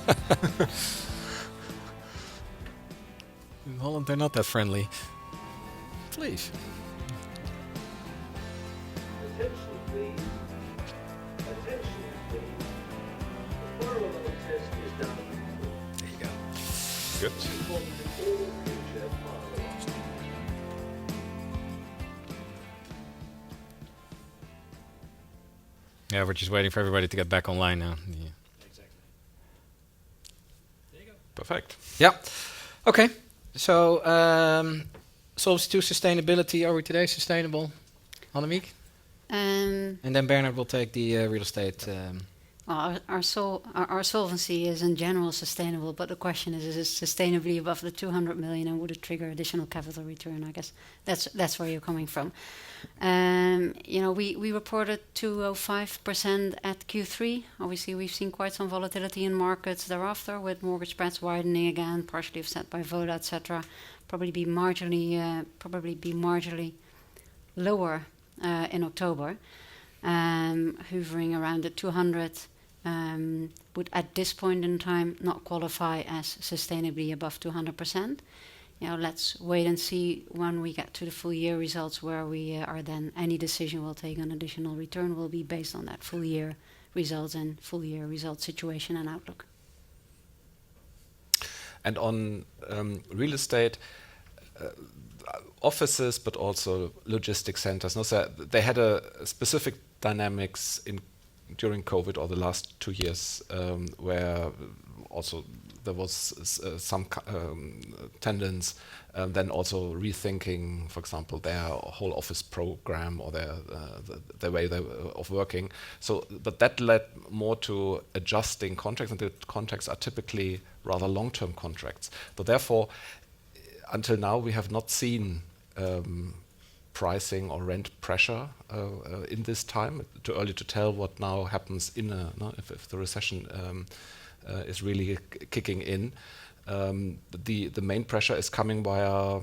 In Holland, they're not that friendly. Please. Attention, please. Attention, please. The fire alarm test is done. There you go. Good. Inform all future fire alarms. Yeah, we're just waiting for everybody to get back online now. Yeah. Perfect. Yeah. Okay. So, Solvency II sustainability. Are we today sustainable, Annemiek? And then Bernard will take the real estate. Well, our solvency is in general sustainable, but the question is it sustainably above the 200 million and would it trigger additional capital return? I guess that's where you're coming from. We reported 205% at Q3. Obviously, we've seen quite some volatility in markets thereafter, with mortgage spreads widening again, partially offset by Voda, etc. Probably be marginally lower in October, hovering around the 200. Would at this point in time not qualify as sustainably above 200%. Let's wait and see when we get to the full year results where we are then. Any decision we'll take on additional return will be based on that full year results and full year result situation and outlook. And on real estate, offices, but also logistics centers. No, so they had a specific dynamics during COVID or the last 2 years, where also there was some tendency, then also rethinking, for example, their whole office program or their way of working. So, but that led more to adjusting contracts, and the contracts are typically rather long-term contracts. So therefore, until now, we have not seen pricing or rent pressure in this time. Too early to tell what now happens if the recession is really kicking in. The main pressure is coming via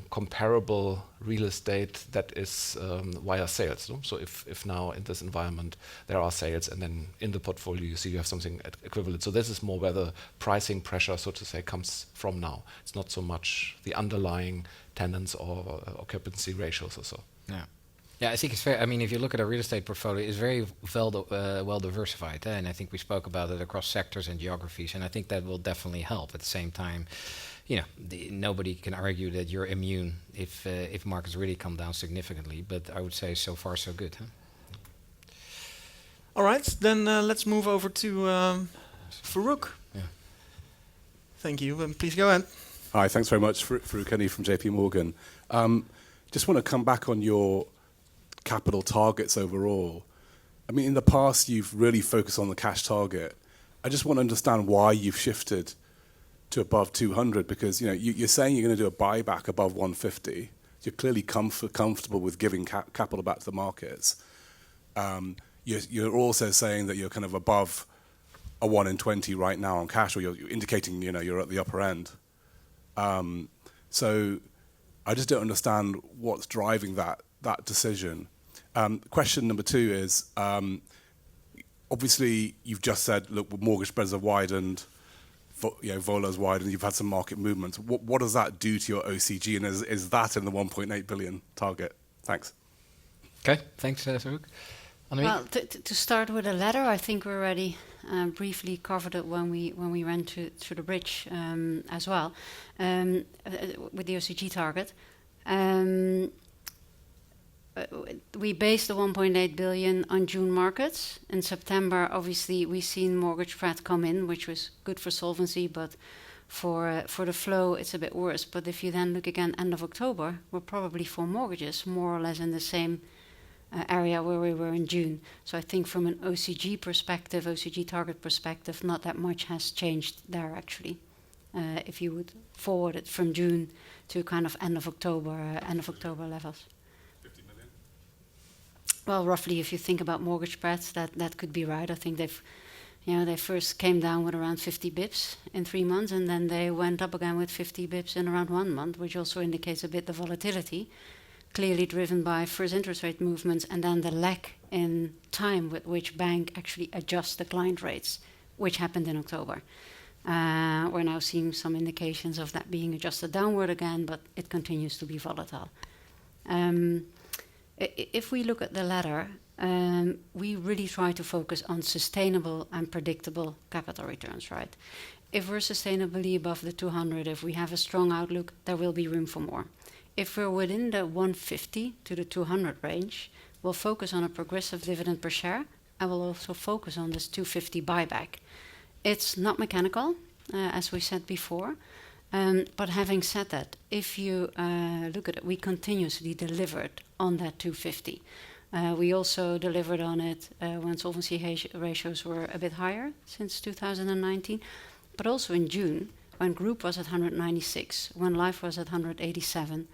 comparable real estate that is via sales. No? So if now in this environment there are sales, and then in the portfolio you see you have something equivalent. So this is more where the pricing pressure, so to say, comes from now. It's not so much the underlying tenants or occupancy ratios or so. Yeah. Yeah, I think it's fair. I mean, if you look at our real estate portfolio, it's very well diversified, and I think we spoke about it across sectors and geographies, and I think that will definitely help. At the same time, nobody can argue that you're immune if markets really come down significantly. But I would say so far so good. Huh? All right, then let's move over to Farouk. Yeah. Thank you. Please go ahead. Hi, thanks very much, Farouk Kenny from JP Morgan. Just want to come back on your capital targets overall. I mean, in the past, you've really focused on the cash target. I just want to understand why you've shifted to above 200, because you're saying you're going to do a buyback above 150. You're clearly comfortable with giving capital back to the markets. You're also saying that you're kind of above a 1 in 20 right now on cash, or you're indicating you're at the upper end. So I just don't understand what's driving that decision. Question number 2 is, obviously you've just said, look, mortgage spreads have widened, Vola's widened, you've had some market movements. What does that do to your OCG, and is that in the 1.8 billion target? Thanks. Okay, thanks, Farouk. Well, to start with the latter, I think we already briefly covered it when we ran through the bridge as well, with the OCG target. We based the 1.8 billion on June markets. In September, obviously, we've seen mortgage spread come in, which was good for solvency, but for the flow, it's a bit worse. But if you then look again, end of October, we're probably for mortgages more or less in the same area where we were in June. So I think from an OCG perspective, OCG target perspective, not that much has changed there actually. If you would forward it from June to kind of end of October levels. 50 million? Well, roughly, if you think about mortgage spreads, that could be right. I think they first came down with around 50 bips in 3 months, and then they went up again with 50 bips in around 1 month, which also indicates a bit the volatility, clearly driven by first interest rate movements and then the lag in time with which bank actually adjusts the client rates, which happened in October. We're now seeing some indications of that being adjusted downward again, but it continues to be volatile. If we look at the latter, we really try to focus on sustainable and predictable capital returns, right? If we're sustainably above the 200, if we have a strong outlook, there will be room for more. If we're within the 150 to the 200 range, we'll focus on a progressive dividend per share, and we'll also focus on this 250 buyback. It's not mechanical, as we said before, but having said that, if you look at it, we continuously delivered on that 250. We also delivered on it when solvency ratios were a bit higher since 2019, but also in June, when group was at 196, when life was at 187,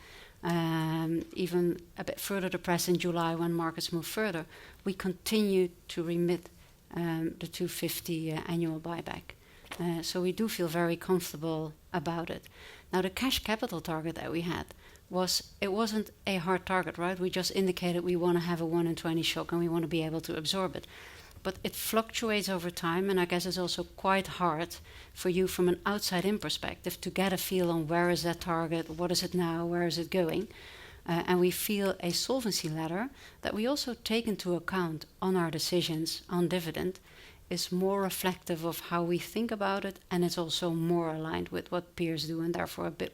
even a bit further depressed in July when markets moved further, we continued to remit the 250 annual buyback. So we do feel very comfortable about it. Now, the cash capital target that we had wasn't a hard target, right? We just indicated we want to have a 1 in 20 shock and we want to be able to absorb it. But it fluctuates over time, and I guess it's also quite hard for you from an outside-in perspective to get a feel on where is that target, what is it now, where is it going. And we feel a solvency ladder that we also take into account on our decisions on dividend is more reflective of how we think about it, and it's also more aligned with what peers do, and therefore a bit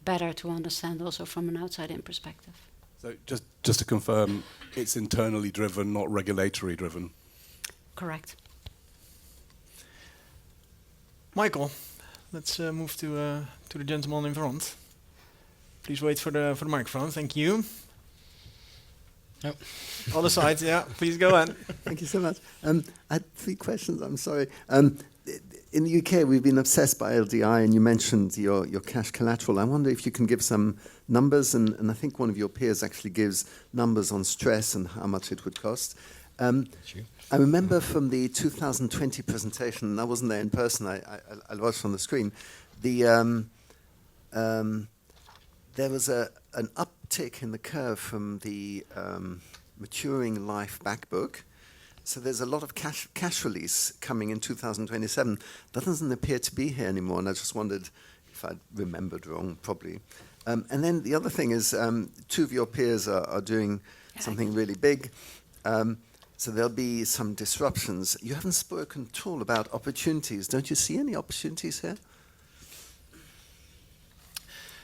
better to understand also from an outside-in perspective. So just to confirm, it's internally driven, not regulatory driven. Correct. Michael, let's move to the gentleman in front. Please wait for the microphone. Thank you. Yep. Other side, yeah. Please go on. Thank you so much. I had 3 questions. I'm sorry. In the UK, we've been obsessed by LDI, and you mentioned your cash collateral. I wonder if you can give some numbers, and I think one of your peers actually gives numbers on stress and how much it would cost. I remember from the 2020 presentation, and I wasn't there in person, I watched on the screen, there was an uptick in the curve from the maturing life back book. So there's a lot of cash release coming in 2027. That doesn't appear to be here anymore, and I just wondered if I'd remembered wrong, probably. And then the other thing is 2 of your peers are doing something really big. So there'll be some disruptions. You haven't spoken at all about opportunities. Don't you see any opportunities here?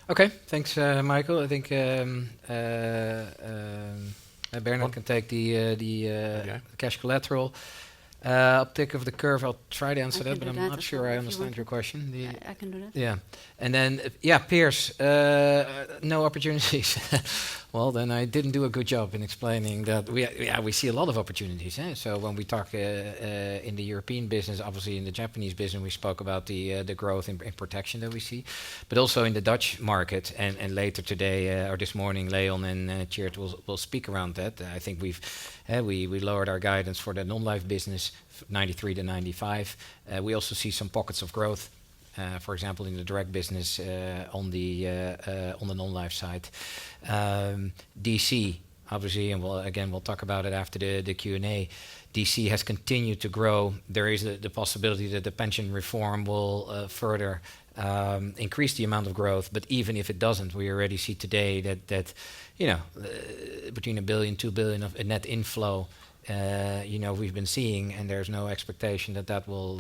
Okay, thanks, Michael. I think Bernard can take the cash collateral. Uptick of the curve, I'll try to answer that, but I'm not sure I understand your question. I can do that. Yeah. And then, peers, no opportunities. Well, then I didn't do a good job in explaining that we see a lot of opportunities. So when we talk in the European business, obviously in the Japanese business, we spoke about the growth in protection that we see, but also in the Dutch market. And later today or this morning, Leon and Tjeerd will speak around that. I think we lowered our guidance for the non-life business, 93 to 95. We also see some pockets of growth. For example, in the direct business on the non-life side. DC, obviously, and we'll talk about it after the Q&A. DC has continued to grow. There is the possibility that the pension reform will further increase the amount of growth. But even if it doesn't, we already see today that between 1 billion, 2 billion of a net inflow. We've been seeing, and there's no expectation that will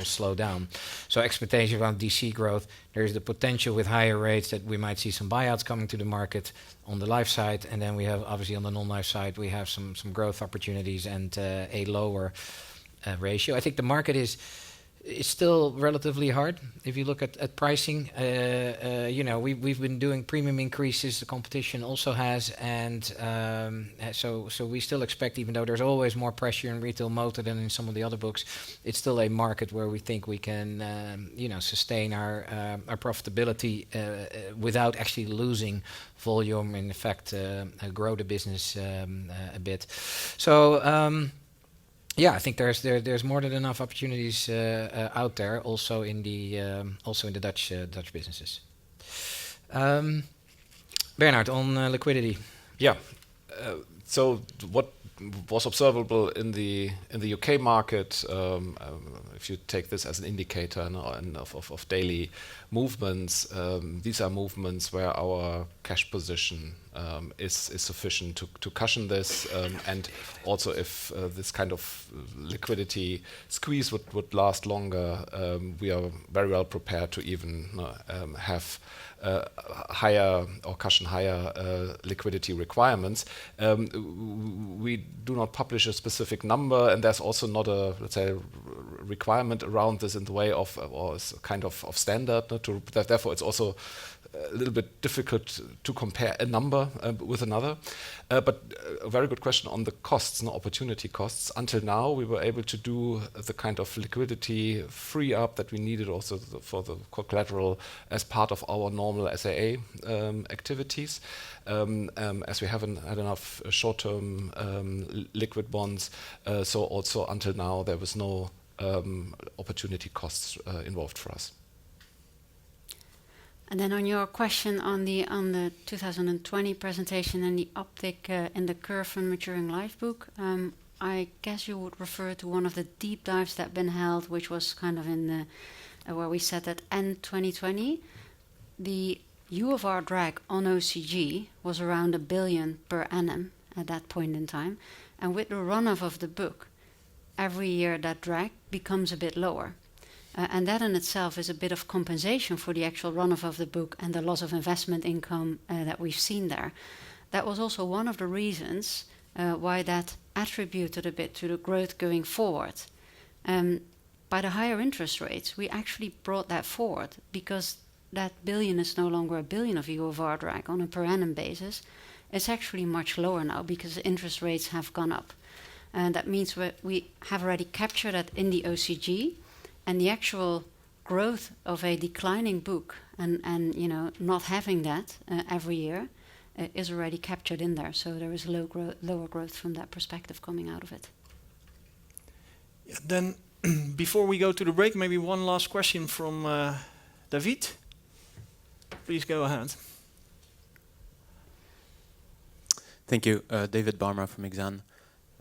slow down. So expectation around DC growth, there is the potential with higher rates that we might see some buyouts coming to the market on the life side, and then we have obviously on the non-life side we have some growth opportunities and a lower ratio. I think the market is still relatively hard. If you look at pricing, we've been doing premium increases. The competition also has, and so we still expect, even though there's always more pressure in retail motor than in some of the other books, it's still a market where we think we can, sustain our profitability without actually losing volume. In effect, grow the business a bit. So. I think there's more than enough opportunities out there, also in the Dutch businesses. Bernard, on liquidity. Yeah. So what was observable in the UK market, if you take this as an indicator of daily movements, these are movements where our cash position is sufficient to cushion this, and also if this kind of liquidity squeeze would last longer, we are very well prepared to even have higher or cushion higher liquidity requirements. We do not publish a specific number, and there's also not a, let's say, requirement around this in the way of, or as a kind of standard. Therefore, it's also a little bit difficult to compare a number with another. But a very good question on the costs, opportunity costs. Until now, we were able to do the kind of liquidity free up that we needed also for the collateral as part of our normal SAA activities. As we haven't had enough short-term liquid bonds, so also until now there was no opportunity costs involved for us. And then on your question on the 2020 presentation and the uptick in the curve from maturing life book, I guess you would refer to one of the deep dives that been held, which was kind of in the where we said that end 2020, the UFR drag on OCG was around 1 billion per annum at that point in time, and with the runoff of the book, every year that drag becomes a bit lower. And that in itself is a bit of compensation for the actual runoff of the book and the loss of investment income that we've seen there. that was also one of the reasons why that attributed a bit to the growth going forward. By the higher interest rates, we actually brought that forward because that billion is no longer a billion of UFR drag on a per annum basis. It's actually much lower now because interest rates have gone up. And that means we have already captured that in the OCG, and the actual growth of a declining book and not having that every year is already captured in there. So there is lower growth from that perspective coming out of it. Yeah, then, before we go to the break, maybe one last question from David. Please go ahead. Thank you. David Barma from Exane.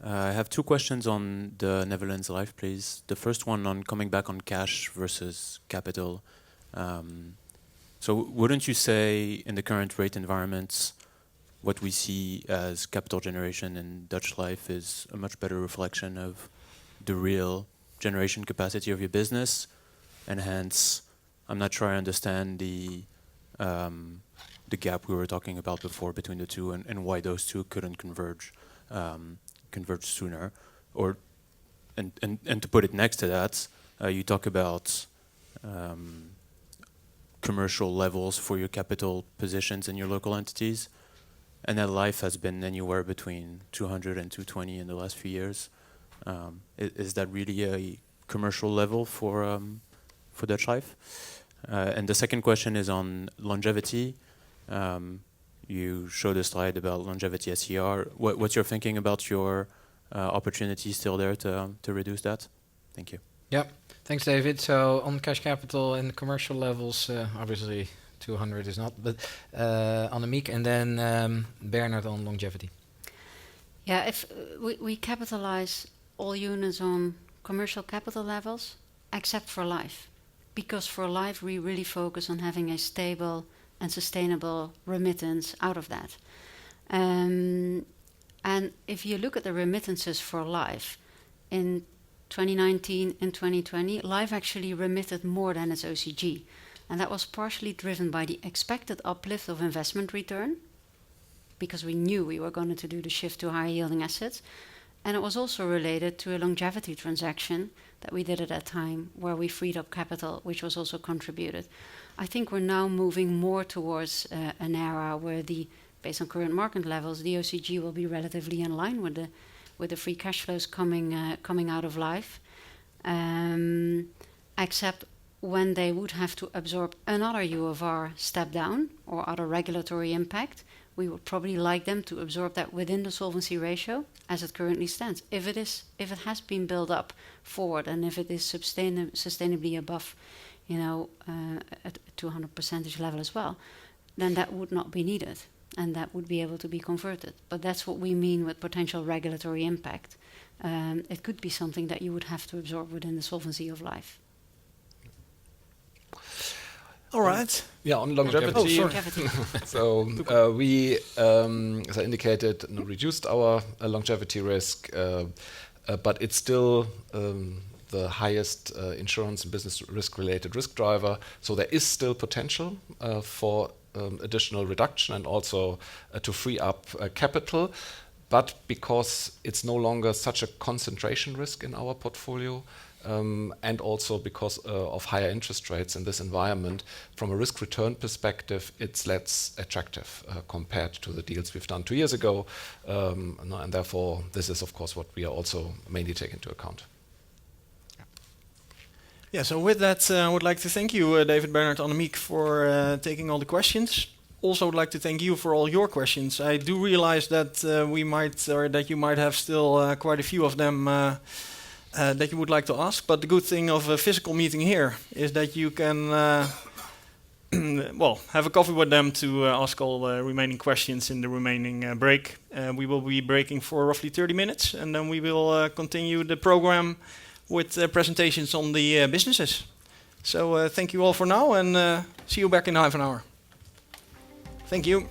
I have two questions on the Netherlands Life, please. The first one on coming back on cash versus capital. So wouldn't you say in the current rate environments, what we see as capital generation in Dutch Life is a much better reflection of the real generation capacity of your business? And hence, I'm not sure I understand the gap we were talking about before between the two, and why those two couldn't converge sooner. Or and to put it next to that, you talk about commercial levels for your capital positions in your local entities, and that Life has been anywhere between 200 and 220 in the last few years. Is that really a commercial level for Dutch Life? And the second question is on longevity. You showed a slide about longevity SCR. What's your thinking about your opportunity still there to reduce that? Thank you. Yep. Thanks, David. So on cash capital and commercial levels, obviously 200 is not, but Annemiek, and then Bernard on longevity. Yeah, if we capitalize all units on commercial capital levels, except for life. Because for life, we really focus on having a stable and sustainable remittance out of that. And if you look at the remittances for life, in 2019 and 2020, life actually remitted more than its OCG. And that was partially driven by the expected uplift of investment return, because we knew we were going to do the shift to higher yielding assets. And it was also related to a longevity transaction that we did at that time, where we freed up capital, which was also contributed. I think we're now moving more towards an era where, based on current market levels, the OCG will be relatively in line with the free cash flows coming out of life, except when they would have to absorb another UFR step down or other regulatory impact. We would probably like them to absorb that within the solvency ratio as it currently stands. If it has been built up forward, and if it is sustainably above, at 200% level as well, then that would not be needed, and that would be able to be converted. But that's what we mean with potential regulatory impact. It could be something that you would have to absorb within the solvency of life. All right. Yeah, on longevity. So we, as I indicated, reduced our longevity risk, but it's still the highest insurance and business risk-related risk driver. So there is still potential for additional reduction and also to free up capital. But because it's no longer such a concentration risk in our portfolio, and also because of higher interest rates in this environment, from a risk-return perspective, it's less attractive compared to the deals we've done 2 years ago. And therefore, this is, of course, what we are also mainly taking into account. Yeah, so with that, I would like to thank you, David, Bernard, Annemiek, for taking all the questions. Also would like to thank you for all your questions. I do realize that that you might have still quite a few of them that you would like to ask, but the good thing of a physical meeting here is that you can have a coffee with them to ask all the remaining questions in the remaining break. We will be breaking for roughly 30 minutes, and then we will continue the program with presentations on the businesses. So thank you all for now, and see you back in half an hour. Thank you.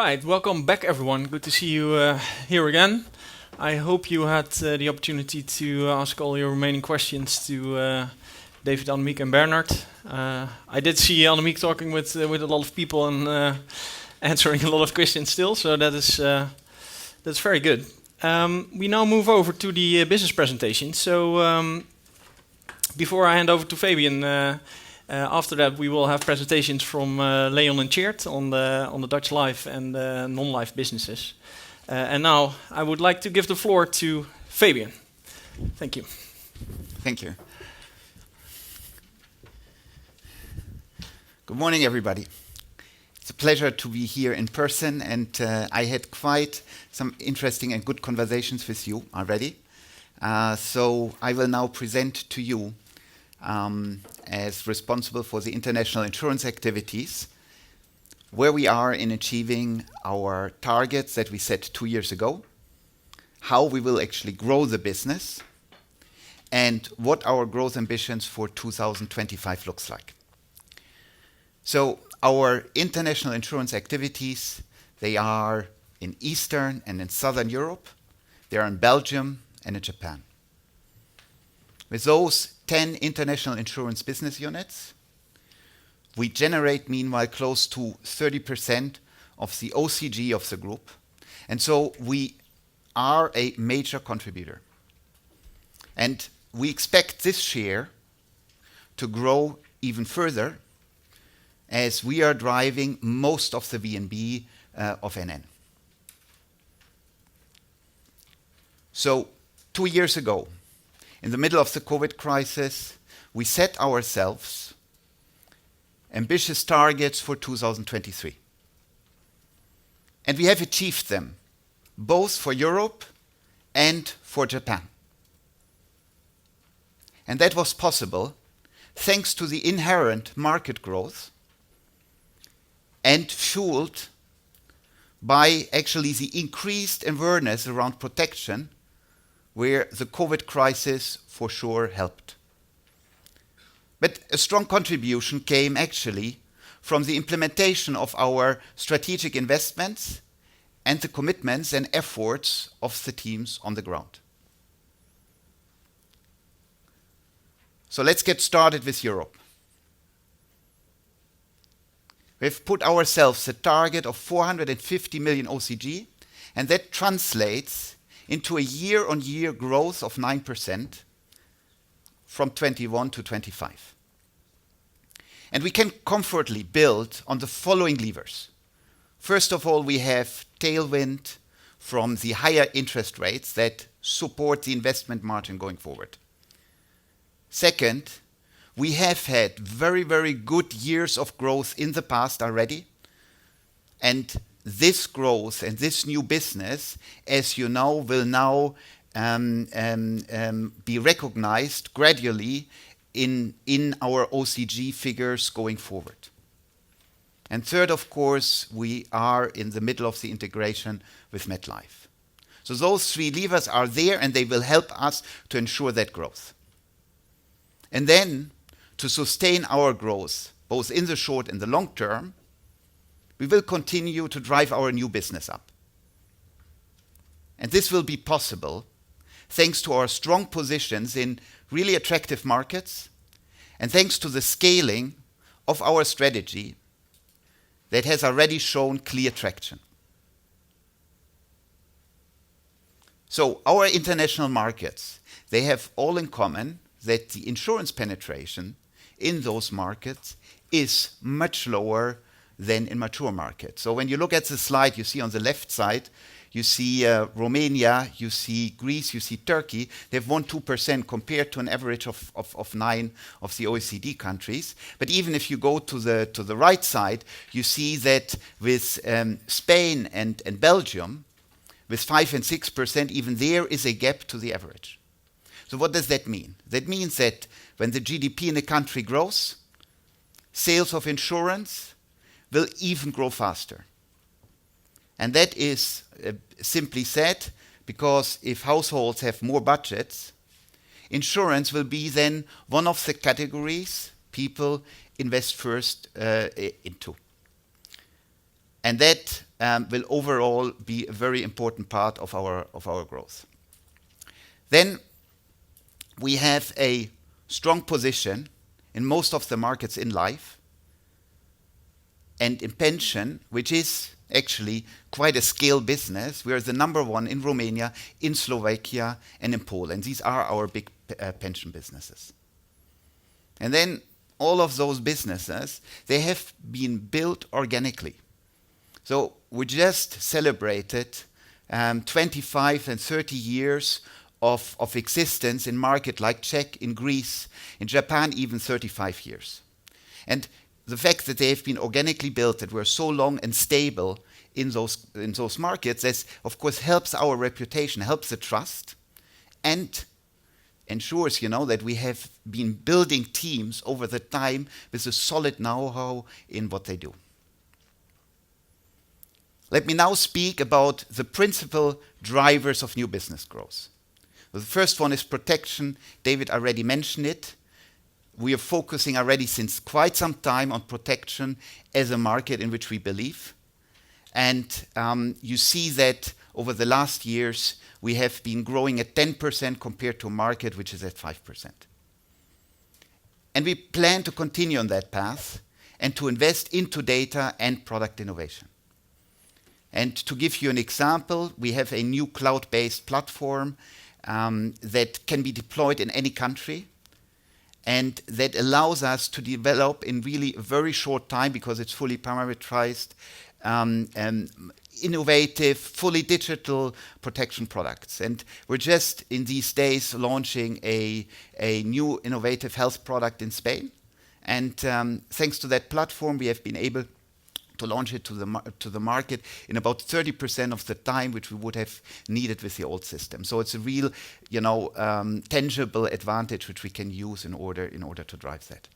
right, welcome back everyone. Good to see you here again. I hope you had the opportunity to ask all your remaining questions to David, Annemiek and Bernard. I did see Annemiek talking with a lot of people and answering a lot of questions still, so that's very good. We now move over to the business presentation. So before I hand over to Fabian, after that we will have presentations from Leon and Tjeerd on the Dutch life and non-life businesses. And now I would like to give the floor to Fabian. Thank you. Thank you. Good morning, everybody. It's a pleasure to be here in person, and I had quite some interesting and good conversations with you already. So I will now present to you, as responsible for the international insurance activities, where we are in achieving our targets that we set 2 years ago, how we will actually grow the business, and what our growth ambitions for 2025 looks like. So our international insurance activities, they are in Eastern and in Southern Europe, they are in Belgium and in Japan. With those 10 international insurance business units, we generate meanwhile close to 30% of the OCG of the group. And so we are a major contributor. And we expect this share to grow even further as we are driving most of the VNB of NN. So 2 years ago, in the middle of the COVID crisis, we set ourselves ambitious targets for 2023. And we have achieved them, both for Europe and for Japan. And that was possible thanks to the inherent market growth and fueled by actually the increased awareness around protection, where the COVID crisis for sure helped. But a strong contribution came actually from the implementation of our strategic investments and the commitments and efforts of the teams on the ground. So let's get started with Europe. We've put ourselves a target of 450 million OCG, and that translates into a year-on-year growth of 9% from 21 to 25. And we can comfortably build on the following levers. First of all, we have tailwind from the higher interest rates that support the investment margin going forward. Second, we have had very, very good years of growth in the past already. And this growth and this new business, as you know, will now be recognized gradually in our OCG figures going forward. And third, of course, we are in the middle of the integration with MetLife. So those three levers are there, and they will help us to ensure that growth. And then, to sustain our growth, both in the short and the long term, we will continue to drive our new business up. And this will be possible thanks to our strong positions in really attractive markets and thanks to the scaling of our strategy that has already shown clear traction. So our international markets, they have all in common that the insurance penetration in those markets is much lower than in mature markets. So when you look at the slide, you see on the left side, you see Romania, you see Greece, you see Turkey. They've won 2% compared to an average of 9% of the OECD countries. But even if you go to the right side, you see that with Spain and Belgium, with 5 and 6%, even there is a gap to the average. So what does that mean? That means that when the GDP in a country grows, sales of insurance will even grow faster. And that is simply said because if households have more budgets, insurance will be then one of the categories people invest first into. And that will overall be a very important part of our growth. Then we have a strong position in most of the markets in life and in pension, which is actually quite a scale business. We are the number one in Romania, in Slovakia, and in Poland. These are our big pension businesses. And then all of those businesses, they have been built organically. So we just celebrated 25 and 30 years of existence in market like Czech, in Greece, in Japan, even 35 years. And the fact that they have been organically built, that we're so long and stable in those markets, this of course helps our reputation, helps the trust, and ensures, that we have been building teams over the time with a solid know-how in what they do. Let me now speak about the principal drivers of new business growth. The first one is protection. David already mentioned it. We are focusing already since quite some time on protection as a market in which we believe. And you see that over the last years, we have been growing at 10% compared to a market which is at 5%. And we plan to continue on that path and to invest into data and product innovation. And to give you an example, we have a new cloud-based platform that can be deployed in any country, and that allows us to develop in really a very short time, because it's fully parameterized, innovative, fully digital protection products. And we're just in these days launching a new innovative health product in Spain. And thanks to that platform, we have been able to launch it to the market in about 30% of the time which we would have needed with the old system. So it's a real, tangible advantage which we can use in order to drive that.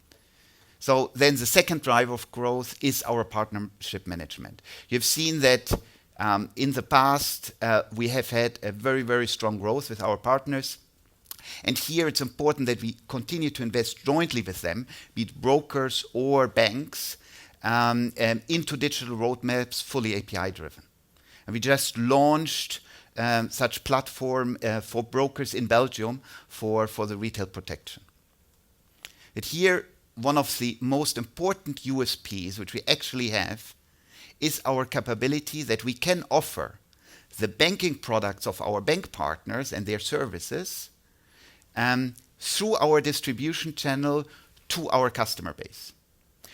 So then the second driver of growth is our partnership management. You've seen that in the past we have had a very, very strong growth with our partners. And here it's important that we continue to invest jointly with them, be it brokers or banks, into digital roadmaps, fully API-driven. And we just launched such platform for brokers in Belgium for the retail protection. But here, one of the most important USPs which we actually have is our capability that we can offer the banking products of our bank partners and their services through our distribution channel to our customer base.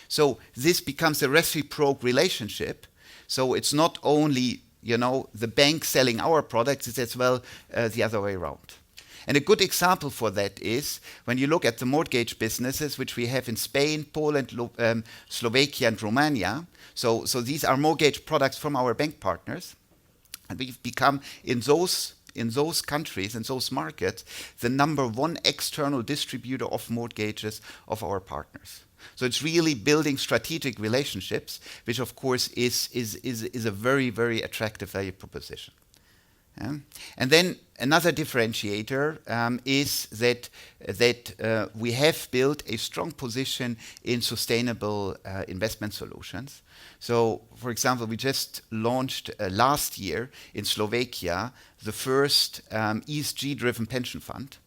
So this becomes a reciprocal relationship. So it's not only, the bank selling our products, it's as well the other way around. And a good example for that is when you look at the mortgage businesses, which we have in Spain, Poland, Slovakia, and Romania. So these are mortgage products from our bank partners. And we've become, in those countries, in those markets, the number one external distributor of mortgages of our partners. So it's really building strategic relationships, which of course is a very, very attractive value proposition. And then another differentiator is that we have built a strong position in sustainable investment solutions. So, for example, we just launched last year in Slovakia the first ESG-driven pension fund.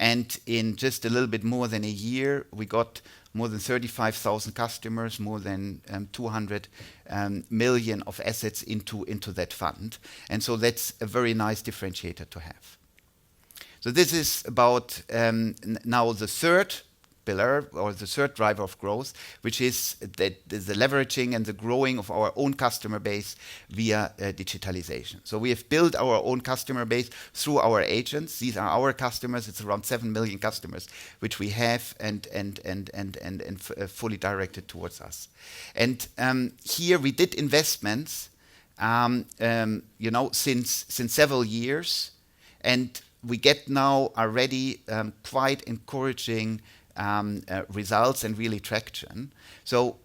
And in just a little bit more than a year, we got more than 35,000 customers, more than 200 million of assets into that fund. And so that's a very nice differentiator to have. So this is about now the third pillar, or the third driver of growth, which is the leveraging and the growing of our own customer base via digitalization. So we have built our own customer base through our agents. These are our customers. It's around 7 million customers, which we have and fully directed towards us. And here we did investments, since several years, and we get now already quite encouraging results and really traction. So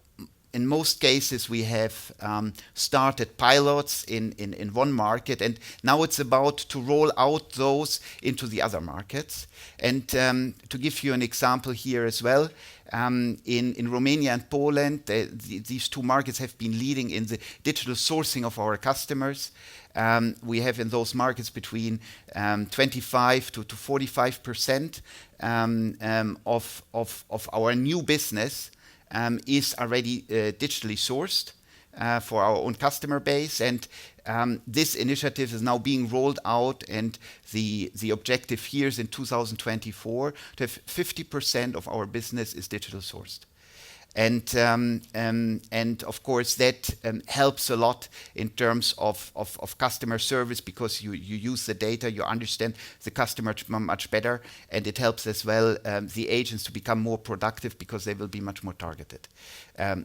in most cases, we have started pilots in one market, and now it's about to roll out those into the other markets. And to give you an example here as well, In Romania and Poland, these two markets have been leading in the digital sourcing of our customers. We have in those markets between 25 to 45% of our new business is already digitally sourced for our own customer base. And this initiative is now being rolled out, and the objective here is in 2024 to have 50% of our business is digital sourced. And of course that helps a lot in terms of customer service, because you use the data, you understand the customer much better, and it helps as well the agents to become more productive, because they will be much more targeted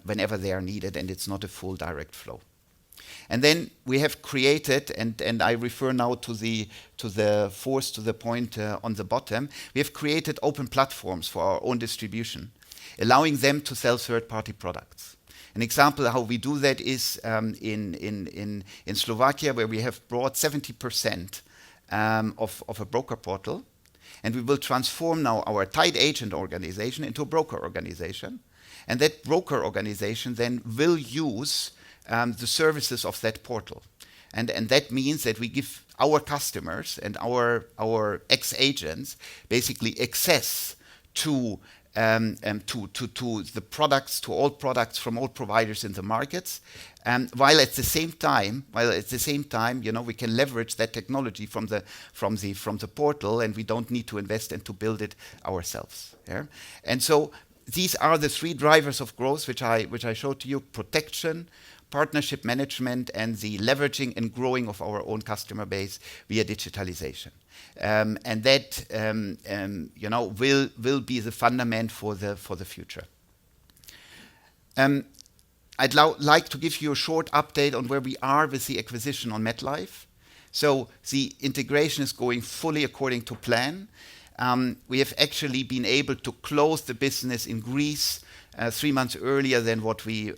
whenever they are needed, and it's not a full direct flow. And then we have created, and I refer now to the point on the bottom. We have created open platforms for our own distribution, allowing them to sell third-party products. An example of how we do that is in Slovakia, where we have brought 70% of a broker portal, and we will transform now our tied agent organization into a broker organization. And that broker organization then will use the services of that portal. And that means that we give our customers and our ex-agents basically access to the products, to all products from all providers in the markets, while at the same time, we can leverage that technology from the portal, and we don't need to invest and to build it ourselves. Yeah? And so these are the three drivers of growth which I showed to you: protection, partnership management, and the leveraging and growing of our own customer base via digitalization. And that will be the fundament for the future. I'd like to give you a short update on where we are with the acquisition on MetLife. So the integration is going fully according to plan. We have actually been able to close the business in Greece 3 months earlier than what we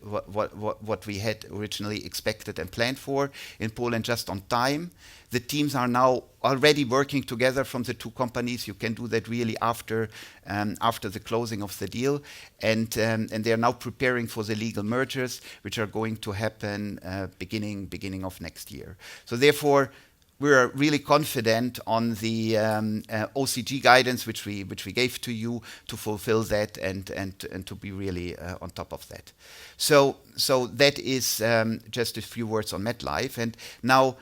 had originally expected and planned for. In Poland, just on time. The teams are now already working together from the two companies. You can do that really after the closing of the deal, and they are now preparing for the legal mergers, which are going to happen beginning of next year. So therefore, we're really confident on the OCG guidance which we gave to you, to fulfill that and to be really on top of that. So that is just a few words on MetLife. And now,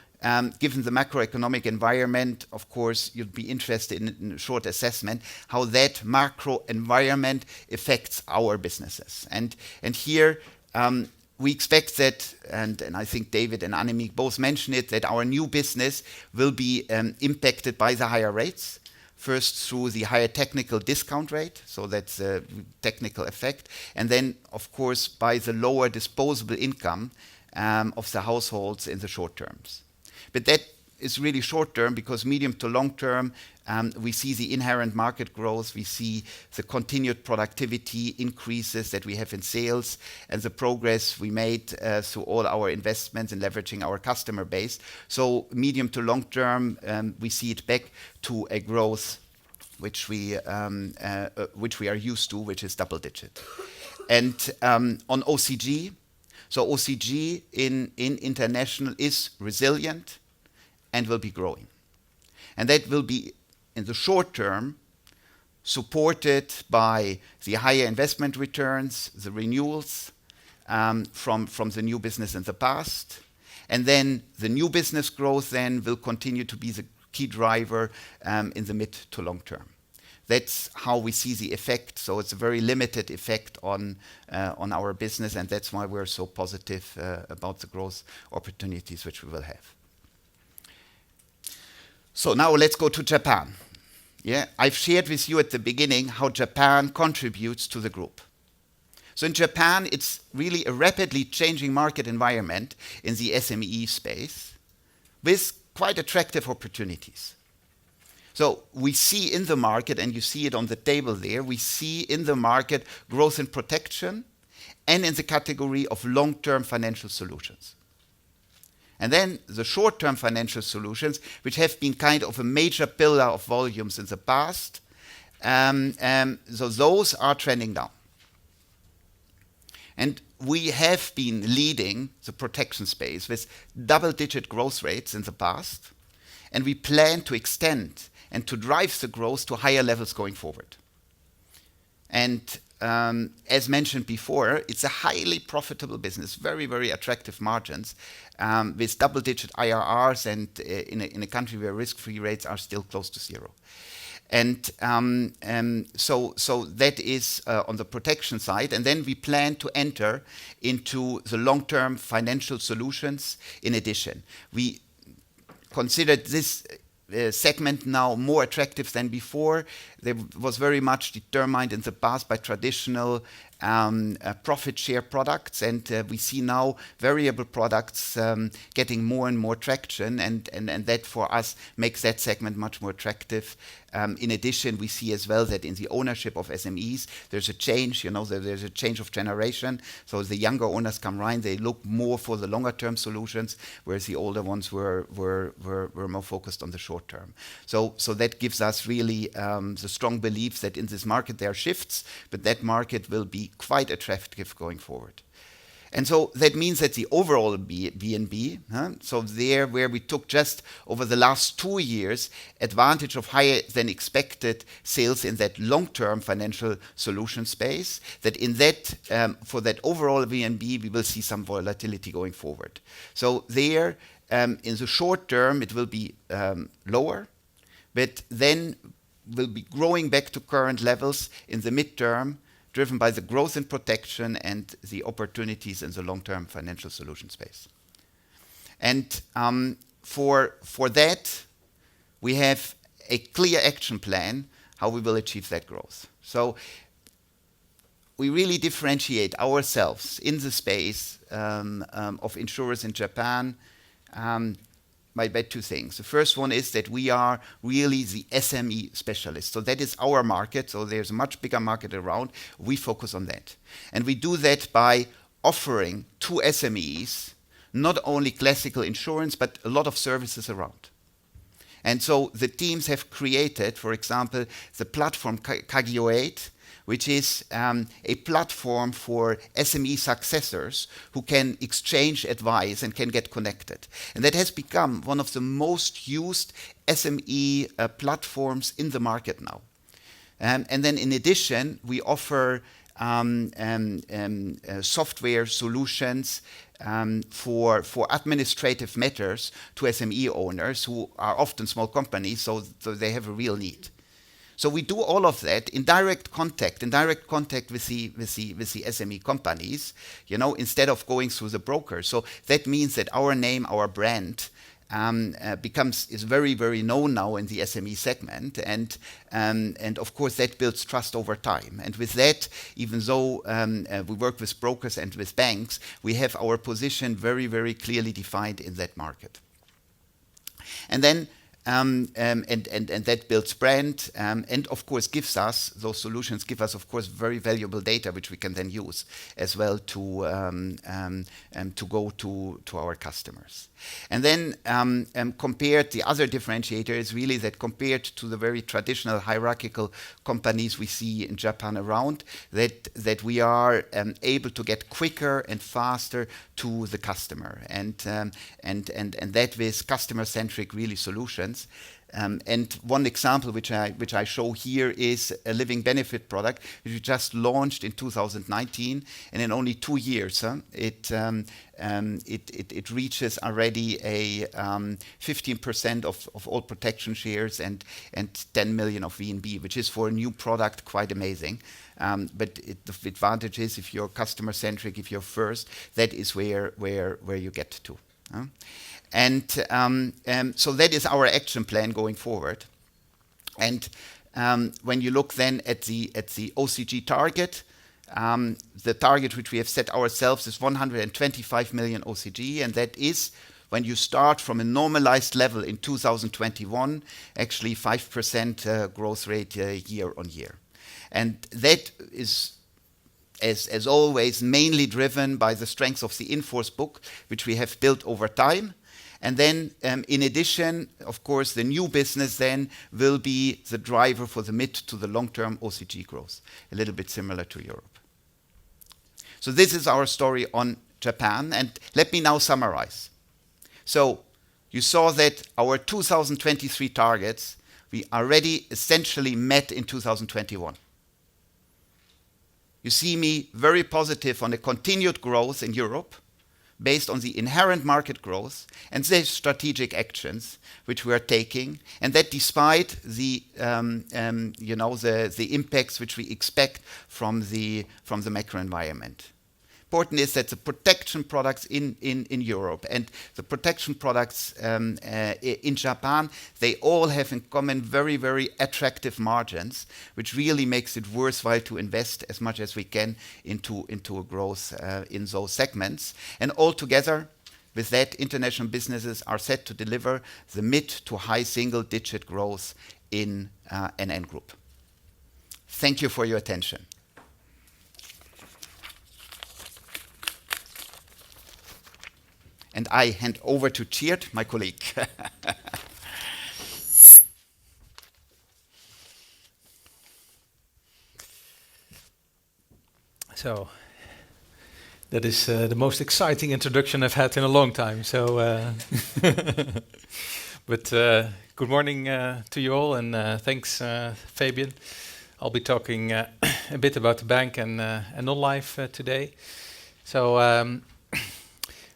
given the macroeconomic environment, of course, you'd be interested in a short assessment how that macro environment affects our businesses. And here, we expect that, and I think David and Annemiek both mentioned it, that our new business will be impacted by the higher rates. First, through the higher technical discount rate, so that's a technical effect. And then, of course, by the lower disposable income of the households in the short terms. But that is really short term, because medium to long term, we see the inherent market growth, we see the continued productivity increases that we have in sales, and the progress we made through all our investments in leveraging our customer base. So medium to long term, we see it back to a growth which we are used to, which is double digit. And on OCG, so OCG in international is resilient and will be growing. And that will be, in the short term, supported by the higher investment returns, the renewals from the new business in the past. And then the new business growth then will continue to be the key driver in the mid to long term. That's how we see the effect. So it's a very limited effect on our business, and that's why we're so positive about the growth opportunities which we will have. So now let's go to Japan. Yeah, I've shared with you at the beginning how Japan contributes to the group. So in Japan, it's really a rapidly changing market environment in the SME space with quite attractive opportunities. So we see in the market, and you see it on the table there, we see in the market growth and protection, and in the category of long-term financial solutions. And then the short-term financial solutions, which have been kind of a major pillar of volumes in the past, so those are trending down. And we have been leading the protection space with double-digit growth rates in the past, and we plan to extend and to drive the growth to higher levels going forward. And as mentioned before, it's a highly profitable business, very, very attractive margins, with double-digit IRRs, and in a country where risk-free rates are still close to zero. And so that is on the protection side. And then we plan to enter into the long-term financial solutions in addition. We considered this segment now more attractive than before. There was very much determined in the past by traditional profit share products, and we see now variable products getting more and more traction, and that for us makes that segment much more attractive. In addition, we see as well that in the ownership of SMEs, there's a change, there's a change of generation. So the younger owners come around, they look more for the longer term solutions, whereas the older ones were more focused on the short term. So that gives us really the strong belief that in this market there are shifts, but that market will be quite attractive going forward. And so that means that the overall VNB, so there where we took just over the last 2 years advantage of higher than expected sales in that long-term financial solution space, that in that, for that overall VNB, we will see some volatility going forward. So there, in the short term, it will be lower, but then will be growing back to current levels in the midterm, driven by the growth in protection and the opportunities in the long-term financial solution space. And for that, we have a clear action plan how we will achieve that growth. So we really differentiate ourselves in the space of insurers in Japan by 2 things. The first one is that we are really the SME specialist. So that is our market. So there's a much bigger market around. We focus on that. And we do that by offering to SMEs not only classical insurance, but a lot of services around. And so the teams have created, for example, the platform Kagyo8, which is a platform for SME successors who can exchange advice and can get connected. And that has become one of the most used SME platforms in the market now. And then in addition, we offer software solutions for administrative matters to SME owners who are often small companies, so they have a real need. So we do all of that in direct contact with the SME companies, instead of going through the broker. So that means that our name, our brand, is very, very known now in the SME segment, and of course that builds trust over time. And with that, even though we work with brokers and with banks, we have our position very, very clearly defined in that market. And then and that builds brand, and of course those solutions give us, of course, very valuable data which we can then use as well to go to our customers. And then compared, the other differentiator is really that compared to the very traditional hierarchical companies we see in Japan around, that we are able to get quicker and faster to the customer, and that with customer-centric really solutions. And one example which I show here is a living benefit product which we just launched in 2019, and in only 2 years, it reaches already a 15% of all protection shares and 10 million of VNB, which is for a new product quite amazing. But the advantage is if you're customer-centric, if you're first, that is where you get to. And so that is our action plan going forward. And when you look then at the OCG target, the target which we have set ourselves is 125 million OCG, and that is when you start from a normalized level in 2021, actually 5% growth rate year on year. And that is, as always, mainly driven by the strength of the in-force book, which we have built over time. And then, in addition, of course, the new business then will be the driver for the mid to the long-term OCG growth, a little bit similar to Europe. So this is our story on Japan, and let me now summarize. So you saw that our 2023 targets we already essentially met in 2021. You see me very positive on the continued growth in Europe based on the inherent market growth and the strategic actions which we are taking, and that despite the the impacts which we expect from the macro environment. Important is that the protection products in Europe and the protection products in Japan, they all have in common very, very attractive margins, which really makes it worthwhile to invest as much as we can into a growth in those segments. And altogether, with that, international businesses are set to deliver the mid to high single-digit growth in NN Group. Thank you for your attention. And I hand over to Tjeerd, my colleague. So, that is the most exciting introduction I've had in a long time. So, but good morning to you all, and thanks, Fabian. I'll be talking a bit about the bank and non-life today. So.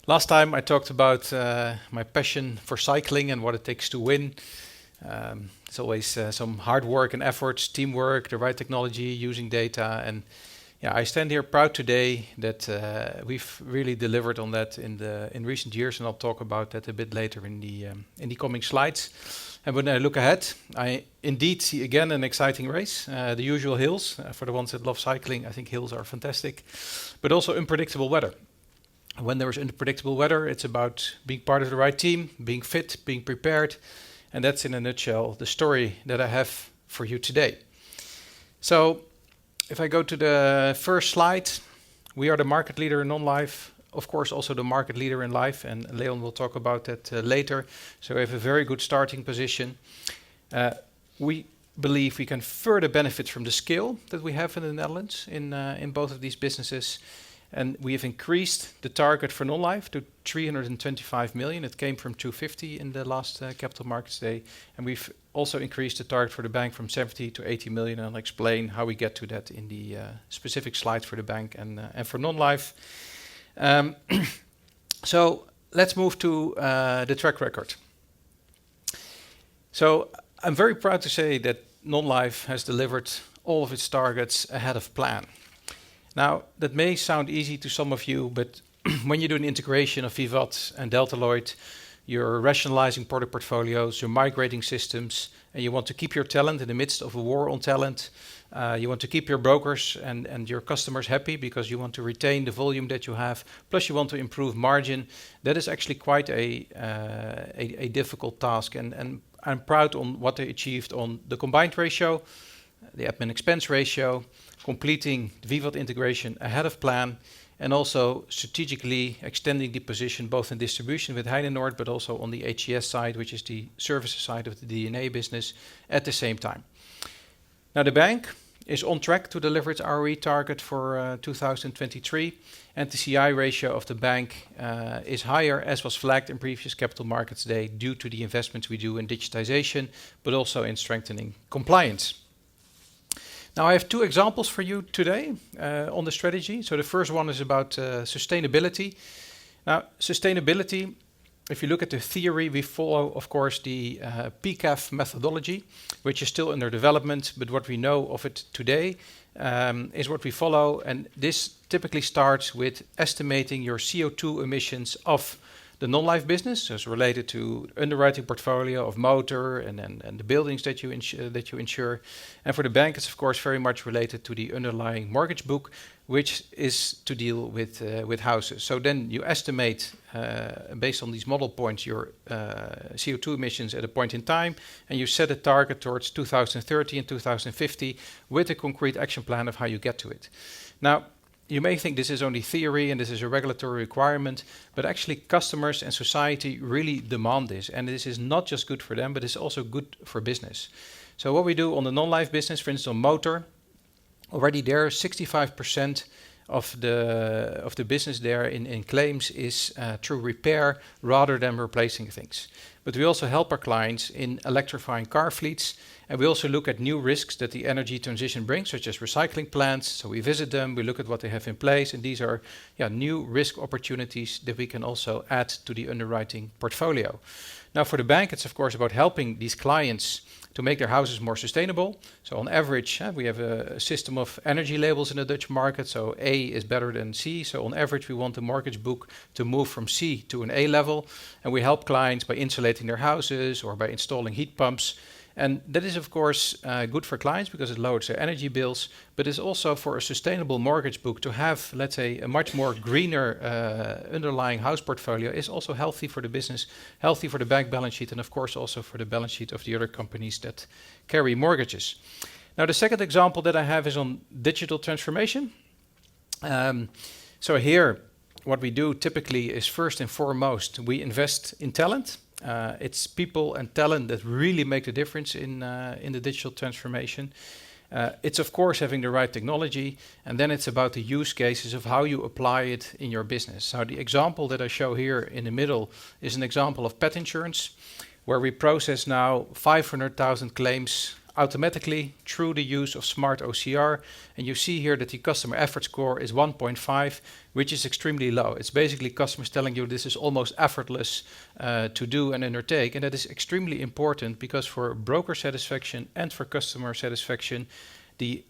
Last time I talked about my passion for cycling and what it takes to win. It's always some hard work and efforts, teamwork, the right technology, using data. And yeah, I stand here proud today that we've really delivered on that in recent years, and I'll talk about that a bit later in the coming slides. And when I look ahead, I indeed see again an exciting race. The usual hills. For the ones that love cycling, I think hills are fantastic, but also unpredictable weather. When there is unpredictable weather, it's about being part of the right team, being fit, being prepared. And that's in a nutshell the story that I have for you today. So if I go to the first slide, we are the market leader in non-life, of course also the market leader in life, and Leon will talk about that later. So we have a very good starting position. We believe we can further benefit from the scale that we have in the Netherlands in both of these businesses. And we have increased the target for non-life to 325 million. It came from 250 in the last Capital Markets Day. And we've also increased the target for the bank from 70 to 80 million. And I'll explain how we get to that in the specific slides for the bank and for non-life. So let's move to the track record. So I'm very proud to say that non-life has delivered all of its targets ahead of plan. Now, that may sound easy to some of you, but when you do an integration of Vivat and Delta Lloyd, you're rationalizing product portfolios, you're migrating systems, and you want to keep your talent in the midst of a war on talent. You want to keep your brokers and your customers happy because you want to retain the volume that you have, plus you want to improve margin. That is actually quite a difficult task, and I'm proud on what they achieved on the combined ratio, the admin expense ratio, completing the Vivat integration ahead of plan, and also strategically extending the position both in distribution with Heinenoord, but also on the HES side, which is the services side of the DNA business, at the same time. Now, the bank is on track to deliver its ROE target for 2023, and the CI ratio of the bank is higher, as was flagged in previous Capital Markets Day, due to the investments we do in digitization, but also in strengthening compliance. Now, I have two examples for you today on the strategy. So the first one is about sustainability. Now, sustainability, if you look at the theory, we follow, of course, the PCAF methodology, which is still under development, but what we know of it today is what we follow. And this typically starts with estimating your CO2 emissions of the non-life business, so it's related to underwriting portfolio of motor and the buildings that you insure. And for the bank, it's of course very much related to the underlying mortgage book, which is to deal with houses. So then you estimate, based on these model points, your CO2 emissions at a point in time, and you set a target towards 2030 and 2050 with a concrete action plan of how you get to it. Now, you may think this is only theory and this is a regulatory requirement, but actually customers and society really demand this. And this is not just good for them, but it's also good for business. So what we do on the non-life business, for instance, on motor, already there 65% of the business there in claims is through repair rather than replacing things. But we also help our clients in electrifying car fleets, and we also look at new risks that the energy transition brings, such as recycling plants. So we visit them, we look at what they have in place, and these are new risk opportunities that we can also add to the underwriting portfolio. Now for the bank, it's of course about helping these clients to make their houses more sustainable. So on average, we have a system of energy labels in the Dutch market. So A is better than C. So on average, we want the mortgage book to move from C to an A level. And we help clients by insulating their houses or by installing heat pumps. And that is, of course, good for clients because it lowers their energy bills, but it's also for a sustainable mortgage book to have, let's say, a much more greener underlying house portfolio is also healthy for the business, healthy for the bank balance sheet, and of course also for the balance sheet of the other companies that carry mortgages. Now, the second example that I have is on digital transformation. So here, what we do typically is first and foremost, we invest in talent. It's people and talent that really make the difference in the digital transformation. It's of course having the right technology, and then it's about the use cases of how you apply it in your business. So the example that I show here in the middle is an example of pet insurance, where we process now 500,000 claims automatically through the use of smart OCR, and you see here that the customer effort score is 1.5, which is extremely low. It's basically customers telling you this is almost effortless to do and undertake, and that is extremely important because for broker satisfaction and for customer satisfaction, the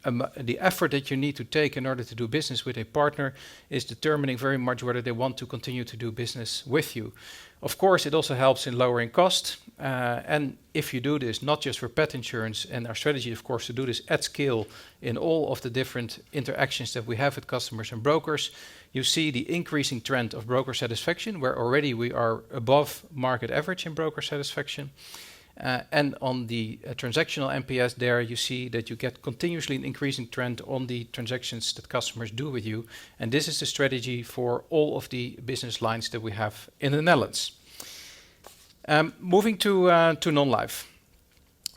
effort that you need to take in order to do business with a partner is determining very much whether they want to continue to do business with you. Of course, it also helps in lowering cost. And if you do this, not just for pet insurance, and our strategy, of course, to do this at scale in all of the different interactions that we have with customers and brokers, you see the increasing trend of broker satisfaction, where already we are above market average in broker satisfaction. And on the transactional NPS there, you see that you get continuously an increasing trend on the transactions that customers do with you. And this is the strategy for all of the business lines that we have in the Netherlands. Moving to non-life.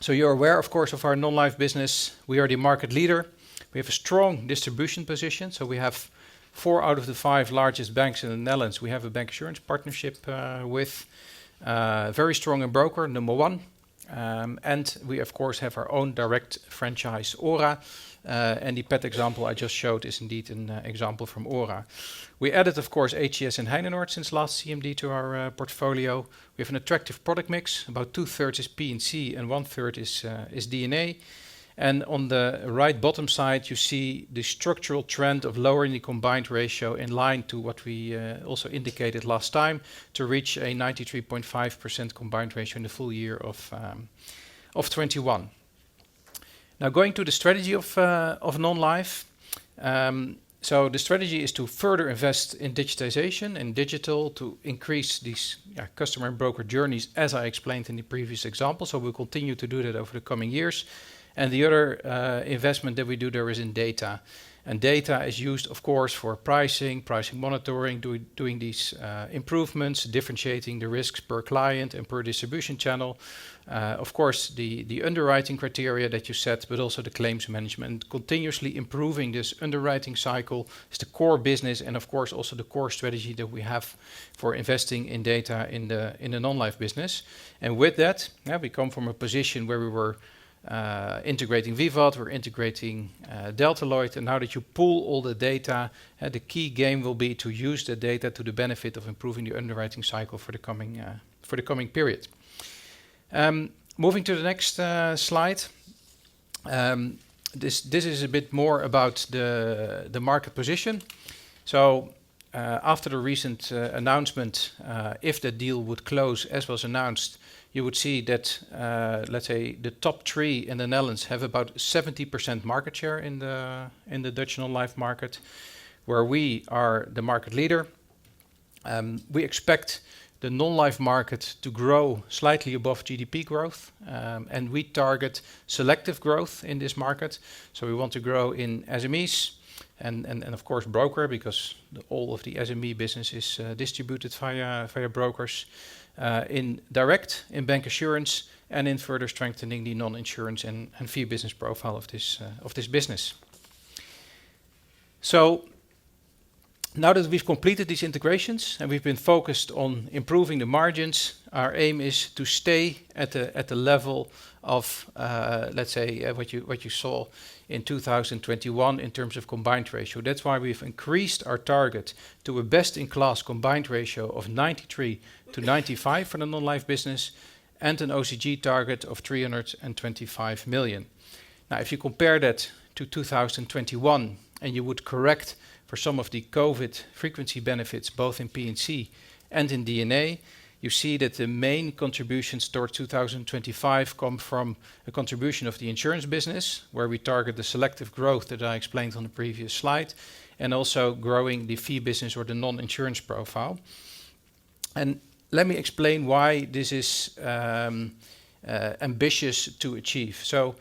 So you're aware, of course, of our non-life business. We are the market leader. We have a strong distribution position. So we have 4 out of the 5 largest banks in the Netherlands. We have a bank insurance partnership with. Very strong in broker, number 1. And we, of course, have our own direct franchise, OHRA. And the pet example I just showed is indeed an example from OHRA. We added, of course, HCS and Heinenoord since last CMD to our portfolio. We have an attractive product mix. About 2/3 is P&C and 1/3 is D&A. And on the right bottom side, you see the structural trend of lowering the combined ratio in line to what we also indicated last time, to reach a 93.5% combined ratio in the full year of 21. Now going to the strategy of non-life. So the strategy is to further invest in digitization and digital to increase these customer and broker journeys, as I explained in the previous example. So we'll continue to do that over the coming years. And the other investment that we do there is in data. And data is used, of course, for pricing monitoring, doing these improvements, differentiating the risks per client and per distribution channel. Of course, the underwriting criteria that you set, but also the claims management. Continuously improving this underwriting cycle is the core business, and of course also the core strategy that we have for investing in data in the non-life business. And with that, we come from a position where we were integrating Vivat, we're integrating Delta Lloyd, and now that you pool all the data, the key game will be to use the data to the benefit of improving the underwriting cycle for the coming period. Moving to the next slide. This is a bit more about the market position. So after the recent announcement, if the deal would close as was announced, you would see that, let's say, the top 3 in the Netherlands have about 70% market share in the Dutch non-life market, where we are the market leader. We expect the non-life market to grow slightly above GDP growth, and we target selective growth in this market. So we want to grow in SMEs and of course broker, because all of the SME business is distributed via brokers. In direct, in bank assurance, and in further strengthening the non-insurance and fee business profile of this business. So Now that we've completed these integrations and we've been focused on improving the margins, our aim is to stay at the level of, let's say, what you saw in 2021 in terms of combined ratio. That's why we've increased our target to a best-in-class combined ratio of 93 to 95 for the non-life business and an OCG target of 325 million. Now, if you compare that to 2021 and you would correct for some of the COVID frequency benefits, both in P&C and in D&A, you see that the main contributions towards 2025 come from a contribution of the insurance business, where we target the selective growth that I explained on the previous slide, and also growing the fee business or the non-insurance profile. And let me explain why this is ambitious to achieve. So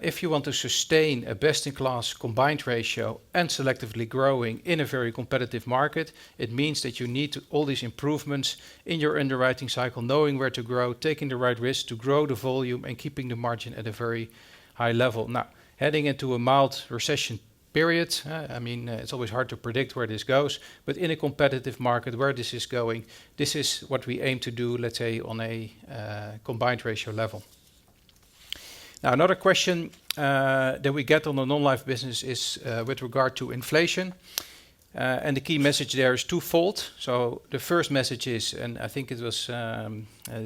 if you want to sustain a best-in-class combined ratio and selectively growing in a very competitive market, it means that you need all these improvements in your underwriting cycle, knowing where to grow, taking the right risks to grow the volume and keeping the margin at a very high level. Now, heading into a mild recession period, it's always hard to predict where this goes, but in a competitive market where this is going, this is what we aim to do, let's say, on a combined ratio level. Now, another question that we get on the non-life business is with regard to inflation. And the key message there is twofold. So the first message is, and I think it was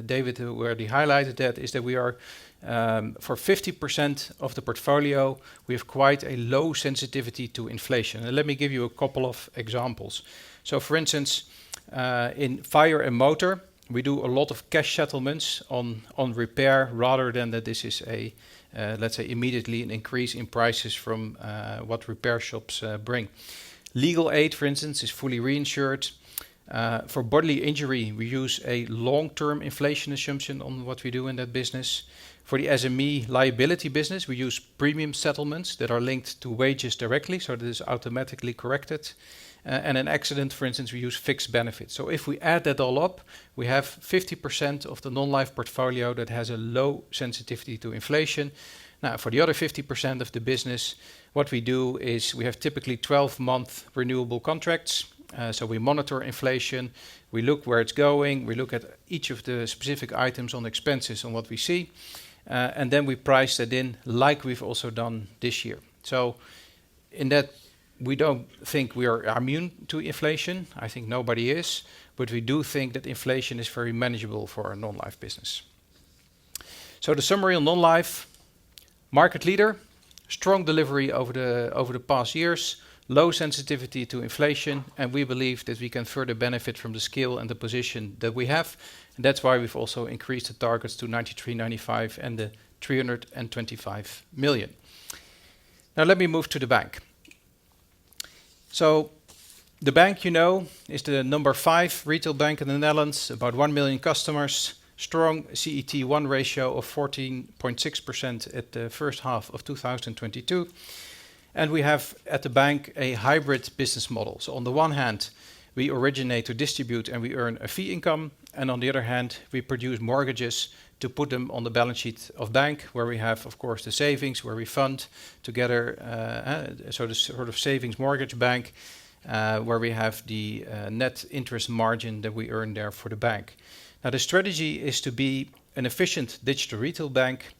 David who already highlighted that, is that we are, for 50% of the portfolio, we have quite a low sensitivity to inflation. And let me give you a couple of examples. So for instance, in fire and motor, we do a lot of cash settlements on repair rather than that this is a, let's say, immediately an increase in prices from what repair shops bring. Legal aid, for instance, is fully reinsured. For bodily injury, we use a long-term inflation assumption on what we do in that business. For the SME liability business, we use premium settlements that are linked to wages directly, so that is automatically corrected. And an accident, for instance, we use fixed benefits. So if we add that all up, we have 50% of the non-life portfolio that has a low sensitivity to inflation. Now, for the other 50% of the business, what we do is we have typically 12-month renewable contracts. So we monitor inflation, we look where it's going, we look at each of the specific items on expenses on what we see, and then we price that in like we've also done this year. So in that, we don't think we are immune to inflation. I think nobody is, but we do think that inflation is very manageable for our non-life business. So the summary on non-life: market leader, strong delivery over the past years, low sensitivity to inflation, and we believe that we can further benefit from the scale and the position that we have. And that's why we've also increased the targets to 93, 95 and the 325 million. Now let me move to the bank. So the bank, you know, is the number 5 retail bank in the Netherlands, about 1 million customers, strong CET1 ratio of 14.6% at the first half of 2022. And we have at the bank a hybrid business model. So on the one hand, we originate to distribute and we earn a fee income. And on the other hand, we produce mortgages to put them on the balance sheet of bank, where we have, of course, the savings, where we fund together, so the sort of savings mortgage bank, where we have the net interest margin that we earn there for the bank. Now, the strategy is to be an efficient digital retail bank.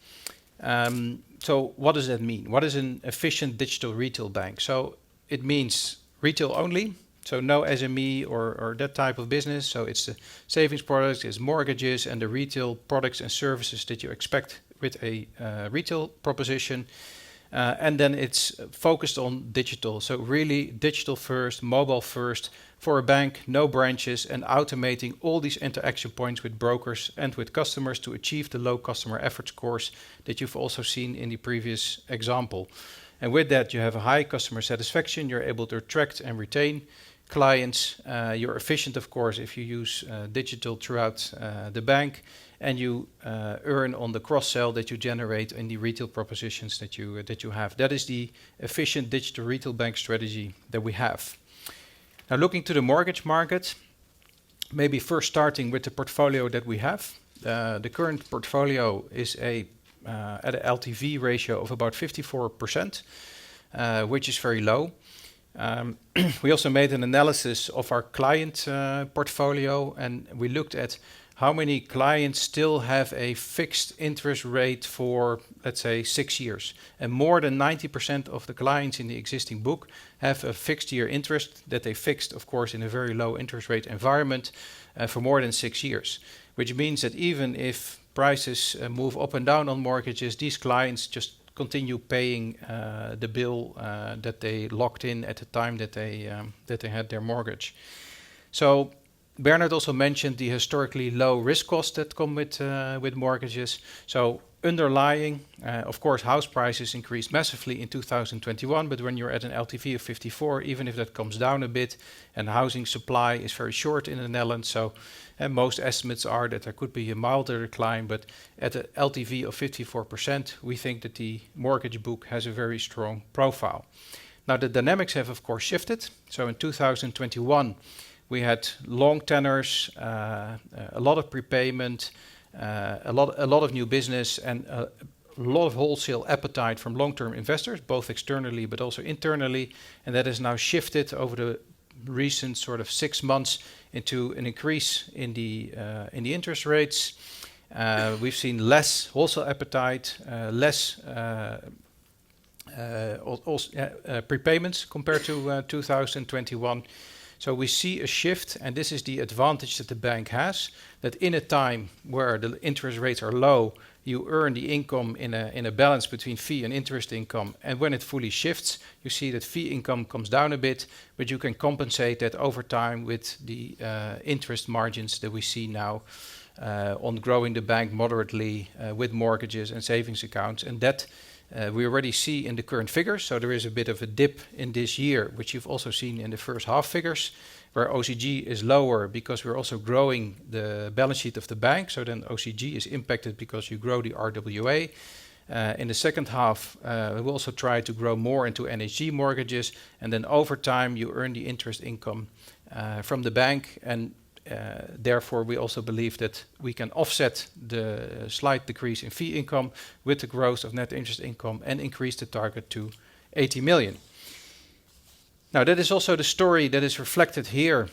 So what does that mean? What is an efficient digital retail bank? So it means retail only, so no SME or that type of business. So it's the savings products, it's mortgages, and the retail products and services that you expect with a retail proposition. And then it's focused on digital. So really digital first, mobile first for a bank, no branches, and automating all these interaction points with brokers and with customers to achieve the low customer effort scores that you've also seen in the previous example. And with that, you have a high customer satisfaction. You're able to attract and retain clients. You're efficient, of course, if you use digital throughout the bank, and you earn on the cross-sell that you generate in the retail propositions that you have. That is the efficient digital retail bank strategy that we have. Now, looking to the mortgage market, maybe first starting with the portfolio that we have. The current portfolio is at an LTV ratio of about 54%, which is very low. We also made an analysis of our client portfolio, and we looked at how many clients still have a fixed interest rate for, let's say, 6 years. And more than 90% of the clients in the existing book have a fixed year interest that they fixed, of course, in a very low interest rate environment for more than 6 years. Which means that even if prices move up and down on mortgages, these clients just continue paying the bill that they locked in at the time that they had their mortgage. So Bernard also mentioned the historically low risk costs that come with mortgages. So underlying, of course, house prices increased massively in 2021, but when you're at an LTV of 54, even if that comes down a bit, and housing supply is very short in the Netherlands, so most estimates are that there could be a milder decline, but at an LTV of 54%, we think that the mortgage book has a very strong profile. Now, the dynamics have, of course, shifted. So in 2021, we had long tenors, a lot of prepayment, a lot of new business, and a lot of wholesale appetite from long-term investors, both externally but also internally, and that has now shifted over the recent sort of 6 months into an increase in the interest rates. We've seen less wholesale appetite, less prepayments compared to 2021. So we see a shift, and this is the advantage that the bank has, that in a time where the interest rates are low, you earn the income in a balance between fee and interest income. And when it fully shifts, you see that fee income comes down a bit, but you can compensate that over time with the interest margins that we see now on growing the bank moderately with mortgages and savings accounts. And that we already see in the current figures. So there is a bit of a dip in this year, which you've also seen in the first half figures, where OCG is lower because we're also growing the balance sheet of the bank. So then OCG is impacted because you grow the RWA. In the second half, we will also try to grow more into NHG mortgages. And then over time, you earn the interest income from the bank. And therefore, we also believe that we can offset the slight decrease in fee income with the growth of net interest income and increase the target to 80 million. Now, that is also the story that is reflected here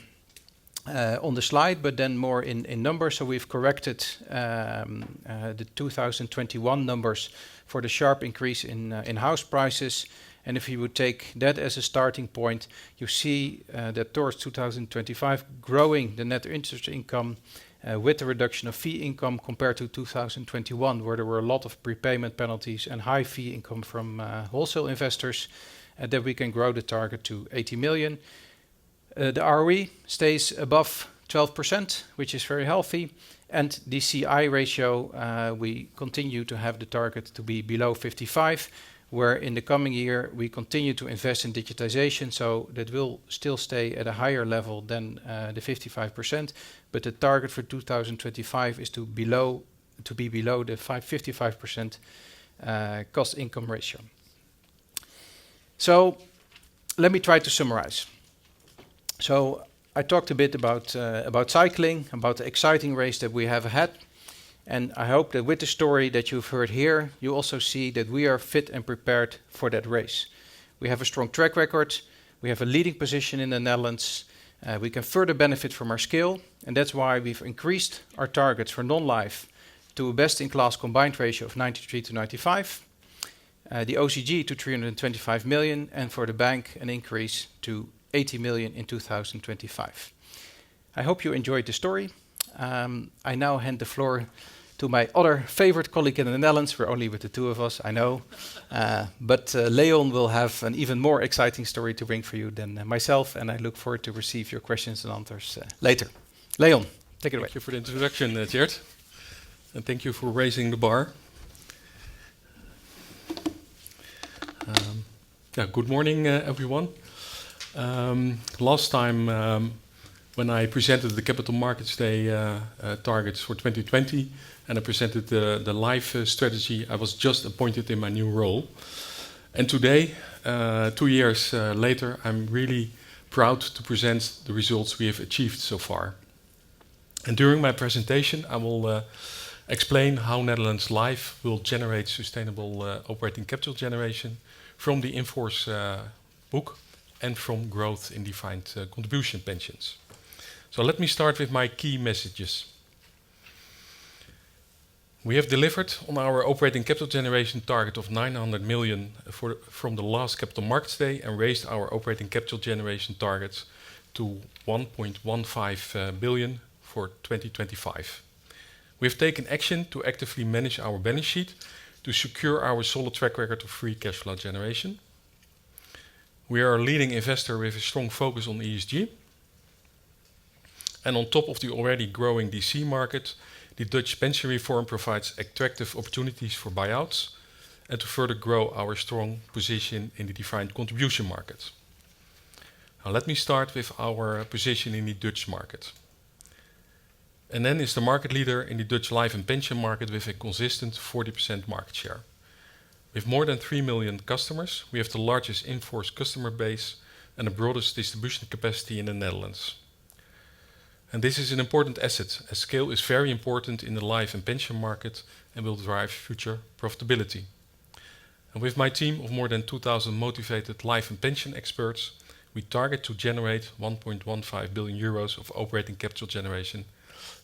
on the slide, but then more in numbers. So we've corrected the 2021 numbers for the sharp increase in house prices. And if you would take that as a starting point, you see that towards 2025, growing the net interest income with the reduction of fee income compared to 2021, where there were a lot of prepayment penalties and high fee income from wholesale investors, that we can grow the target to 80 million. The ROE stays above 12%, which is very healthy. And the CI ratio, we continue to have the target to be below 55, where in the coming year we continue to invest in digitization, so that will still stay at a higher level than the 55%. But the target for 2025 is to be below the 55% cost-income ratio. So let me try to summarize. So I talked a bit about cycling, about the exciting race that we have ahead. And I hope that with the story that you've heard here, you also see that we are fit and prepared for that race. We have a strong track record. We have a leading position in the Netherlands. We can further benefit from our scale. And that's why we've increased our targets for non-life to a best-in-class combined ratio of 93 to 95. The OCG to 325 million. And for the bank, an increase to 80 million in 2025. I hope you enjoyed the story. I now hand the floor to my other favorite colleague in the Netherlands. We're only with the two of us, I know. But Leon will have an even more exciting story to bring for you than myself, and I look forward to receive your questions and answers later. Leon, take it away. Thank you for the introduction, Tjeerd. And thank you for raising the bar. Good morning, everyone. Last time, when I presented the Capital Markets Day targets for 2020, and I presented the life strategy, I was just appointed in my new role. And today, 2 years later, I'm really proud to present the results we have achieved so far. And during my presentation, I will explain how Netherlands Life will generate sustainable operating capital generation from the in-force book and from growth in defined contribution pensions. So let me start with my key messages. We have delivered on our operating capital generation target of 900 million from the last Capital Markets Day and raised our operating capital generation targets to 1.15 billion for 2025. We have taken action to actively manage our balance sheet to secure our solid track record of free cash flow generation. We are a leading investor with a strong focus on ESG. And on top of the already growing DC market, the Dutch pension reform provides attractive opportunities for buyouts and to further grow our strong position in the defined contribution market. Now let me start with our position in the Dutch market. NN is the market leader in the Dutch life and pension market with a consistent 40% market share. With more than 3 million customers, we have the largest in-force customer base and the broadest distribution capacity in the Netherlands. And this is an important asset, as scale is very important in the life and pension market and will drive future profitability. And with my team of more than 2,000 motivated life and pension experts, we target to generate 1.15 billion euros of operating capital generation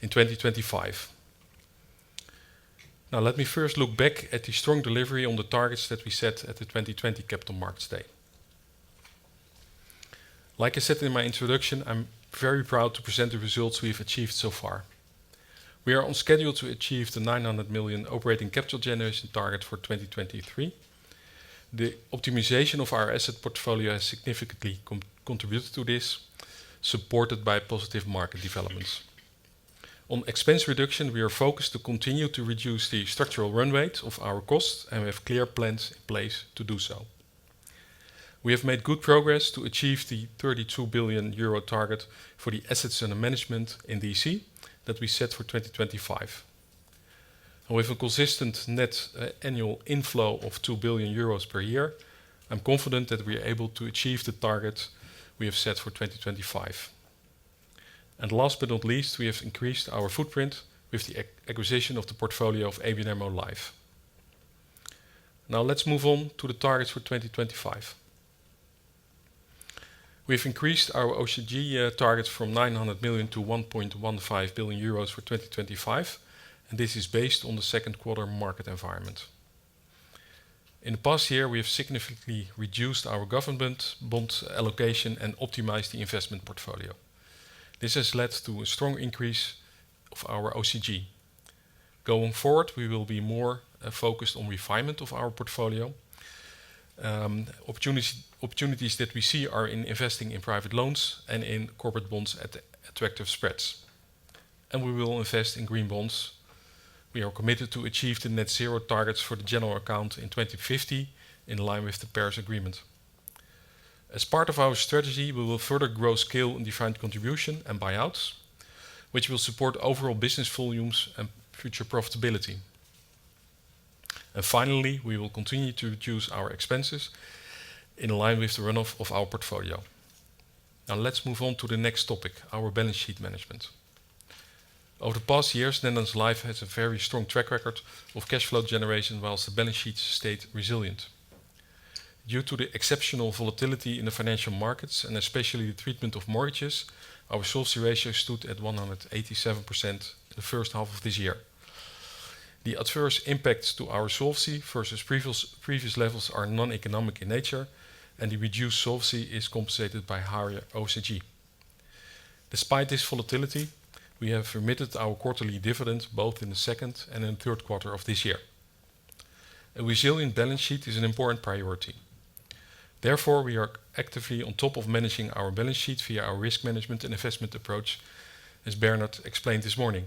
in 2025. Now let me first look back at the strong delivery on the targets that we set at the 2020 Capital Markets Day. Like I said in my introduction, I'm very proud to present the results we have achieved so far. We are on schedule to achieve the 900 million operating capital generation target for 2023. The optimization of our asset portfolio has significantly contributed to this, supported by positive market developments. On expense reduction, we are focused to continue to reduce the structural run rate of our costs, and we have clear plans in place to do so. We have made good progress to achieve the 32 billion euro target for the assets under management in DC that we set for 2025. And with a consistent net annual inflow of 2 billion euros per year, I'm confident that we are able to achieve the target we have set for 2025. And last but not least, we have increased our footprint with the acquisition of the portfolio of ABN AMRO Life. Now let's move on to the targets for 2025. We've increased our OCG targets from 900 million to 1.15 billion euros for 2025, and this is based on the second quarter market environment. In the past year, we have significantly reduced our government bond allocation and optimized the investment portfolio. This has led to a strong increase of our OCG. Going forward, we will be more focused on refinement of our portfolio. Opportunities that we see are in investing in private loans and in corporate bonds at attractive spreads. And we will invest in green bonds. We are committed to achieve the net zero targets for the general account in 2050 in line with the Paris Agreement. As part of our strategy, we will further grow scale in defined contribution and buyouts, which will support overall business volumes and future profitability. And finally, we will continue to reduce our expenses in line with the runoff of our portfolio. Now let's move on to the next topic, our balance sheet management. Over the past years, Netherlands Life has a very strong track record of cash flow generation whilst the balance sheet stayed resilient. Due to the exceptional volatility in the financial markets and especially the treatment of mortgages, our solvency ratio stood at 187% in the first half of this year. The adverse impacts to our solvency versus previous levels are non-economic in nature, and the reduced solvency is compensated by higher OCG. Despite this volatility, we have remitted our quarterly dividend both in the second and in the third quarter of this year. A resilient balance sheet is an important priority. Therefore, we are actively on top of managing our balance sheet via our risk management and investment approach, as Bernard explained this morning.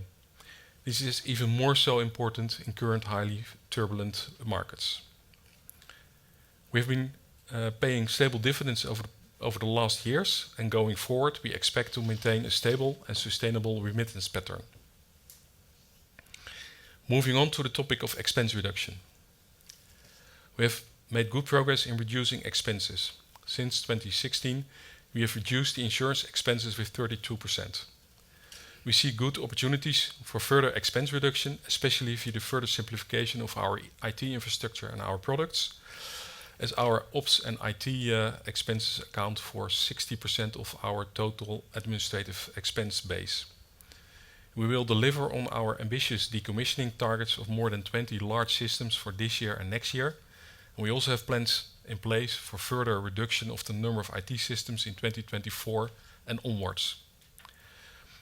This is even more so important in current highly turbulent markets. We have been paying stable dividends over the last years, and going forward, we expect to maintain a stable and sustainable remittance pattern. Moving on to the topic of expense reduction. We have made good progress in reducing expenses. Since 2016, we have reduced the insurance expenses with 32%. We see good opportunities for further expense reduction, especially via the further simplification of our IT infrastructure and our products, as our ops and IT expenses account for 60% of our total administrative expense base. We will deliver on our ambitious decommissioning targets of more than 20 large systems for this year and next year. And we also have plans in place for further reduction of the number of IT systems in 2024 and onwards.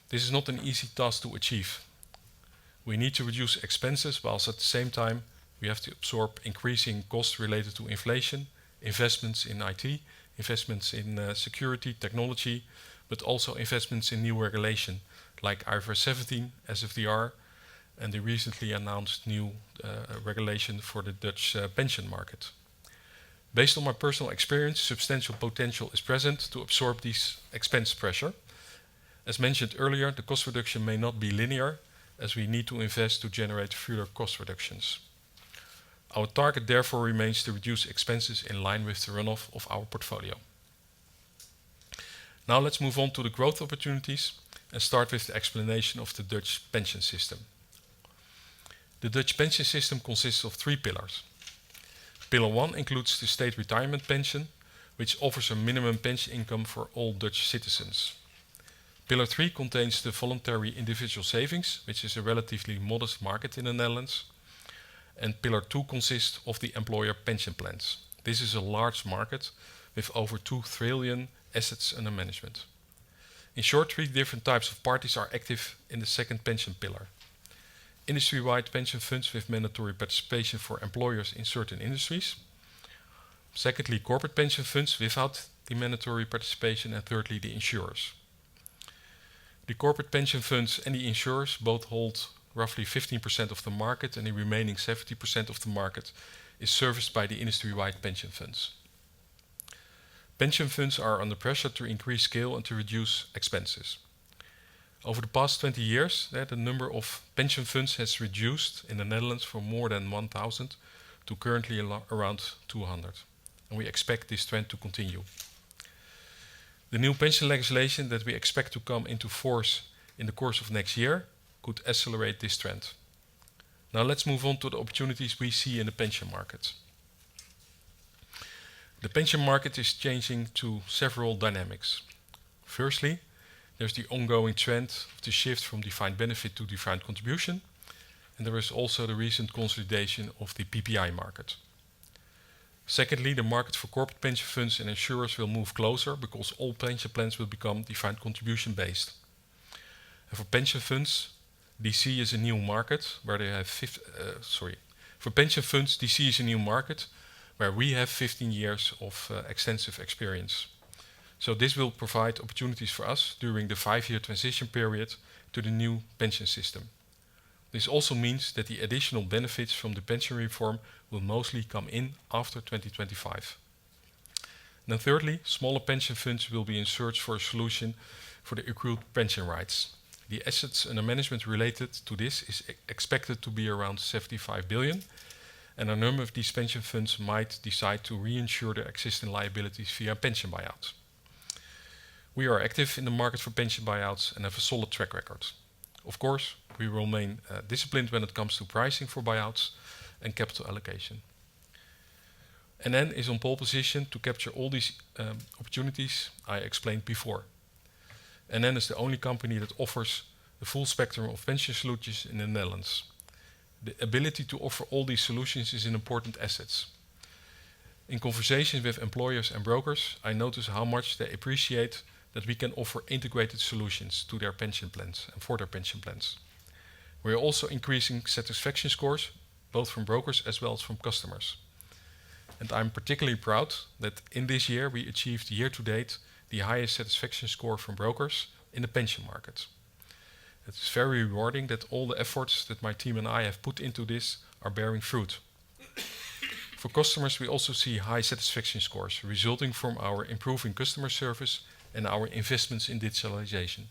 This is not an easy task to achieve. We need to reduce expenses, whilst at the same time we have to absorb increasing costs related to inflation, investments in IT, investments in security, technology, but also investments in new regulation, like IFRS 17, SFDR, and the recently announced new regulation for the Dutch pension market. Based on my personal experience, substantial potential is present to absorb this expense pressure. As mentioned earlier, the cost reduction may not be linear, as we need to invest to generate further cost reductions. Our target therefore remains to reduce expenses in line with the runoff of our portfolio. Now let's move on to the growth opportunities and start with the explanation of the Dutch pension system. The Dutch pension system consists of 3 pillars. Pillar 1 includes the state retirement pension, which offers a minimum pension income for all Dutch citizens. Pillar 3 contains the voluntary individual savings, which is a relatively modest market in the Netherlands. And Pillar 2 consists of the employer pension plans. This is a large market with over 2 trillion assets under management. In short, 3 different types of parties are active in the second pension pillar. Industry-wide pension funds with mandatory participation for employers in certain industries. Secondly, corporate pension funds without the mandatory participation. And thirdly, the insurers. The corporate pension funds and the insurers both hold roughly 15% of the market, and the remaining 70% of the market is serviced by the industry-wide pension funds. Pension funds are under pressure to increase scale and to reduce expenses. Over the past 20 years, the number of pension funds has reduced in the Netherlands from more than 1,000 to currently around 200. And we expect this trend to continue. The new pension legislation that we expect to come into force in the course of next year could accelerate this trend. Now let's move on to the opportunities we see in the pension market. The pension market is changing to several dynamics. Firstly, there's the ongoing trend of the shift from defined benefit to defined contribution, and there is also the recent consolidation of the PPI market. Secondly, the market for corporate pension funds and insurers will move closer because all pension plans will become defined contribution based. And for pension funds, DC is a new market where they have For pension funds, DC is a new market where we have 15 years of extensive experience. So this will provide opportunities for us during the 5-year transition period to the new pension system. This also means that the additional benefits from the pension reform will mostly come in after 2025. And then thirdly, smaller pension funds will be in search for a solution for the accrued pension rights. The assets under management related to this is expected to be around 75 billion, and a number of these pension funds might decide to reinsure their existing liabilities via pension buyouts. We are active in the market for pension buyouts and have a solid track record. Of course, we will remain disciplined when it comes to pricing for buyouts and capital allocation. NN is on pole position to capture all these opportunities I explained before. NN is the only company that offers the full spectrum of pension solutions in the Netherlands. The ability to offer all these solutions is an important asset. In conversations with employers and brokers, I notice how much they appreciate that we can offer integrated solutions to their pension plans and for their pension plans. We are also increasing satisfaction scores, both from brokers as well as from customers. And I'm particularly proud that in this year we achieved year to date the highest satisfaction score from brokers in the pension market. It's very rewarding that all the efforts that my team and I have put into this are bearing fruit. For customers, we also see high satisfaction scores resulting from our improving customer service and our investments in digitalization.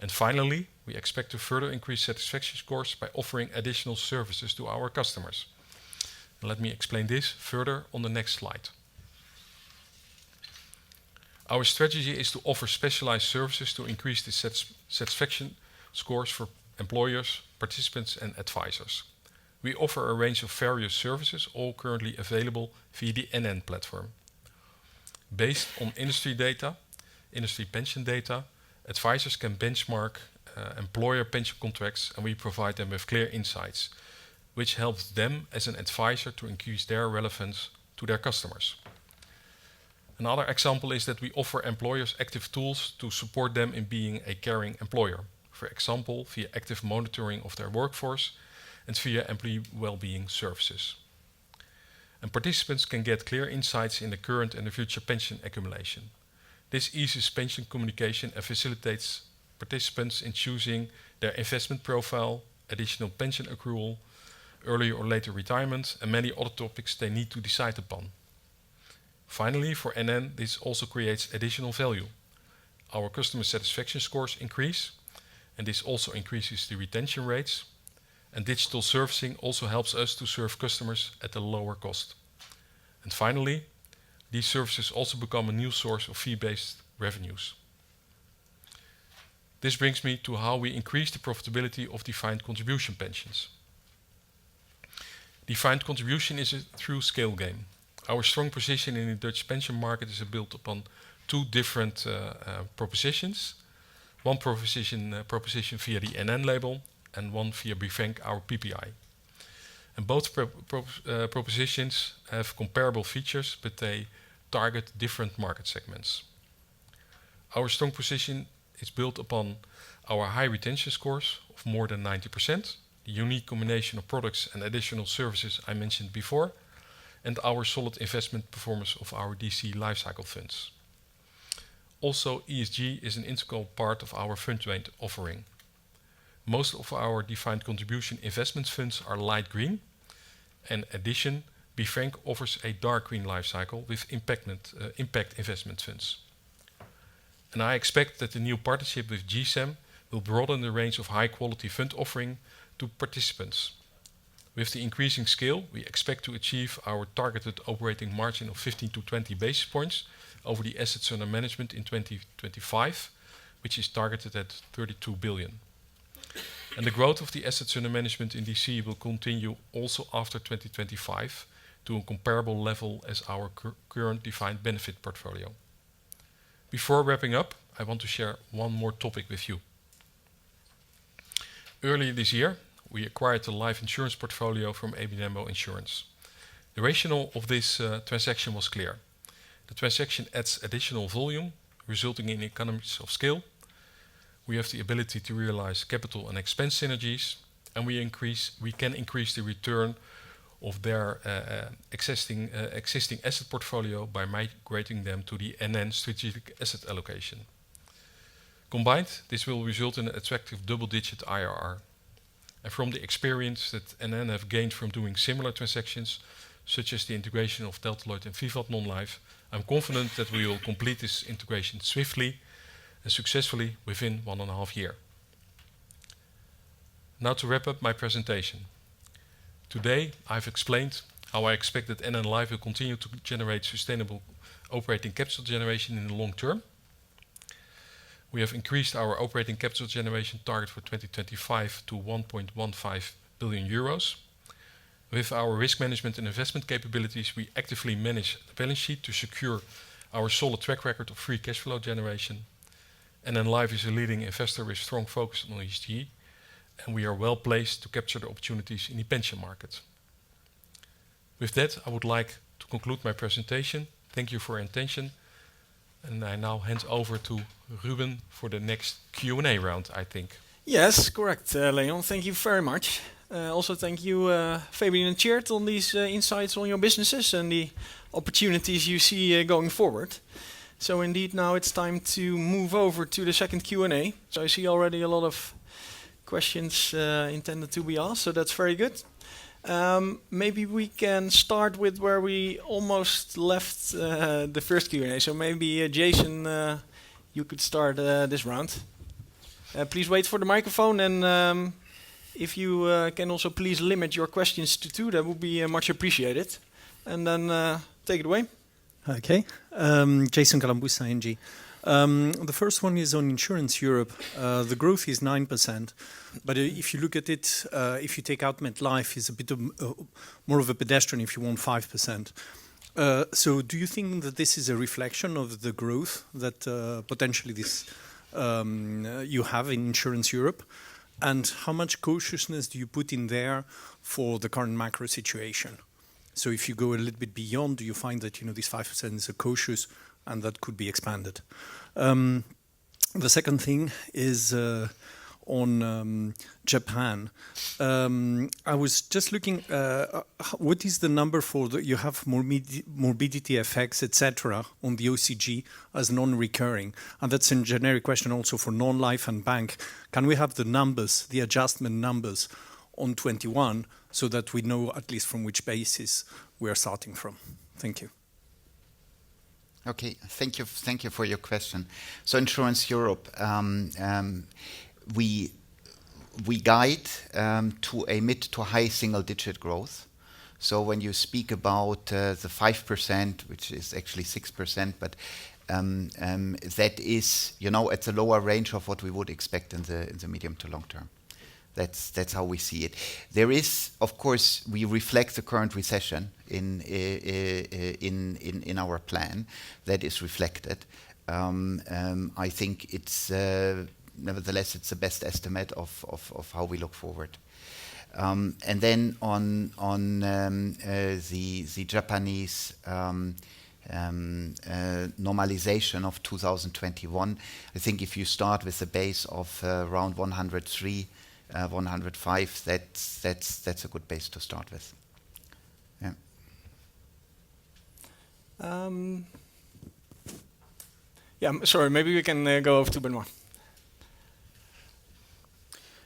And finally, we expect to further increase satisfaction scores by offering additional services to our customers. And let me explain this further on the next slide. Our strategy is to offer specialized services to increase the satisfaction scores for employers, participants and advisors. We offer a range of various services, all currently available via the NN platform. Based on industry data, industry pension data, advisors can benchmark employer pension contracts, and we provide them with clear insights, which helps them as an advisor to increase their relevance to their customers. Another example is that we offer employers active tools to support them in being a caring employer. For example, via active monitoring of their workforce and via employee well-being services. And participants can get clear insights in the current and the future pension accumulation. This eases pension communication and facilitates participants in choosing their investment profile, additional pension accrual, early or later retirement, and many other topics they need to decide upon. Finally, for NN, this also creates additional value. Our customer satisfaction scores increase, and this also increases the retention rates. And digital servicing also helps us to serve customers at a lower cost. And finally, these services also become a new source of fee-based revenues. This brings me to how we increase the profitability of defined contribution pensions. Defined contribution is a true scale game. Our strong position in the Dutch pension market is built upon two different propositions. One proposition via the NN label and one via BeFrank, our PPI. And both propositions have comparable features, but they target different market segments. Our strong position is built upon our high retention scores of more than 90%, the unique combination of products and additional services I mentioned before, and our solid investment performance of our DC lifecycle funds. Also, ESG is an integral part of our fund range offering. Most of our defined contribution investment funds are light green. In addition, BeFrank offers a dark green lifecycle with impact investment funds. And I expect that the new partnership with GSAM will broaden the range of high-quality fund offering to participants. With the increasing scale, we expect to achieve our targeted operating margin of 15 to 20 basis points over the assets under management in 2025, which is targeted at 32 billion. And the growth of the assets under management in DC will continue also after 2025 to a comparable level as our current defined benefit portfolio. Before wrapping up, I want to share one more topic with you. Earlier this year, we acquired the life insurance portfolio from ABN AMRO Insurance. The rationale of this transaction was clear. The transaction adds additional volume, resulting in economies of scale. We have the ability to realize capital and expense synergies, and we can increase the return of their existing asset portfolio by migrating them to the NN strategic asset allocation. Combined, this will result in an attractive double-digit IRR. And from the experience that NN have gained from doing similar transactions, such as the integration of Delta Lloyd and Vivat Non-Life, I'm confident that we will complete this integration swiftly and successfully within 1.5 years. Now to wrap up my presentation. Today, I've explained how I expect that NN Life will continue to generate sustainable operating capital generation in the long term. We have increased our operating capital generation target for 2025 to 1.15 billion euros. With our risk management and investment capabilities, we actively manage the balance sheet to secure our solid track record of free cash flow generation. NN Life is a leading investor with strong focus on ESG, and we are well placed to capture the opportunities in the pension market. With that, I would like to conclude my presentation. Thank you for your attention. And I now hand over to Ruben for the next Q&A round, I think. Yes, correct, Leon. Thank you very much. Also, thank you, Fabian and Tjeerd, on these insights on your businesses and the opportunities you see going forward. So indeed, now it's time to move over to the second Q&A. So I see already a lot of questions intended to be asked, so that's very good. Maybe we can start with where we almost left the first Q&A. So maybe Jason, you could start this round. Please wait for the microphone, and if you can also please limit your questions to 2, that would be much appreciated. And then take it away. Okay. Jason Galambousa, ING. The first one is on Insurance Europe. The growth is 9%, but if you look at it, if you take out MetLife, it's a bit more of a pedestrian if you want 5%. So do you think that this is a reflection of the growth that potentially you have in Insurance Europe? And how much cautiousness do you put in there for the current macro situation? So if you go a little bit beyond, do you find that this 5% is a cautious and that could be expanded? The second thing is on Japan. I was just looking, what is the number for you have morbidity effects, etc., on the OCG as non-recurring? And that's a generic question also for non-life and bank. Can we have the numbers, the adjustment numbers on 21, so that we know at least from which basis we are starting from? Thank you. Okay, thank you for your question. So Insurance Europe, we guide to a mid to high single-digit growth. So when you speak about the 5%, which is actually 6%, but that is, at the lower range of what we would expect in the medium to long term. That's how we see it. There is, of course, we reflect the current recession in our plan. That is reflected. I think it's nevertheless it's the best estimate of how we look forward. And then on the Japanese normalization of 2021, I think if you start with a base of around 103. 105, that's a good base to start with. Yeah. Sorry, maybe we can go over to Benoit.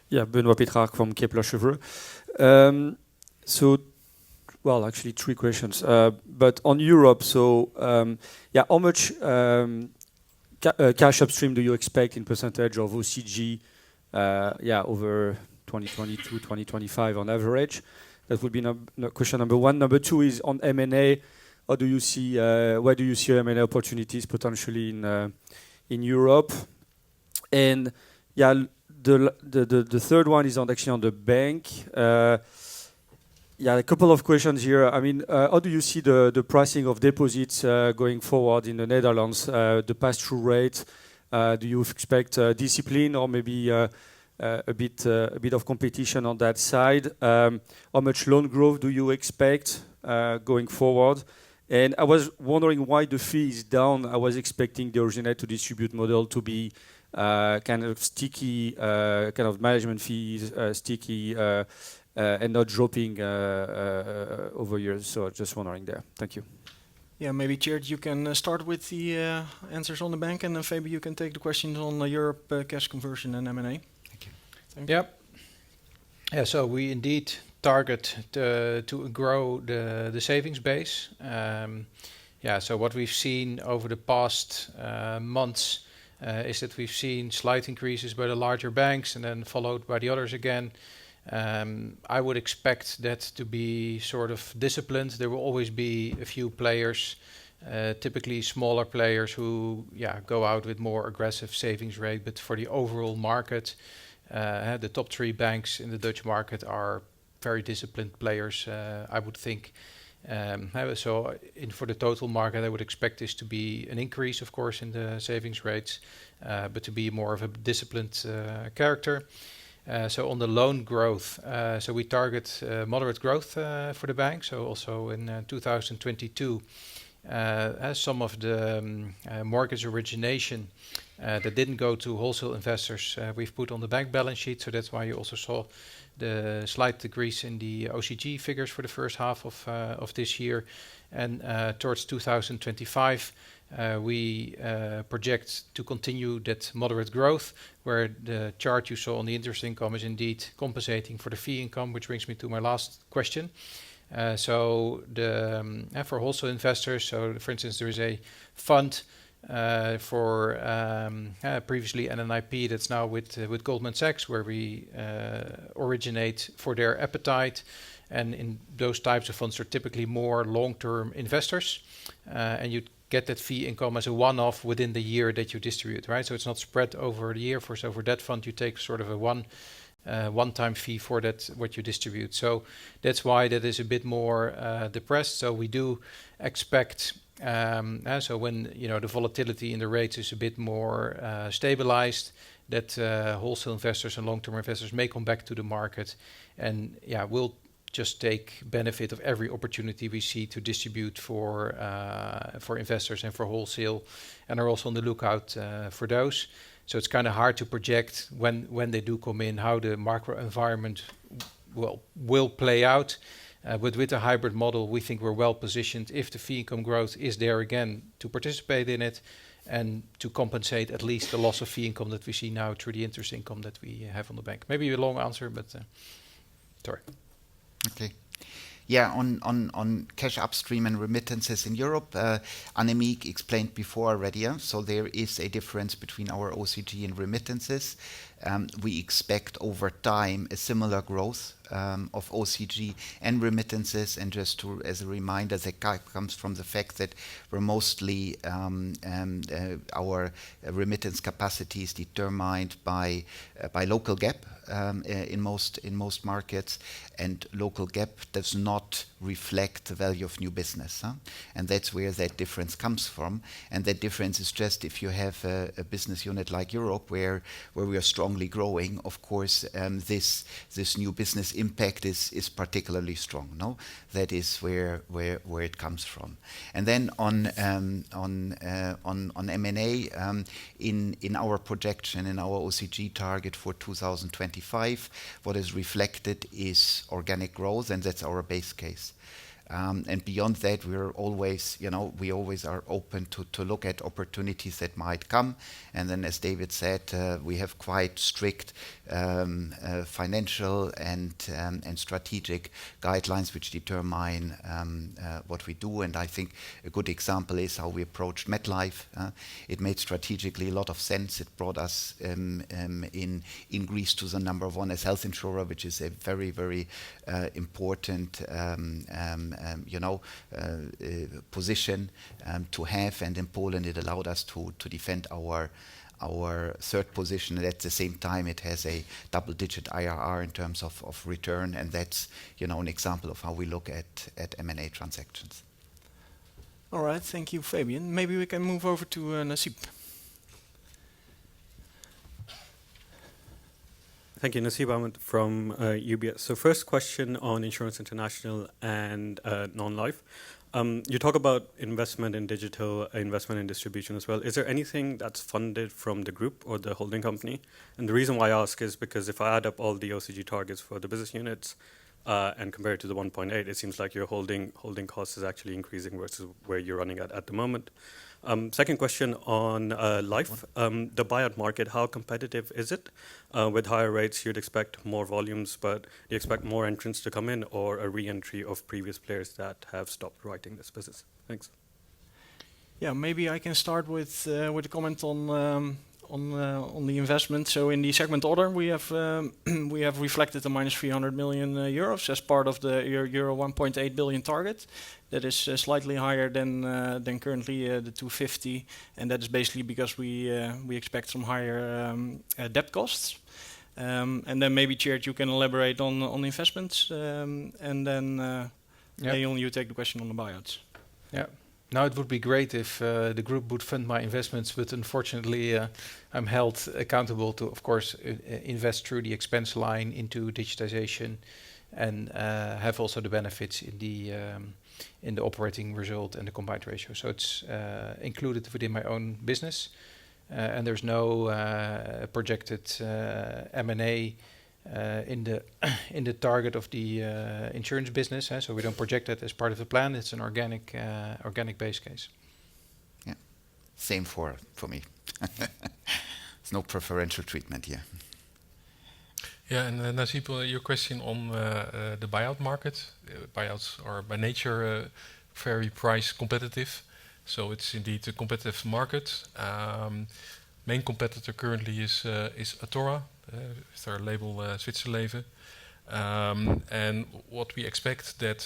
Yeah, Benoit Pétrarque from Kepler Cheuvreux. Actually 3 questions. But on Europe, how much cash upstream do you expect in percentage of OCG? Over 2022, 2025 on average. That would be question number 1. Number 2 is on M&A. How do you see? Where do you see M&A opportunities potentially in Europe? And the third one is actually on the bank. A couple of questions here. I mean, how do you see the pricing of deposits going forward in the Netherlands? The pass-through rate. Do you expect discipline or maybe a bit of competition on that side? How much loan growth do you expect going forward? And I was wondering why the fee is down. I was expecting the originate to distribute model to be kind of sticky, kind of management fees sticky, and not dropping over years. So just wondering there. Thank you. Yeah, maybe Tjeerd, you can start with the answers on the bank, and then Fabi, you can take the questions on Europe cash conversion and M&A. Thank you. Yep. Yeah, so we indeed target to grow the savings base. So what we've seen over the past months is that we've seen slight increases by the larger banks and then followed by the others again. I would expect that to be sort of disciplined. There will always be a few players, typically smaller players who go out with more aggressive savings rate. But for the overall market, the top 3 banks in the Dutch market are very disciplined players, I would think. For the total market, I would expect this to be an increase, of course, in the savings rates, but to be more of a disciplined character. So on the loan growth, so we target moderate growth for the bank. So also in 2022, as some of the mortgage origination that didn't go to wholesale investors, we've put on the bank balance sheet. So that's why you also saw the slight decrease in the OCG figures for the first half of this year. And towards 2025, we project to continue that moderate growth, where the chart you saw on the interest income is indeed compensating for the fee income, which brings me to my last question. For wholesale investors, so for instance, there is a fund for previously NNIP that's now with Goldman Sachs, where we originate for their appetite. And in those types of funds are typically more long-term investors. And you get that fee income as a one-off within the year that you distribute, right? So it's not spread over the year. For that fund, you take sort of a one-time fee for that what you distribute. So that's why that is a bit more depressed. So we do expect. So when the volatility in the rates is a bit more stabilized, that wholesale investors and long-term investors may come back to the market, and we'll just take benefit of every opportunity we see to distribute for investors and for wholesale, and are also on the lookout for those. So it's kind of hard to project when they do come in, how the macro environment will play out. But with the hybrid model, we think we're well positioned if the fee income growth is there again to participate in it and to compensate at least the loss of fee income that we see now through the interest income that we have on the bank. Maybe a long answer, but sorry. Okay. Yeah, on cash upstream and remittances in Europe, Annemiek explained before already. So there is a difference between our OCG and remittances. We expect over time a similar growth of OCG and remittances. And just as a reminder, that comes from the fact that we're mostly our remittance capacity is determined by local GAAP in most markets, and local GAAP does not reflect the value of new business, and that's where that difference comes from. And that difference is just if you have a business unit like Europe where we are strongly growing, of course, this new business impact is particularly strong. No, that is where it comes from. And then on M&A, in our projection, in our OCG target for 2025, what is reflected is organic growth, and that's our base case. And beyond that, we always are open to look at opportunities that might come. And then, as David said, we have quite strict financial and strategic guidelines which determine what we do. And I think a good example is how we approached MetLife. It made strategically a lot of sense. It brought us in Greece to the number one as health insurer, which is a very, very important position to have, and in Poland it allowed us to defend our third position, and at the same time it has a double-digit IRR in terms of return, and that's an example of how we look at M&A transactions. All right, thank you, Fabian. Maybe we can move over to Nasib. Thank you, Nasib Ahmed from UBS. So first question on Insurance International and non-life. You talk about investment in digital, investment in distribution as well. Is there anything that's funded from the group or the holding company? And the reason why I ask is because if I add up all the OCG targets for the business units and compare it to the 1.8, it seems like your holding cost is actually increasing versus where you're running at the moment. Second question on life. The buyout market, how competitive is it? With higher rates, you'd expect more volumes, but do you expect more entrants to come in or a re-entry of previous players that have stopped writing this business? Thanks. Yeah, maybe I can start with a comment on the investment. So in the segment order, we have reflected the minus 300 million euros as part of the euro 1.8 billion target. That is slightly higher than currently the 250, and that is basically because we expect some higher debt costs. And then maybe, Tjeerd, you can elaborate on the investments, and then Leon, you take the question on the buyouts. Yeah. Now, it would be great if the group would fund my investments, but unfortunately, I'm held accountable to, of course, invest through the expense line into digitization, and have also the benefits in the operating result and the combined ratio. So it's included within my own business, and there's no projected M&A in the target of the insurance business. So we don't project that as part of the plan. It's an organic base case. Yeah, same for me. There's no preferential treatment here. Yeah, and Nasib, your question on the buyout market. Buyouts are by nature very price competitive, so it's indeed a competitive market. Main competitor currently is Athora, with their label Zwitserleven. And what we expect that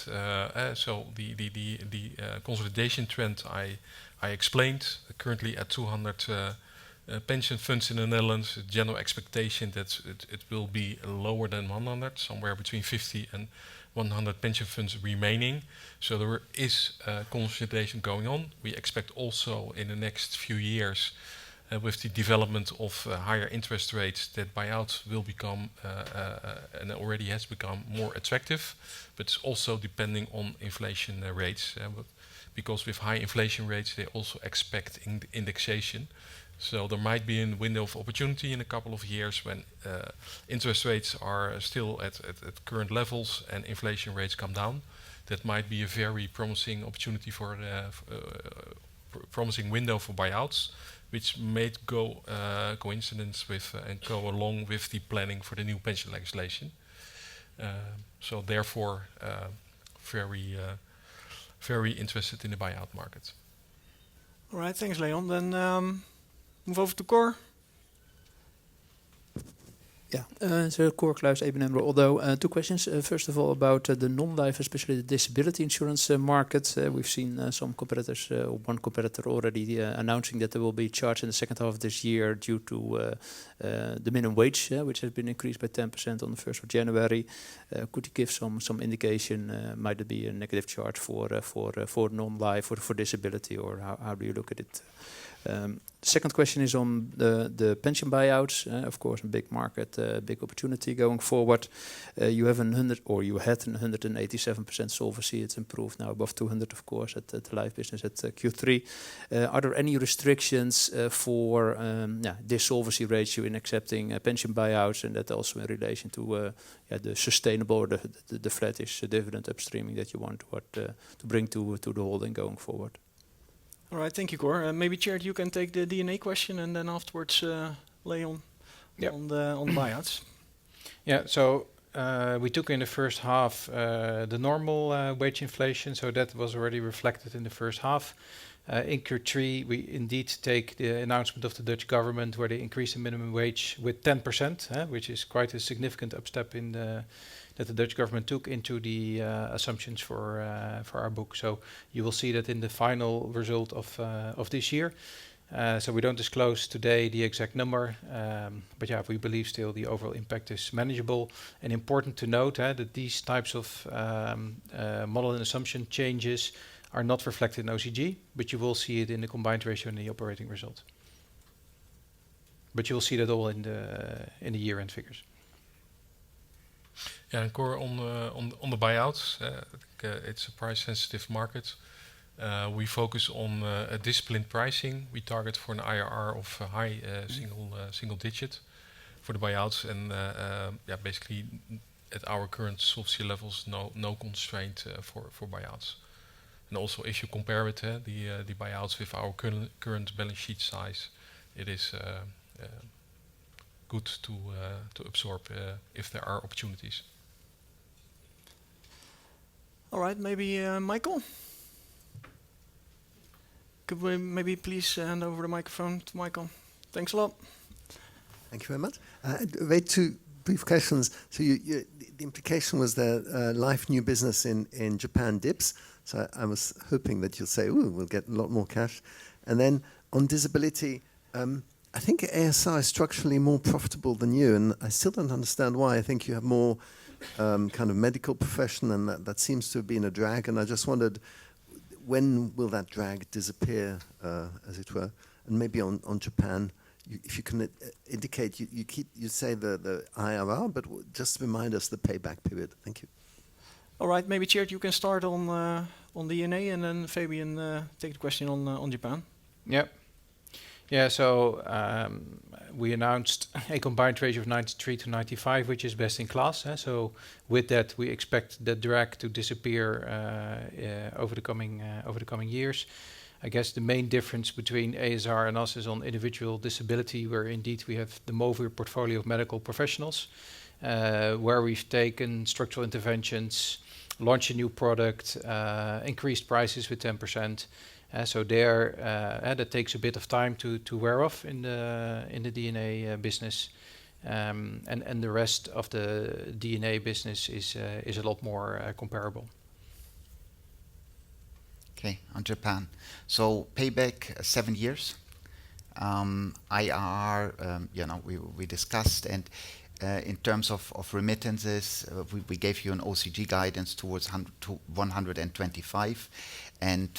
so the consolidation trend I explained, currently at 200 pension funds in the Netherlands, general expectation that it will be lower than 100, somewhere between 50 and 100 pension funds remaining. So there is consolidation going on. We expect also in the next few years, with the development of higher interest rates, that buyout will become and already has become more attractive, but it's also depending on inflation rates. Because with high inflation rates, they also expect indexation. So there might be a window of opportunity in a couple of years when interest rates are still at current levels and inflation rates come down. That might be a very promising opportunity for promising window for buyouts, which may go coincidence with and go along with the planning for the new pension legislation. So therefore, very interested in the buyout market. All right, thanks, Leon. Then move over to Cor. Yeah, so Cor Kluis, ABN AMRO. Although, two questions. First of all, about the non-life, especially the disability insurance market. We've seen some competitors, one competitor already announcing that there will be charge in the second half of this year due to the minimum wage, which has been increased by 10% on the 1st of January. Could you give some indication? Might it be a negative charge for non-life or for disability, or how do you look at it? Second question is on the pension buyouts. Of course, a big market, big opportunity going forward. You have you had 187% solvency. It's improved now above 200, of course, at the life business at Q3. Are there any restrictions for this solvency ratio in accepting pension buyouts, and that also in relation to the sustainable or the flattish dividend upstreaming that you want to bring to the holding going forward? All right, thank you, Cor. Maybe, Tjeerd, you can take the DNA question, and then afterwards, Leon, on the buyouts. Yeah, so we took in the first half the normal wage inflation, so that was already reflected in the first half. In Q3, we indeed take the announcement of the Dutch government where they increase the minimum wage with 10%, which is quite a significant upstep in that the Dutch government took into the assumptions for our book. So you will see that in the final result of this year. So we don't disclose today the exact number, but yeah, we believe still the overall impact is manageable. And important to note that these types of model and assumption changes are not reflected in OCG, but you will see it in the combined ratio and the operating result. But you will see that all in the year-end figures. Yeah, and Cor, on the buyouts, it's a price-sensitive market. We focus on a disciplined pricing. We target for an IRR of high single digit for the buyouts, and basically at our current solvency levels, no constraint for buyouts. And also, if you compare it, the buyouts with our current balance sheet size, it is good to absorb if there are opportunities. All right, maybe Michael? Could we maybe please hand over the microphone to Michael? Thanks a lot. Thank you very much. Very two brief questions. So the implication was that life new business in Japan dips. So I was hoping that you'll say, ooh, we'll get a lot more cash. And then on disability, I think ASR is structurally more profitable than you, and I still don't understand why. I think you have more kind of medical profession, and that seems to have been a drag. And I just wondered, when will that drag disappear, as it were? And maybe on Japan, if you can indicate, you say the IRR, but just remind us the payback period. Thank you. All right, maybe Tjeerd, you can start on DNA, and then Fabian take the question on Japan. Yep. Yeah, so we announced a combined ratio of 93 to 95, which is best in class. So with that, we expect the drag to disappear over the coming years. I guess the main difference between ASR and us is on individual disability, where indeed we have the Movir portfolio of medical professionals, where we've taken structural interventions, launched a new product, increased prices with 10%. So there, that takes a bit of time to wear off in the DNA business. And the rest of the DNA business is a lot more comparable. Okay, on Japan. So payback 7 years. IRR, we discussed, and in terms of remittances, we gave you an OCG guidance towards 125, and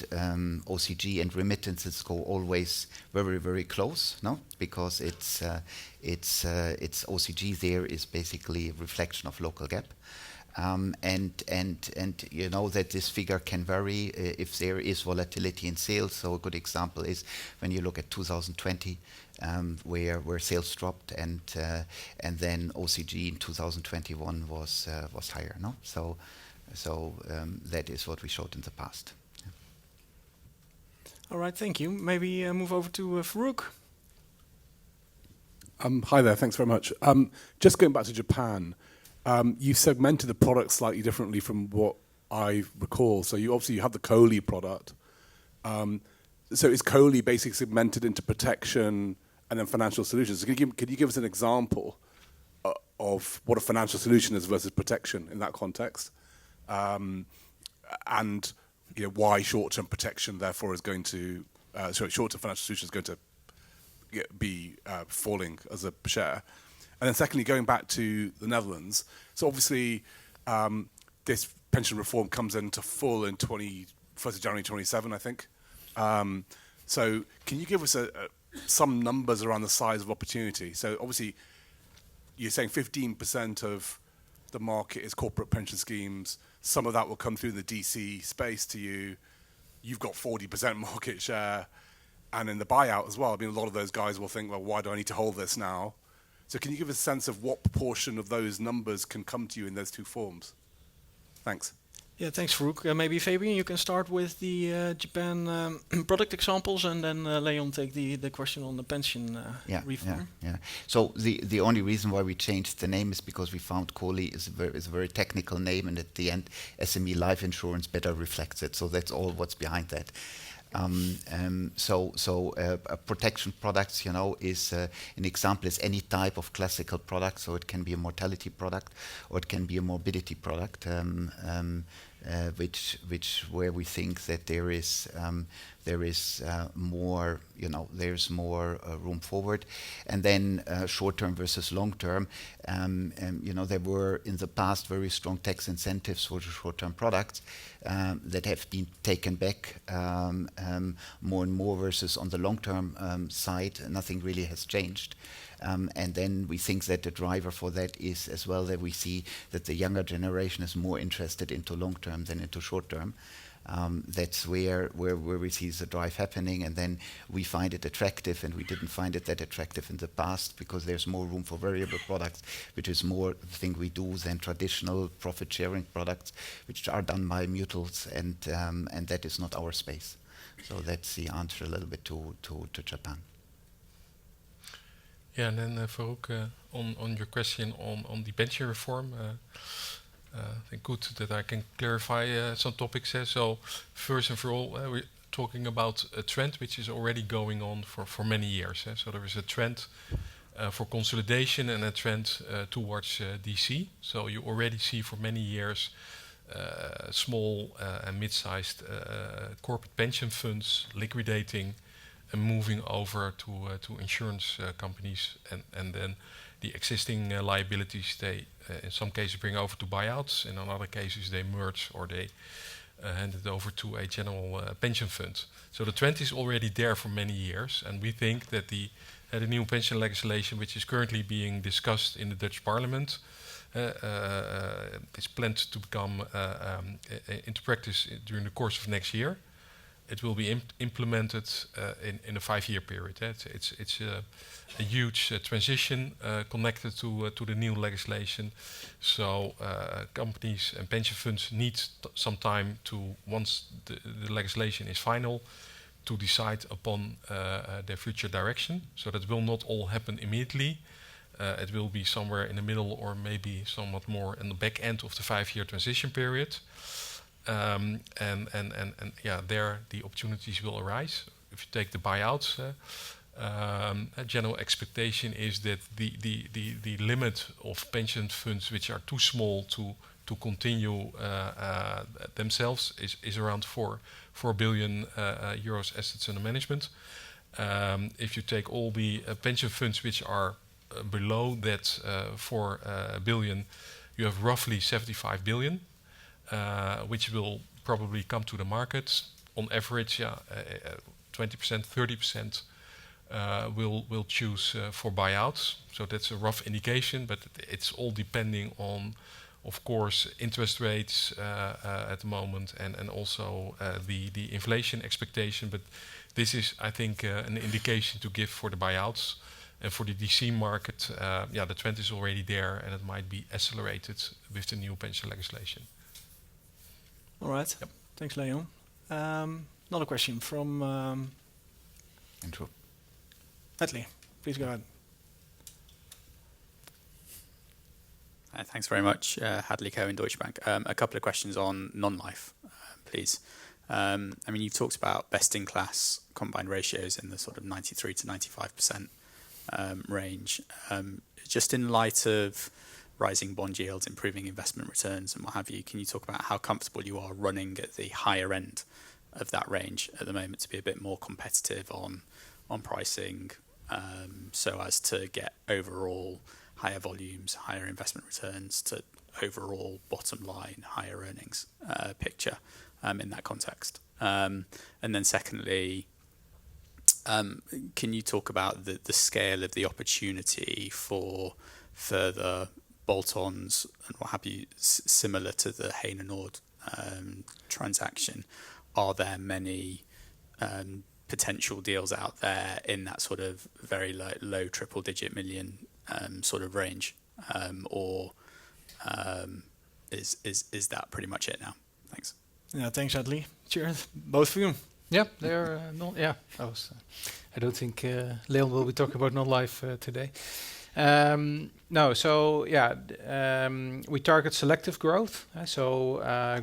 OCG and remittances go always very, very close, no? Because it's OCG there is basically a reflection of local GAAP. And you know that this figure can vary if there is volatility in sales. So a good example is when you look at 2020, where sales dropped, and then OCG in 2021 was higher. No, so that is what we showed in the past. Yeah. All right, thank you. Maybe move over to Farouk. Hi there, thanks very much. Just going back to Japan. You segmented the product slightly differently from what I recall. So you have the COLI product. So is COLI basically segmented into protection and then financial solutions? So could you give us an example of what a financial solution is versus protection in that context? And why short-term protection therefore is going to, short-term financial solution is going to be falling as a share. And then secondly, going back to the Netherlands, so obviously this pension reform comes into full in 1st of January 27, I think. So can you give us some numbers around the size of opportunity? So obviously you're saying 15% of the market is corporate pension schemes. Some of that will come through the DC space to you. You've got 40% market share. And in the buyout as well, I mean, a lot of those guys will think, well, why do I need to hold this now? So can you give us a sense of what proportion of those numbers can come to you in those two forms? Thanks. Yeah, thanks, Farouk. Maybe Fabian, you can start with the Japan product examples, and then Leon take the question on the pension reform. Yeah. So the only reason why we changed the name is because we found COLI is a very technical name, and at the end, SME life insurance better reflects it. So that's all what's behind that. Protection products, is an example is any type of classical product. So it can be a mortality product, or it can be a morbidity product, where we think that there is more, there's more room forward. And then short-term versus long-term, there were in the past very strong tax incentives for short-term products that have been taken back more and more versus on the long-term side, nothing really has changed. And then we think that the driver for that is as well that we see that the younger generation is more interested into long-term than into short-term. That's where we see the drive happening, and then we find it attractive, and we didn't find it that attractive in the past because there's more room for variable products, which is more the thing we do than traditional profit-sharing products, which are done by mutuals, and that is not our space. So that's the answer a little bit to Japan. Yeah, and then Farouk, on your question on the pension reform, I think good that I can clarify some topics here. So first and for all, we're talking about a trend which is already going on for many years. So there is a trend for consolidation and a trend towards DC. So you already see for many years small and mid-sized corporate pension funds liquidating and moving over to insurance companies, and then the existing liabilities they in some cases bring over to buyouts, and in other cases they merge or they hand it over to a general pension fund. So the trend is already there for many years, and we think that the new pension legislation, which is currently being discussed in the Dutch Parliament, is planned to become into practice during the course of next year. It will be implemented in a 5-year period. It's a huge transition connected to the new legislation. So companies and pension funds need some time to, once the legislation is final, to decide upon their future direction. So that will not all happen immediately. It will be somewhere in the middle, or maybe somewhat more in the back end of the 5-year transition period. And there the opportunities will arise. If you take the buyouts, a general expectation is that the limit of pension funds which are too small to continue themselves is around 4 billion euros assets under management. If you take all the pension funds which are below that 4 billion, you have roughly 75 billion, which will probably come to the market. On average, 20%, 30% will choose for buyouts. So that's a rough indication, but it's all depending on, of course, interest rates at the moment and also the inflation expectation. But this is, I think, an indication to give for the buyouts. And for the DC market, the trend is already there, and it might be accelerated with the new pension legislation. All right. Yep. Thanks, Leon. Another question from Andrew. Hadley. Please go ahead. Thanks very much. Hadley Cohen, Deutsche Bank. A couple of questions on non-life, please. I mean, you've talked about best-in-class combined ratios in the sort of 93 to 95% range. Just in light of rising bond yields, improving investment returns and what have you, can you talk about how comfortable you are running at the higher end of that range at the moment to be a bit more competitive on pricing, so as to get overall higher volumes, higher investment returns to overall bottom line, higher earnings picture in that context? And then secondly, can you talk about the scale of the opportunity for further bolt-ons and what have you, similar to the Heinenoord transaction? Are there many potential deals out there in that sort of very low triple-digit million sort of range, or is that pretty much it now? Thanks. Yeah, thanks, Hadley. Cheers, both for you. Yeah, they're I don't think Leon will be talking about non-life today. No, so we target selective growth.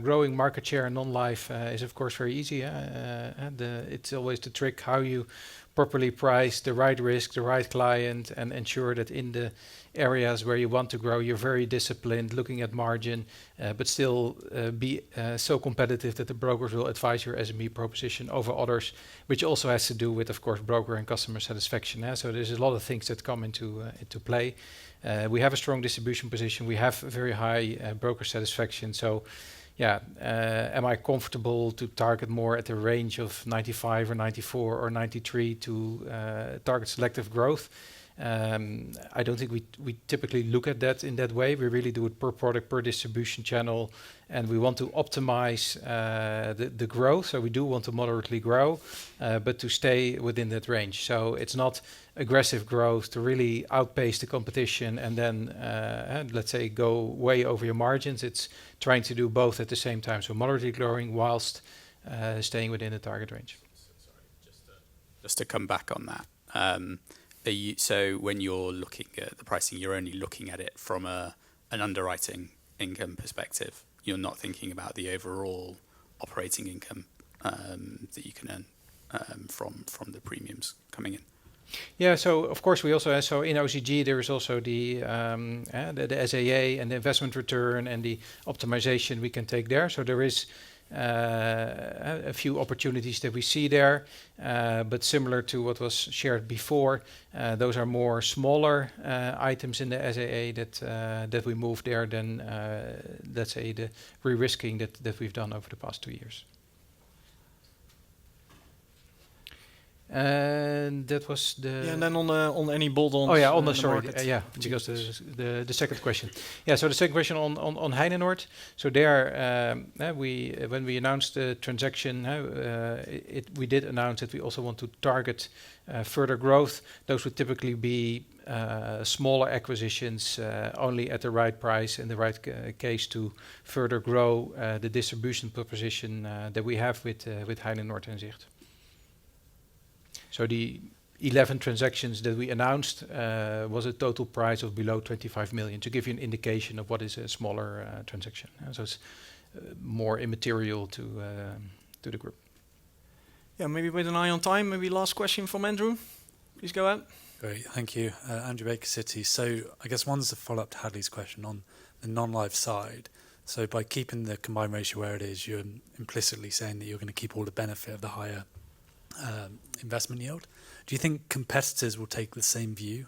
Growing market share in non-life is of course very easy. And it's always the trick how you properly price the right risk, the right client, and ensure that in the areas where you want to grow, you're very disciplined, looking at margin, but still be so competitive that the brokers will advise your SME proposition over others, which also has to do with, of course, broker and customer satisfaction. So there's a lot of things that come into play. We have a strong distribution position. We have very high broker satisfaction. So, am I comfortable to target more at the range of 95 or 94 or 93 to target selective growth? I don't think we typically look at that in that way. We really do it per product, per distribution channel, and we want to optimize the growth. So we do want to moderately grow, but to stay within that range. So it's not aggressive growth to really outpace the competition and then, let's say, go way over your margins. It's trying to do both at the same time. So moderately growing whilst staying within the target range. Just to come back on that. So when you're looking at the pricing, you're only looking at it from an underwriting income perspective. You're not thinking about the overall operating income that you can earn from the premiums coming in. Yeah, so of course we also have, so in OCG there is also the SAA and the investment return and the optimization we can take there. So there is a few opportunities that we see there, but similar to what was shared before, those are more smaller items in the SAA that we move there than, let's say, the re-risking that we've done over the past 2 years. And that was the... Yeah, and then on any bolt-ons... Oh, yeah, on the sorry. market. Because the second question. Yeah, so the second question on Heinenoord. So there, when we announced the transaction, we did announce that we also want to target further growth. Those would typically be smaller acquisitions, only at the right price and the right case to further grow the distribution proposition that we have with Heinenoord en Zicht. So the 11 transactions that we announced was a total price of below 25 million, to give you an indication of what is a smaller transaction. So it's more immaterial to the group. Yeah, maybe with an eye on time, maybe last question from Andrew. Please go ahead. Great, thank you. Andrew Baker, Citi. So I guess one's a follow-up to Hadley's question on the non-life side. So by keeping the combined ratio where it is, you're implicitly saying that you're going to keep all the benefit of the higher investment yield. Do you think competitors will take the same view,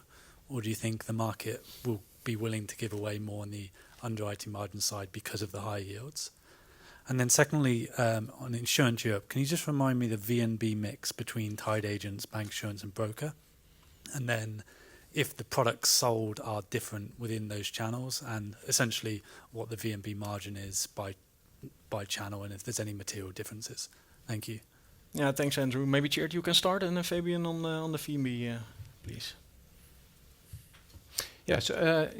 or do you think the market will be willing to give away more on the underwriting margin side because of the higher yields? And then secondly, on Insurance Europe, can you just remind me the VNB mix between tied agents, bank insurance and broker? And then if the products sold are different within those channels, and essentially what the VNB margin is by channel, and if there's any material differences. Thank you. Yeah, thanks, Andrew. Maybe Tjeerd, you can start, and then Fabian on the VNB, please. Yes. I'm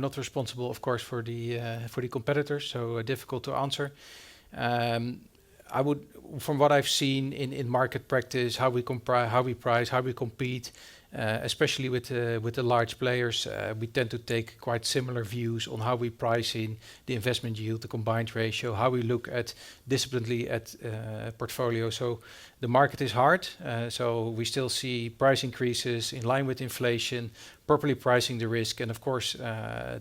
not responsible, of course, for the competitors, so difficult to answer. I would, from what I've seen in market practice, how we price, how we compete, especially with the large players, we tend to take quite similar views on how we price in the investment yield, the combined ratio, how we look at disciplinedly at portfolio. So the market is hard, so we still see price increases in line with inflation, properly pricing the risk, and of course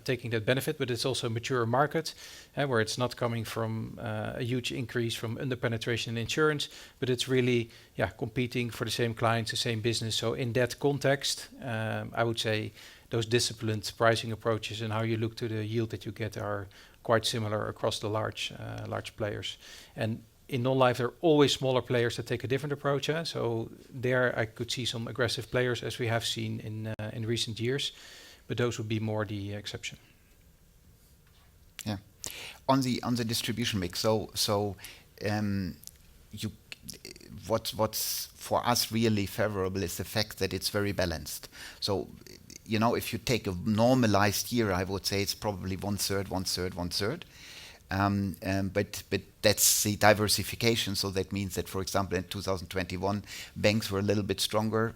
taking that benefit. But it's also a mature market where it's not coming from a huge increase from under-penetration in insurance, but it's really competing for the same clients, the same business. So in that context, I would say those disciplined pricing approaches and how you look to the yield that you get are quite similar across the large players. And in non-life, there are always smaller players that take a different approach. So there I could see some aggressive players, as we have seen in recent years, but those would be more the exception. Yeah, on the distribution mix. What's for us really favorable is the fact that it's very balanced. So, if you take a normalized year, I would say it's probably 1/3, 1/3, 1/3. But that's the diversification. So that means that, for example, in 2021, banks were a little bit stronger.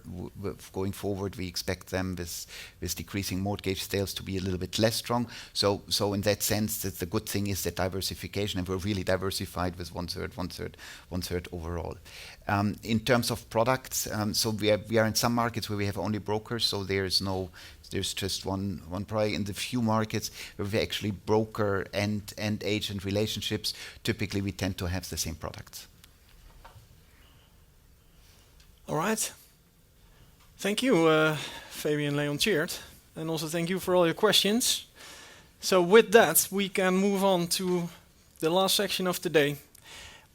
Going forward, we expect them with decreasing mortgage sales to be a little bit less strong. So in that sense, the good thing is that diversification, and we're really diversified with 1/3, 1/3, 1/3 overall. In terms of products, so we are in some markets where we have only brokers, so there's just one product. In the few markets where we actually broker and agent relationships, typically we tend to have the same products. All right. Thank you, Fabian, Leon, Tjeerd. And also thank you for all your questions. So with that, we can move on to the last section of today,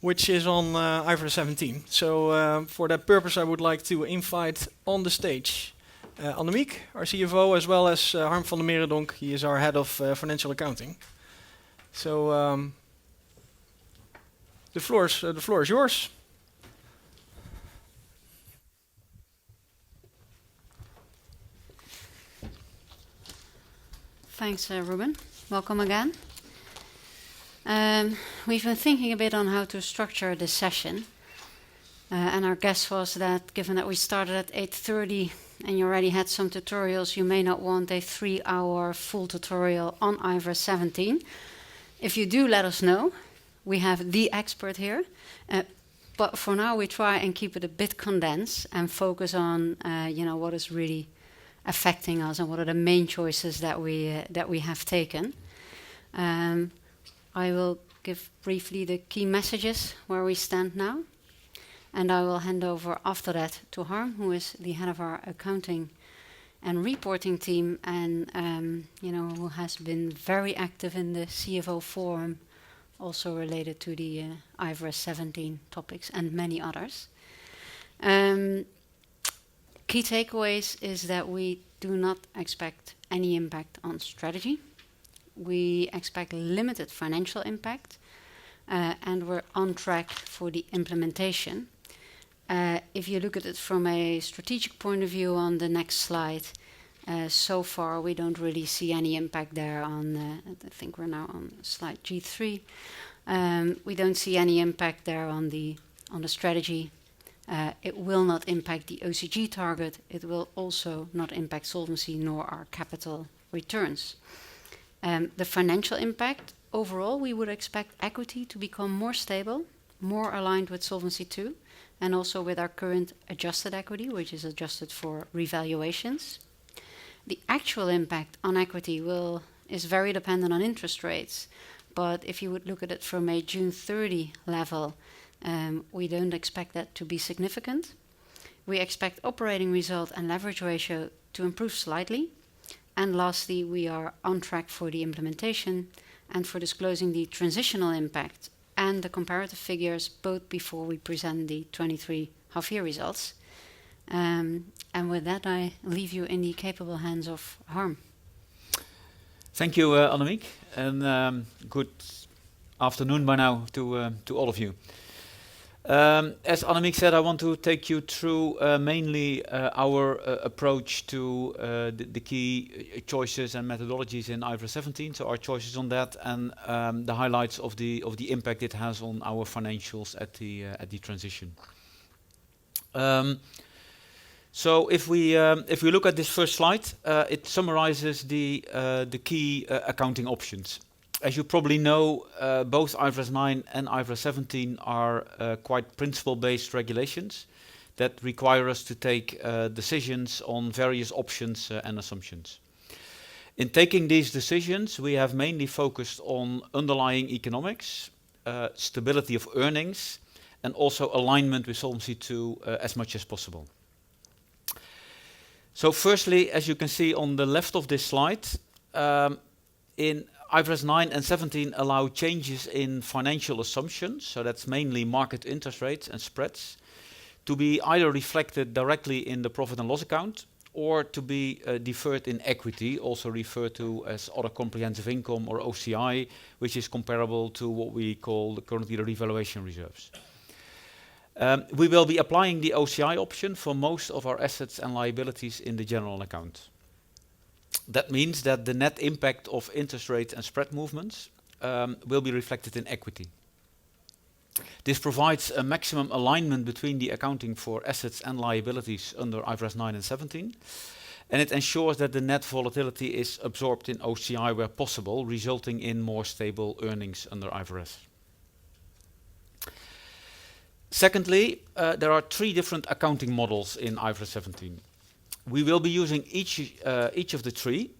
which is on IFRS 17. So for that purpose, I would like to invite on the stage Annemiek, our CFO, as well as Harm van der Merendonk. He is our head of financial accounting. So the floor is yours. Thanks, Ruben. Welcome again. We've been thinking a bit on how to structure this session. And our guess was that given that we started at 8:30 and you already had some tutorials, you may not want a 3-hour full tutorial on IFRS 17. If you do, let us know. We have the expert here. But for now, we try and keep it a bit condensed and focus on what is really affecting us and what are the main choices that we have taken. I will give briefly the key messages where we stand now. And I will hand over after that to Harm, who is the head of our accounting and reporting team, and who has been very active in the CFO forum, also related to the IFRS 17 topics and many others. Key takeaways is that we do not expect any impact on strategy. We expect limited financial impact, and we're on track for the implementation. If you look at it from a strategic point of view on the next slide, so far we don't really see any impact there I think we're now on slide G3. We don't see any impact there on the strategy. It will not impact the OCG target. It will also not impact solvency nor our capital returns. The financial impact, overall, we would expect equity to become more stable, more aligned with Solvency II, and also with our current adjusted equity, which is adjusted for revaluations. The actual impact on equity is very dependent on interest rates, but if you would look at it from a June 30 level, we don't expect that to be significant. We expect operating result and leverage ratio to improve slightly. And lastly, we are on track for the implementation and for disclosing the transitional impact and the comparative figures both before we present the 23 half-year results. And with that, I leave you in the capable hands of Harm. Thank you, Annemiek, and good afternoon by now to all of you. As Annemiek said, I want to take you through mainly our approach to the key choices and methodologies in IFRS 17, so our choices on that, and the highlights of the impact it has on our financials at the transition. So if we look at this first slide, it summarizes the key accounting options. As you probably know, both IFRS 9 and IFRS 17 are quite principle-based regulations that require us to take decisions on various options and assumptions. In taking these decisions, we have mainly focused on underlying economics, stability of earnings, and also alignment with Solvency II as much as possible. So firstly, as you can see on the left of this slide, in IFRS 9 and 17 allow changes in financial assumptions, so that's mainly market interest rates and spreads, to be either reflected directly in the profit and loss account or to be deferred in equity, also referred to as other comprehensive income or OCI, which is comparable to what we call currently the revaluation reserves. We will be applying the OCI option for most of our assets and liabilities in the general account. That means that the net impact of interest rate and spread movements will be reflected in equity. This provides a maximum alignment between the accounting for assets and liabilities under IFRS 9 and 17, and it ensures that the net volatility is absorbed in OCI where possible, resulting in more stable earnings under IFRS. Secondly, there are three different accounting models in IFRS 17. We will be using each of the three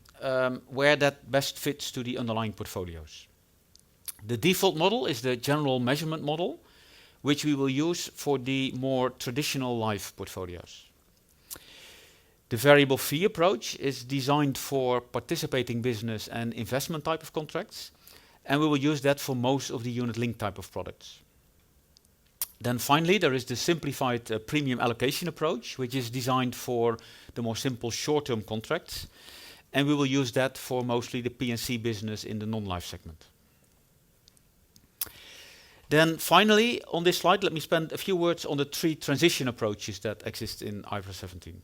where that best fits to the underlying portfolios. The default model is the general measurement model, which we will use for the more traditional life portfolios. The variable fee approach is designed for participating business and investment type of contracts, and we will use that for most of the unit-linked type of products. Then finally, there is the simplified premium allocation approach, which is designed for the more simple short-term contracts, and we will use that for mostly the P&C business in the non-life segment. Then finally, on this slide, let me spend a few words on the three transition approaches that exist in IFRS 17.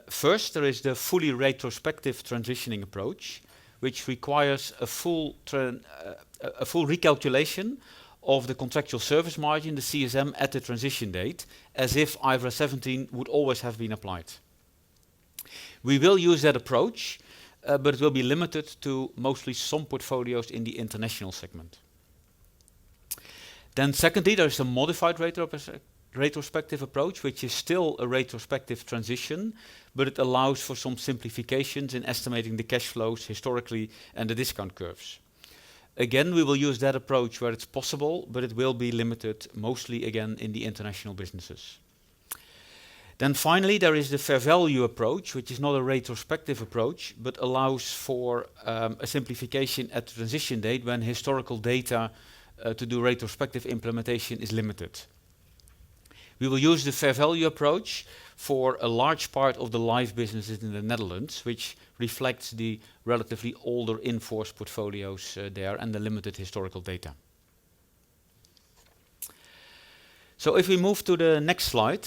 First, there is the fully retrospective transitioning approach, which requires a full recalculation of the contractual service margin, the CSM, at the transition date, as if IFRS 17 would always have been applied. We will use that approach, but it will be limited to mostly some portfolios in the international segment. Then secondly, there is a modified retrospective approach, which is still a retrospective transition, but it allows for some simplifications in estimating the cash flows historically and the discount curves. Again, we will use that approach where it's possible, but it will be limited mostly again in the international businesses. Then finally, there is the fair value approach, which is not a retrospective approach, but allows for a simplification at the transition date when historical data to do retrospective implementation is limited. We will use the fair value approach for a large part of the life businesses in the Netherlands, which reflects the relatively older in-force portfolios there and the limited historical data. So if we move to the next slide,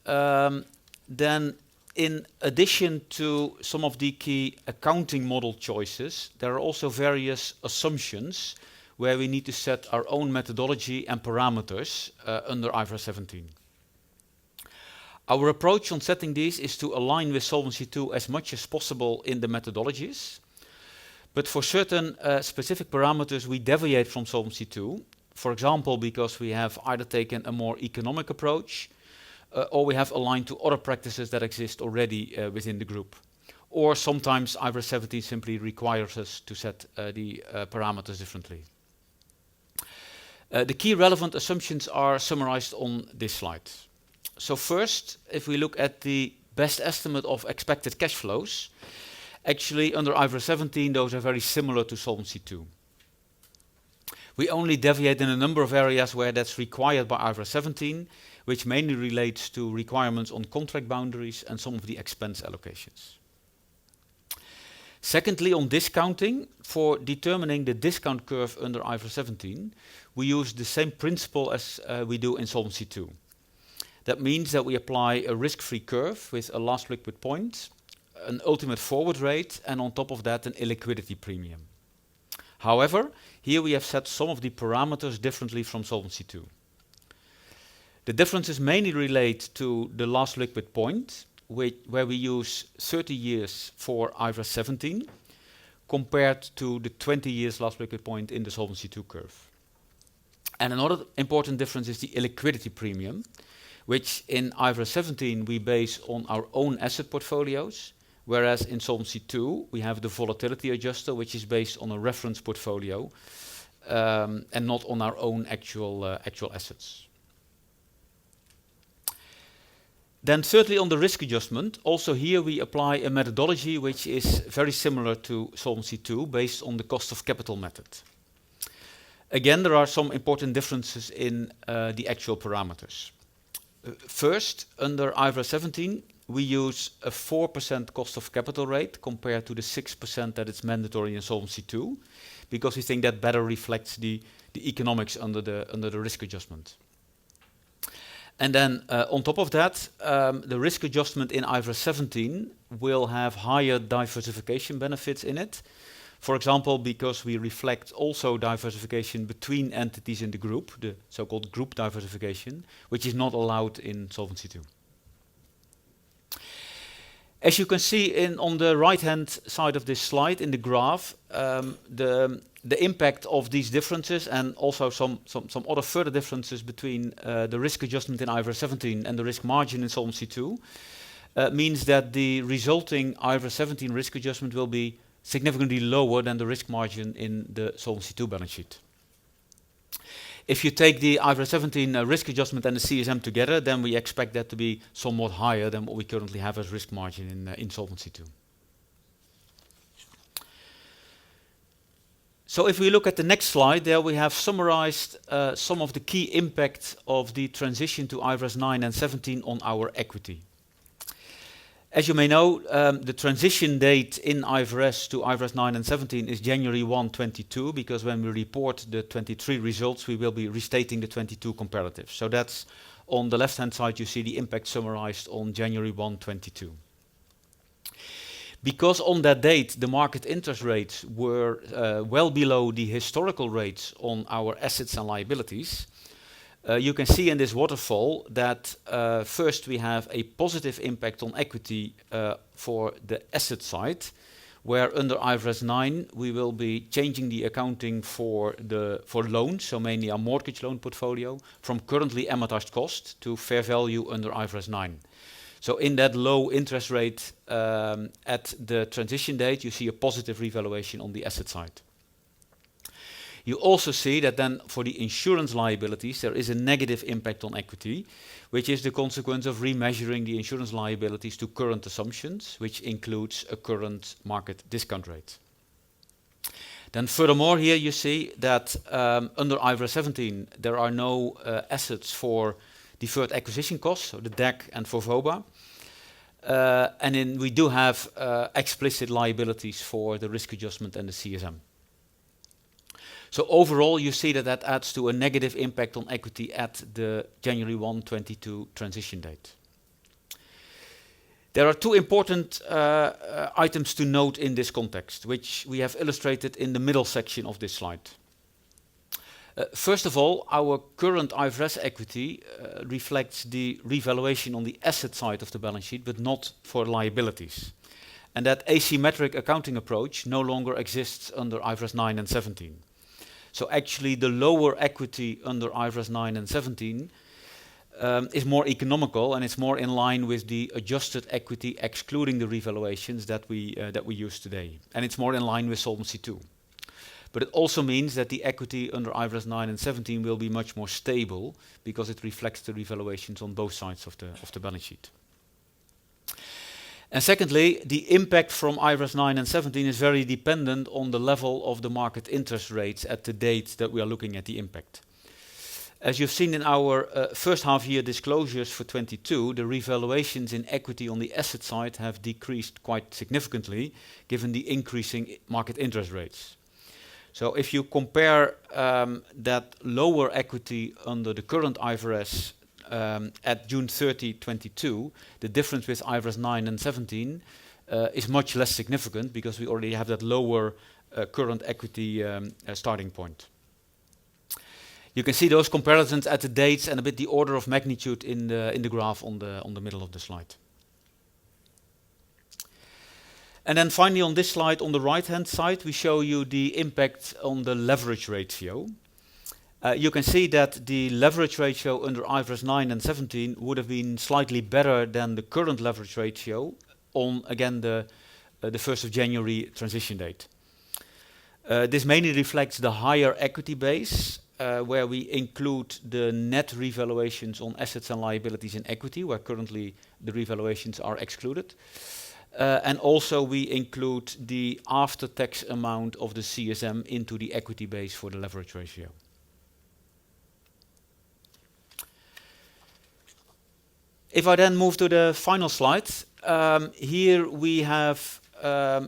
then in addition to some of the key accounting model choices, there are also various assumptions where we need to set our own methodology and parameters under IFRS 17. Our approach on setting these is to align with Solvency II as much as possible in the methodologies, but for certain specific parameters we deviate from Solvency II. For example, because we have either taken a more economic approach or we have aligned to other practices that exist already within the group. Or sometimes IFRS 17 simply requires us to set the parameters differently. The key relevant assumptions are summarized on this slide. So first, if we look at the best estimate of expected cash flows, actually under IFRS 17 those are very similar to Solvency II. We only deviate in a number of areas where that's required by IFRS 17, which mainly relates to requirements on contract boundaries and some of the expense allocations. Secondly, on discounting, for determining the discount curve under IFRS 17, we use the same principle as we do in Solvency II. That means that we apply a risk-free curve with a last liquid point, an ultimate forward rate, and on top of that an illiquidity premium. However, here we have set some of the parameters differently from Solvency II. The differences mainly relate to the last liquid point, where we use 30 years for IFRS 17, compared to the 20 years last liquid point in the Solvency II curve. And another important difference is the illiquidity premium, which in IFRS 17 we base on our own asset portfolios, whereas in Solvency II we have the volatility adjuster, which is based on a reference portfolio and not on our own actual assets. Then thirdly, on the risk adjustment, also here we apply a methodology which is very similar to Solvency II, based on the cost of capital method. Again, there are some important differences in the actual parameters. First, under IFRS 17, we use a 4% cost of capital rate compared to the 6% that is mandatory in Solvency II, because we think that better reflects the economics under the risk adjustment. And then on top of that, the risk adjustment in IFRS 17 will have higher diversification benefits in it. For example, because we reflect also diversification between entities in the group, the so-called group diversification, which is not allowed in Solvency II. As you can see on the right-hand side of this slide in the graph, the impact of these differences and also some other further differences between the risk adjustment in IFRS 17 and the risk margin in Solvency II means that the resulting IFRS 17 risk adjustment will be significantly lower than the risk margin in the Solvency II balance sheet. If you take the IFRS 17 risk adjustment and the CSM together, then we expect that to be somewhat higher than what we currently have as risk margin in Solvency II. So if we look at the next slide, there we have summarized some of the key impacts of the transition to IFRS 9 and 17 on our equity. As you may know, the transition date in IFRS to IFRS 9 and 17 is January 1, 22, because when we report the 23 results, we will be restating the 22 comparatives. So that's on the left-hand side, you see the impact summarized on January 1, 22. Because on that date, the market interest rates were well below the historical rates on our assets and liabilities, you can see in this waterfall that first we have a positive impact on equity for the asset side, where under IFRS 9 we will be changing the accounting for loans, so mainly our mortgage loan portfolio, from currently amortized cost to fair value under IFRS 9. So in that low interest rate at the transition date, you see a positive revaluation on the asset side. You also see that then for the insurance liabilities, there is a negative impact on equity, which is the consequence of remeasuring the insurance liabilities to current assumptions, which includes a current market discount rate. Then furthermore, here you see that under IFRS 17, there are no assets for deferred acquisition costs, so the DAC and for VOBA. And then we do have explicit liabilities for the risk adjustment and the CSM. So overall, you see that adds to a negative impact on equity at the January 1, 22 transition date. There are two important items to note in this context, which we have illustrated in the middle section of this slide. First of all, our current IFRS equity reflects the revaluation on the asset side of the balance sheet, but not for liabilities. And that asymmetric accounting approach no longer exists under IFRS 9 and 17. So actually the lower equity under IFRS 9 and 17 is more economical, and it's more in line with the adjusted equity excluding the revaluations that we use today. And it's more in line with Solvency II. But it also means that the equity under IFRS 9 and 17 will be much more stable because it reflects the revaluations on both sides of the balance sheet. And secondly, the impact from IFRS 9 and 17 is very dependent on the level of the market interest rates at the date that we are looking at the impact. As you've seen in our first half year disclosures for 22, the revaluations in equity on the asset side have decreased quite significantly given the increasing market interest rates. So if you compare that lower equity under the current IFRS at June 30, 22, the difference with IFRS 9 and 17 is much less significant because we already have that lower current equity starting point. You can see those comparisons at the dates and a bit the order of magnitude in the graph on the middle of the slide. And then finally on this slide on the right-hand side, we show you the impact on the leverage ratio. You can see that the leverage ratio under IFRS 9 and 17 would have been slightly better than the current leverage ratio on, again, the 1st of January transition date. This mainly reflects the higher equity base, where we include the net revaluations on assets and liabilities in equity, where currently the revaluations are excluded. And also we include the after-tax amount of the CSM into the equity base for the leverage ratio. If I then move to the final slide, here we have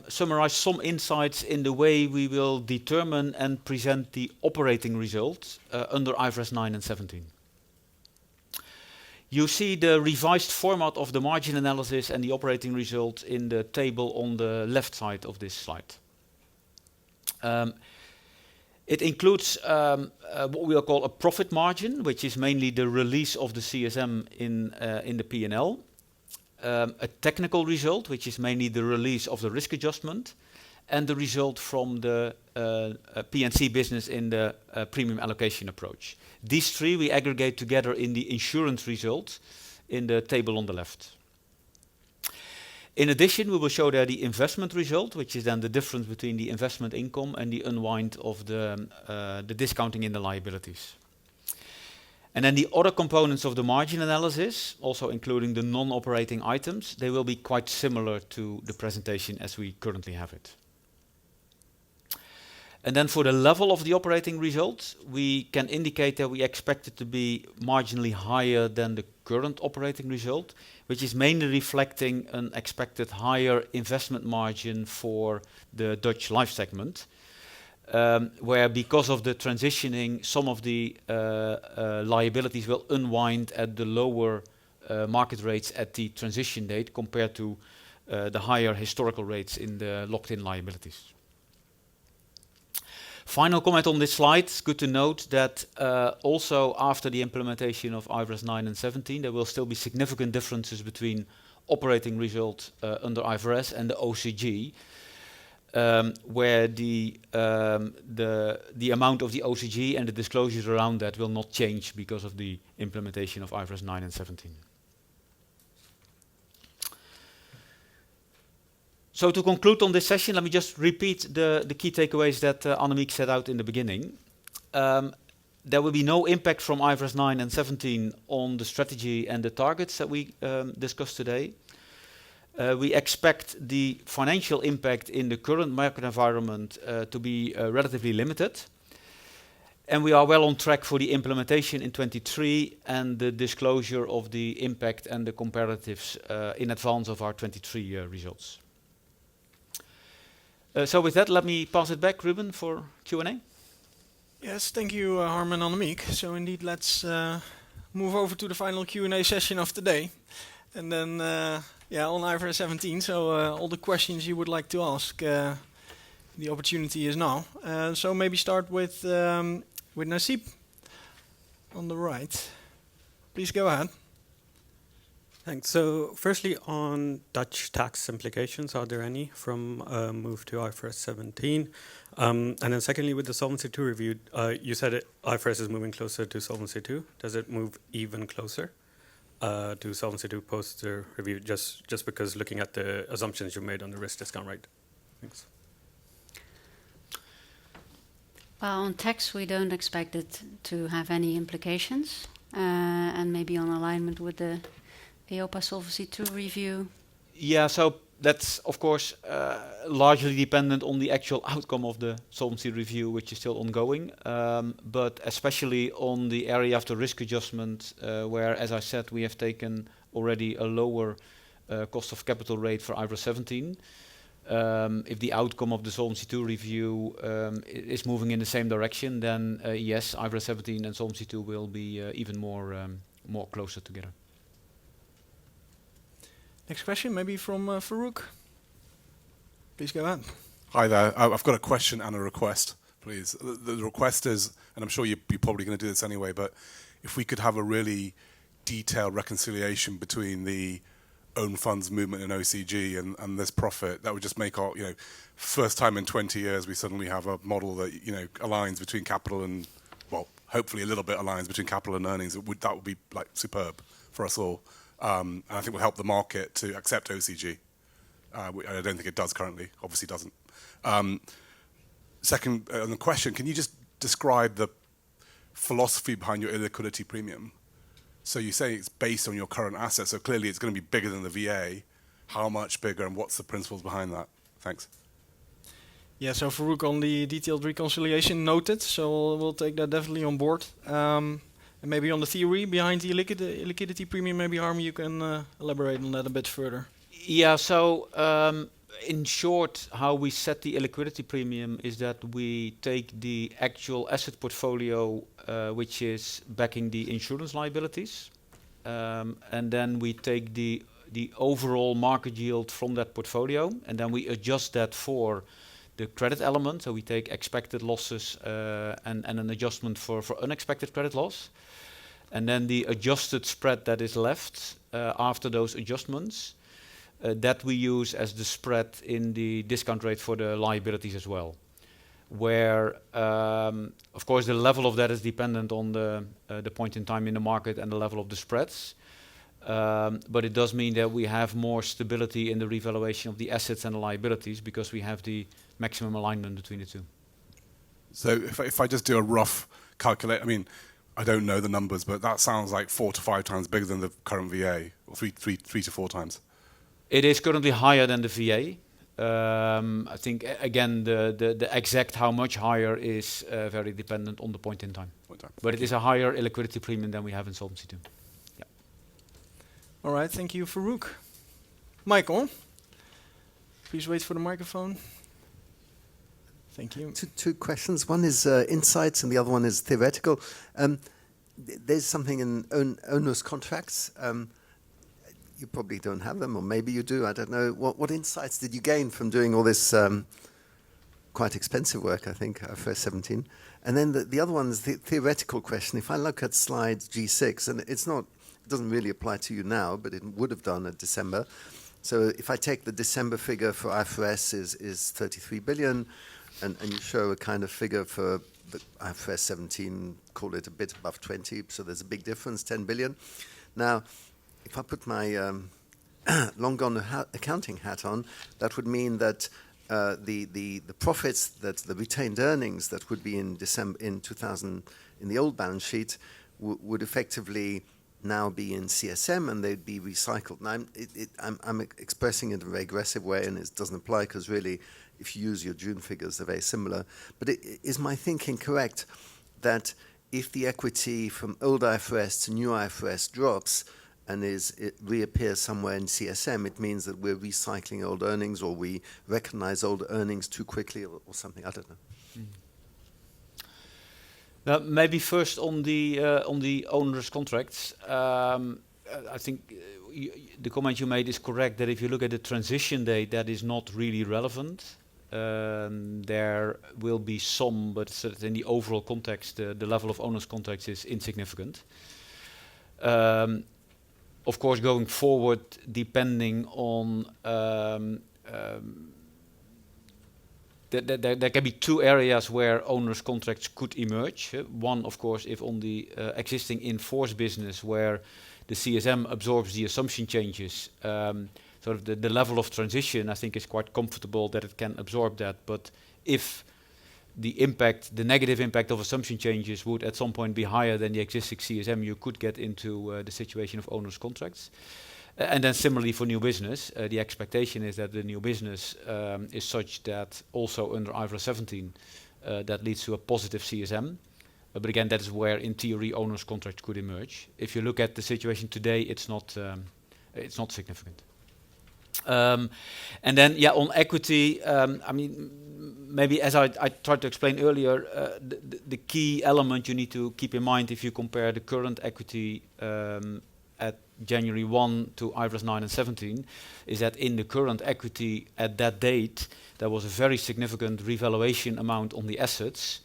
summarized some insights in the way we will determine and present the operating results under IFRS 9 and 17. You see the revised format of the margin analysis and the operating results in the table on the left side of this slide. It includes what we will call a profit margin, which is mainly the release of the CSM in the P&L. A technical result, which is mainly the release of the risk adjustment, and the result from the P&C business in the premium allocation approach. These three we aggregate together in the insurance result in the table on the left. In addition, we will show there the investment result, which is then the difference between the investment income and the unwind of the discounting in the liabilities. And then the other components of the margin analysis, also including the non-operating items, they will be quite similar to the presentation as we currently have it. And then for the level of the operating result, we can indicate that we expect it to be marginally higher than the current operating result, which is mainly reflecting an expected higher investment margin for the Dutch life segment, where because of the transitioning, some of the liabilities will unwind at the lower market rates at the transition date compared to the higher historical rates in the locked-in liabilities. Final comment on this slide, it's good to note that also after the implementation of IFRS 9 and 17, there will still be significant differences between operating result under IFRS and the OCG, where the amount of the OCG and the disclosures around that will not change because of the implementation of IFRS 9 and 17. So to conclude on this session, let me just repeat the key takeaways that Annemiek set out in the beginning. There will be no impact from IFRS 9 and 17 on the strategy and the targets that we discussed today. We expect the financial impact in the current market environment to be relatively limited. And we are well on track for the implementation in 23 and the disclosure of the impact and the comparatives in advance of our 23 results. So with that, let me pass it back, Ruben, for Q&A. Yes, thank you, Harm and Annemiek. So indeed, let's move over to the final Q&A session of today. And then, on IFRS 17, so all the questions you would like to ask, the opportunity is now. So maybe start with Nasib on the right. Please go ahead. Thanks. So, firstly, on Dutch tax implications, are there any from move to IFRS 17? And then, secondly, with the Solvency II review, you said IFRS is moving closer to Solvency II. Does it move even closer to Solvency II post the review? Just because looking at the assumptions you made on the risk discount rate. Thanks. Well, on tax, we don't expect it to have any implications, and maybe on alignment with the EIOPA Solvency II review. Yeah, so that's of course largely dependent on the actual outcome of the solvency review, which is still ongoing. But especially on the area of the risk adjustment, where, as I said, we have taken already a lower cost of capital rate for IFRS 17. If the outcome of the Solvency II review is moving in the same direction, then yes, IFRS 17 and Solvency II will be even more closer together. Next question, maybe from Farouk. Please go ahead. Hi there. I've got a question and a request, please. The request is, and I'm sure you're probably going to do this anyway, but if we could have a really detailed reconciliation between the own funds movement in OCG and this profit, that would just make our, first time in 20 years we suddenly have a model that, aligns between capital and, well, hopefully a little bit aligns between capital and earnings. That would be like superb for us all. And I think will help the market to accept OCG. I don't think it does currently, obviously doesn't. Second, on the question, can you just describe the philosophy behind your illiquidity premium? So you say it's based on your current assets, so clearly it's going to be bigger than the VA. How much bigger, and what's the principles behind that? Thanks. Yeah, so Farouk, on the detailed reconciliation, noted. So we'll take that definitely on board. And maybe on the theory behind the liquidity premium, maybe Harm, you can elaborate on that a bit further. Yeah, so in short, how we set the illiquidity premium is that we take the actual asset portfolio, which is backing the insurance liabilities, and then we take the overall market yield from that portfolio, and then we adjust that for the credit element. So we take expected losses and an adjustment for unexpected credit loss. And then the adjusted spread that is left after those adjustments, that we use as the spread in the discount rate for the liabilities as well. Where, of course, the level of that is dependent on the point in time in the market and the level of the spreads. But it does mean that we have more stability in the revaluation of the assets and the liabilities because we have the maximum alignment between the two. So if I just do a rough calculate, I don't know the numbers, but that sounds like 4 to 5 times bigger than the current VA, or 3 to 4 times. It is currently higher than the VA. I think, again, the exact how much higher is very dependent on the point in time. But it is a higher illiquidity premium than we have in Solvency II. Yeah. All right, thank you, Farouk. Michael, please wait for the microphone. Thank you. Two questions. One is insights and the other one is theoretical. There's something in onerous contracts. You probably don't have them, or maybe you do. I don't know. What insights did you gain from doing all this quite expensive work, I think, IFRS 17? And then the other one is the theoretical question. If I look at slide G6, and it doesn't really apply to you now, but it would have done at December. So if I take the December figure for IFRS is 33 billion, and you show a kind of figure for the IFRS 17, call it a bit above 20, so there's a big difference, 10 billion. Now, if I put my long gone accounting hat on, that would mean that the profits, that the retained earnings that would be in December in the old balance sheet would effectively now be in CSM and they'd be recycled. Now I'm expressing it in a very aggressive way, and it doesn't apply because really, if you use your June figures, they're very similar. But is my thinking correct that if the equity from old IFRS to new IFRS drops and it reappears somewhere in CSM, it means that we're recycling old earnings, or we recognize old earnings too quickly, or something? I don't know. Maybe first on the onerous contracts. I think the comment you made is correct, that if you look at the transition date, that is not really relevant. There will be some, but in the overall context, the level of onerous contracts is insignificant. of course, going forward, depending on there can be two areas where owners' contracts could emerge. One, of course, if on the existing in-force business where the CSM absorbs the assumption changes, sort of the level of transition, I think, is quite comfortable that it can absorb that. But if the negative impact of assumption changes would at some point be higher than the existing CSM, you could get into the situation of owners' contracts. And then similarly for new business, the expectation is that the new business is such that also under IFRS 17 that leads to a positive CSM. But again, that is where in theory owners' contracts could emerge. If you look at the situation today, it's not significant. And then on equity, I mean, maybe as I tried to explain earlier, the key element you need to keep in mind if you compare the current equity at January 1 to IFRS 9 and 17 is that in the current equity at that date, there was a very significant revaluation amount on the assets,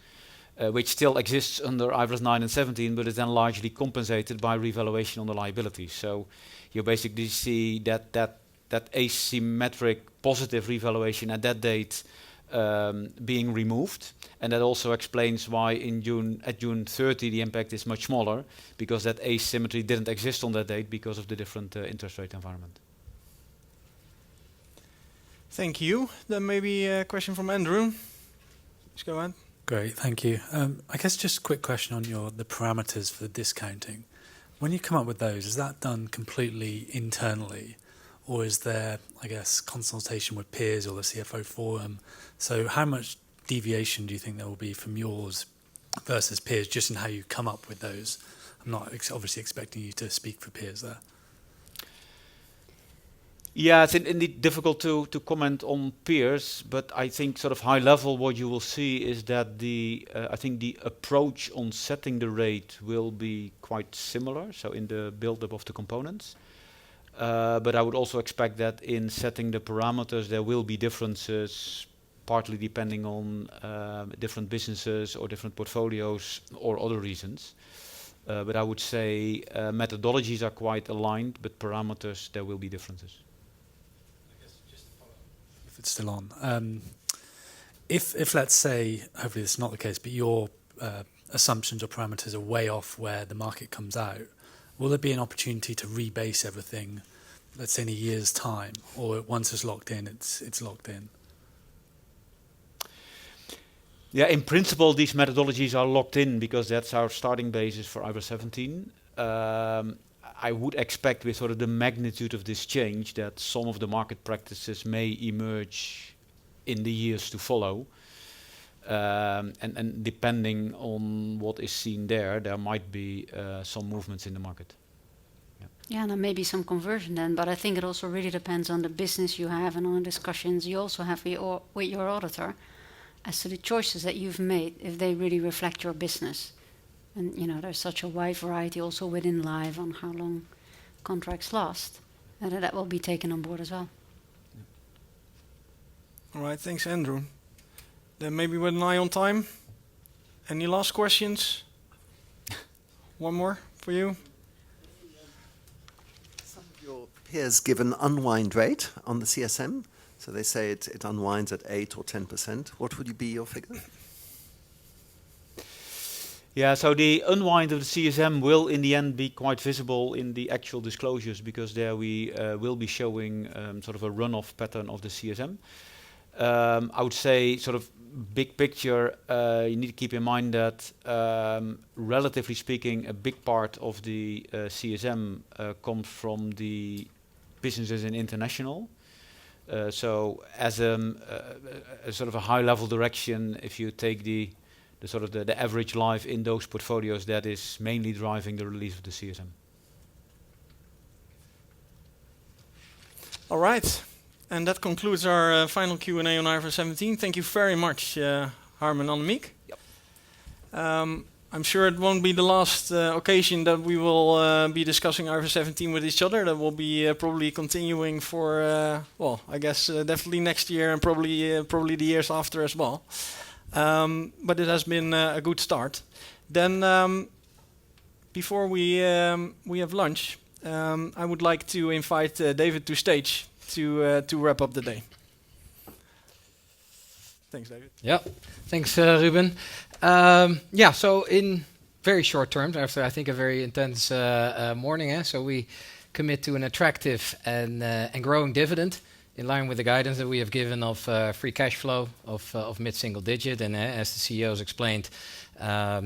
which still exists under IFRS 9 and 17, but is then largely compensated by revaluation on the liabilities. So you basically see that asymmetric positive revaluation at that date being removed, and that also explains why at June 30 the impact is much smaller, because that asymmetry didn't exist on that date because of the different interest rate environment. Thank you. Then maybe a question from Andrew. Let's go on. Great, thank you. I guess just a quick question on the parameters for the discounting. When you come up with those, is that done completely internally? Or is there, I guess, consultation with peers or the CFO forum? So how much deviation do you think there will be from yours versus peers, just in how you come up with those? I'm not obviously expecting you to speak for peers there. Yeah, it's indeed difficult to comment on peers, but I think sort of high level what you will see is that I think the approach on setting the rate will be quite similar, so in the build-up of the components. But I would also expect that in setting the parameters there will be differences, partly depending on different businesses or different portfolios or other reasons. But I would say methodologies are quite aligned, but parameters there will be differences. If it's still on. If let's say, hopefully this is not the case, but your assumptions or parameters are way off where the market comes out, will there be an opportunity to rebase everything, let's say in a year's time, or once it's locked in, it's locked in? Yeah, in principle, these methodologies are locked in because that's our starting basis for IFRS 17. I would expect with sort of the magnitude of this change that some of the market practices may emerge in the years to follow. And depending on what is seen there might be some movements in the market. Yeah, and there may be some conversion then, but I think it also really depends on the business you have and on the discussions you also have with your auditor as to the choices that you've made, if they really reflect your business. And, you know, there's such a wide variety also within Life on how long contracts last, and that will be taken on board as well. All right, thanks, Andrew. Then maybe with an eye on time. Any last questions? One more for you. Some of your peers give an unwind rate on the CSM. So they say it unwinds at 8 or 10%. What would be your figure? Yeah, so the unwind of the CSM will in the end be quite visible in the actual disclosures, because there we will be showing sort of a runoff pattern of the CSM. I would say sort of big picture, you need to keep in mind that relatively speaking, a big part of the CSM comes from the businesses in international. So as a sort of a high level direction, if you take the sort of the average life in those portfolios, that is mainly driving the release of the CSM. All right. And that concludes our final Q&A on IFRS 17. Thank you very much, Harm and Annemiek. Yep. I'm sure it won't be the last occasion that we will be discussing IFRS 17 with each other. That will be probably continuing for, well, I guess definitely next year and probably the years after as well. But it has been a good start. Then, before we have lunch, I would like to invite David to stage to wrap up the day. Thanks, David. Yeah, thanks, Ruben. So in very short terms, after I think a very intense morning, so we commit to an attractive and growing dividend in line with the guidance that we have given of free cash flow of mid-single digit. And as the CEOs explained,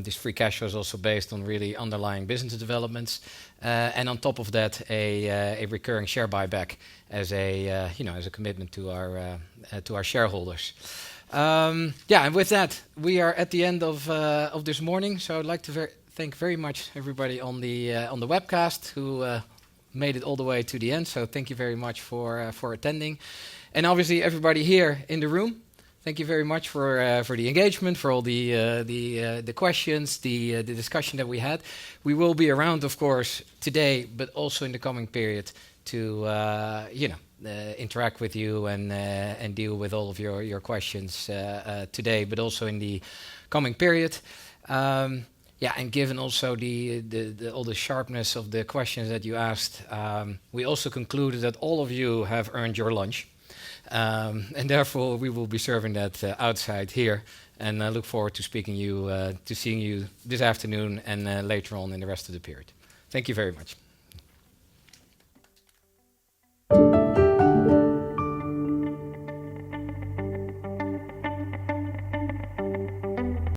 this free cash flow is also based on really underlying business developments. And on top of that, a recurring share buyback as a commitment to our shareholders. And with that, we are at the end of this morning. So I'd like to thank very much everybody on the webcast who made it all the way to the end. So thank you very much for attending, and obviously everybody here in the room. Thank you very much for the engagement, for all the questions, the discussion that we had. We will be around, of course, today, but also in the coming period to interact with you and deal with all of your questions today, but also in the coming period. And given also all the sharpness of the questions that you asked, we also concluded that all of you have earned your lunch. And therefore, we will be serving that outside here. And I look forward to seeing you this afternoon and later on in the rest of the period. Thank you very much.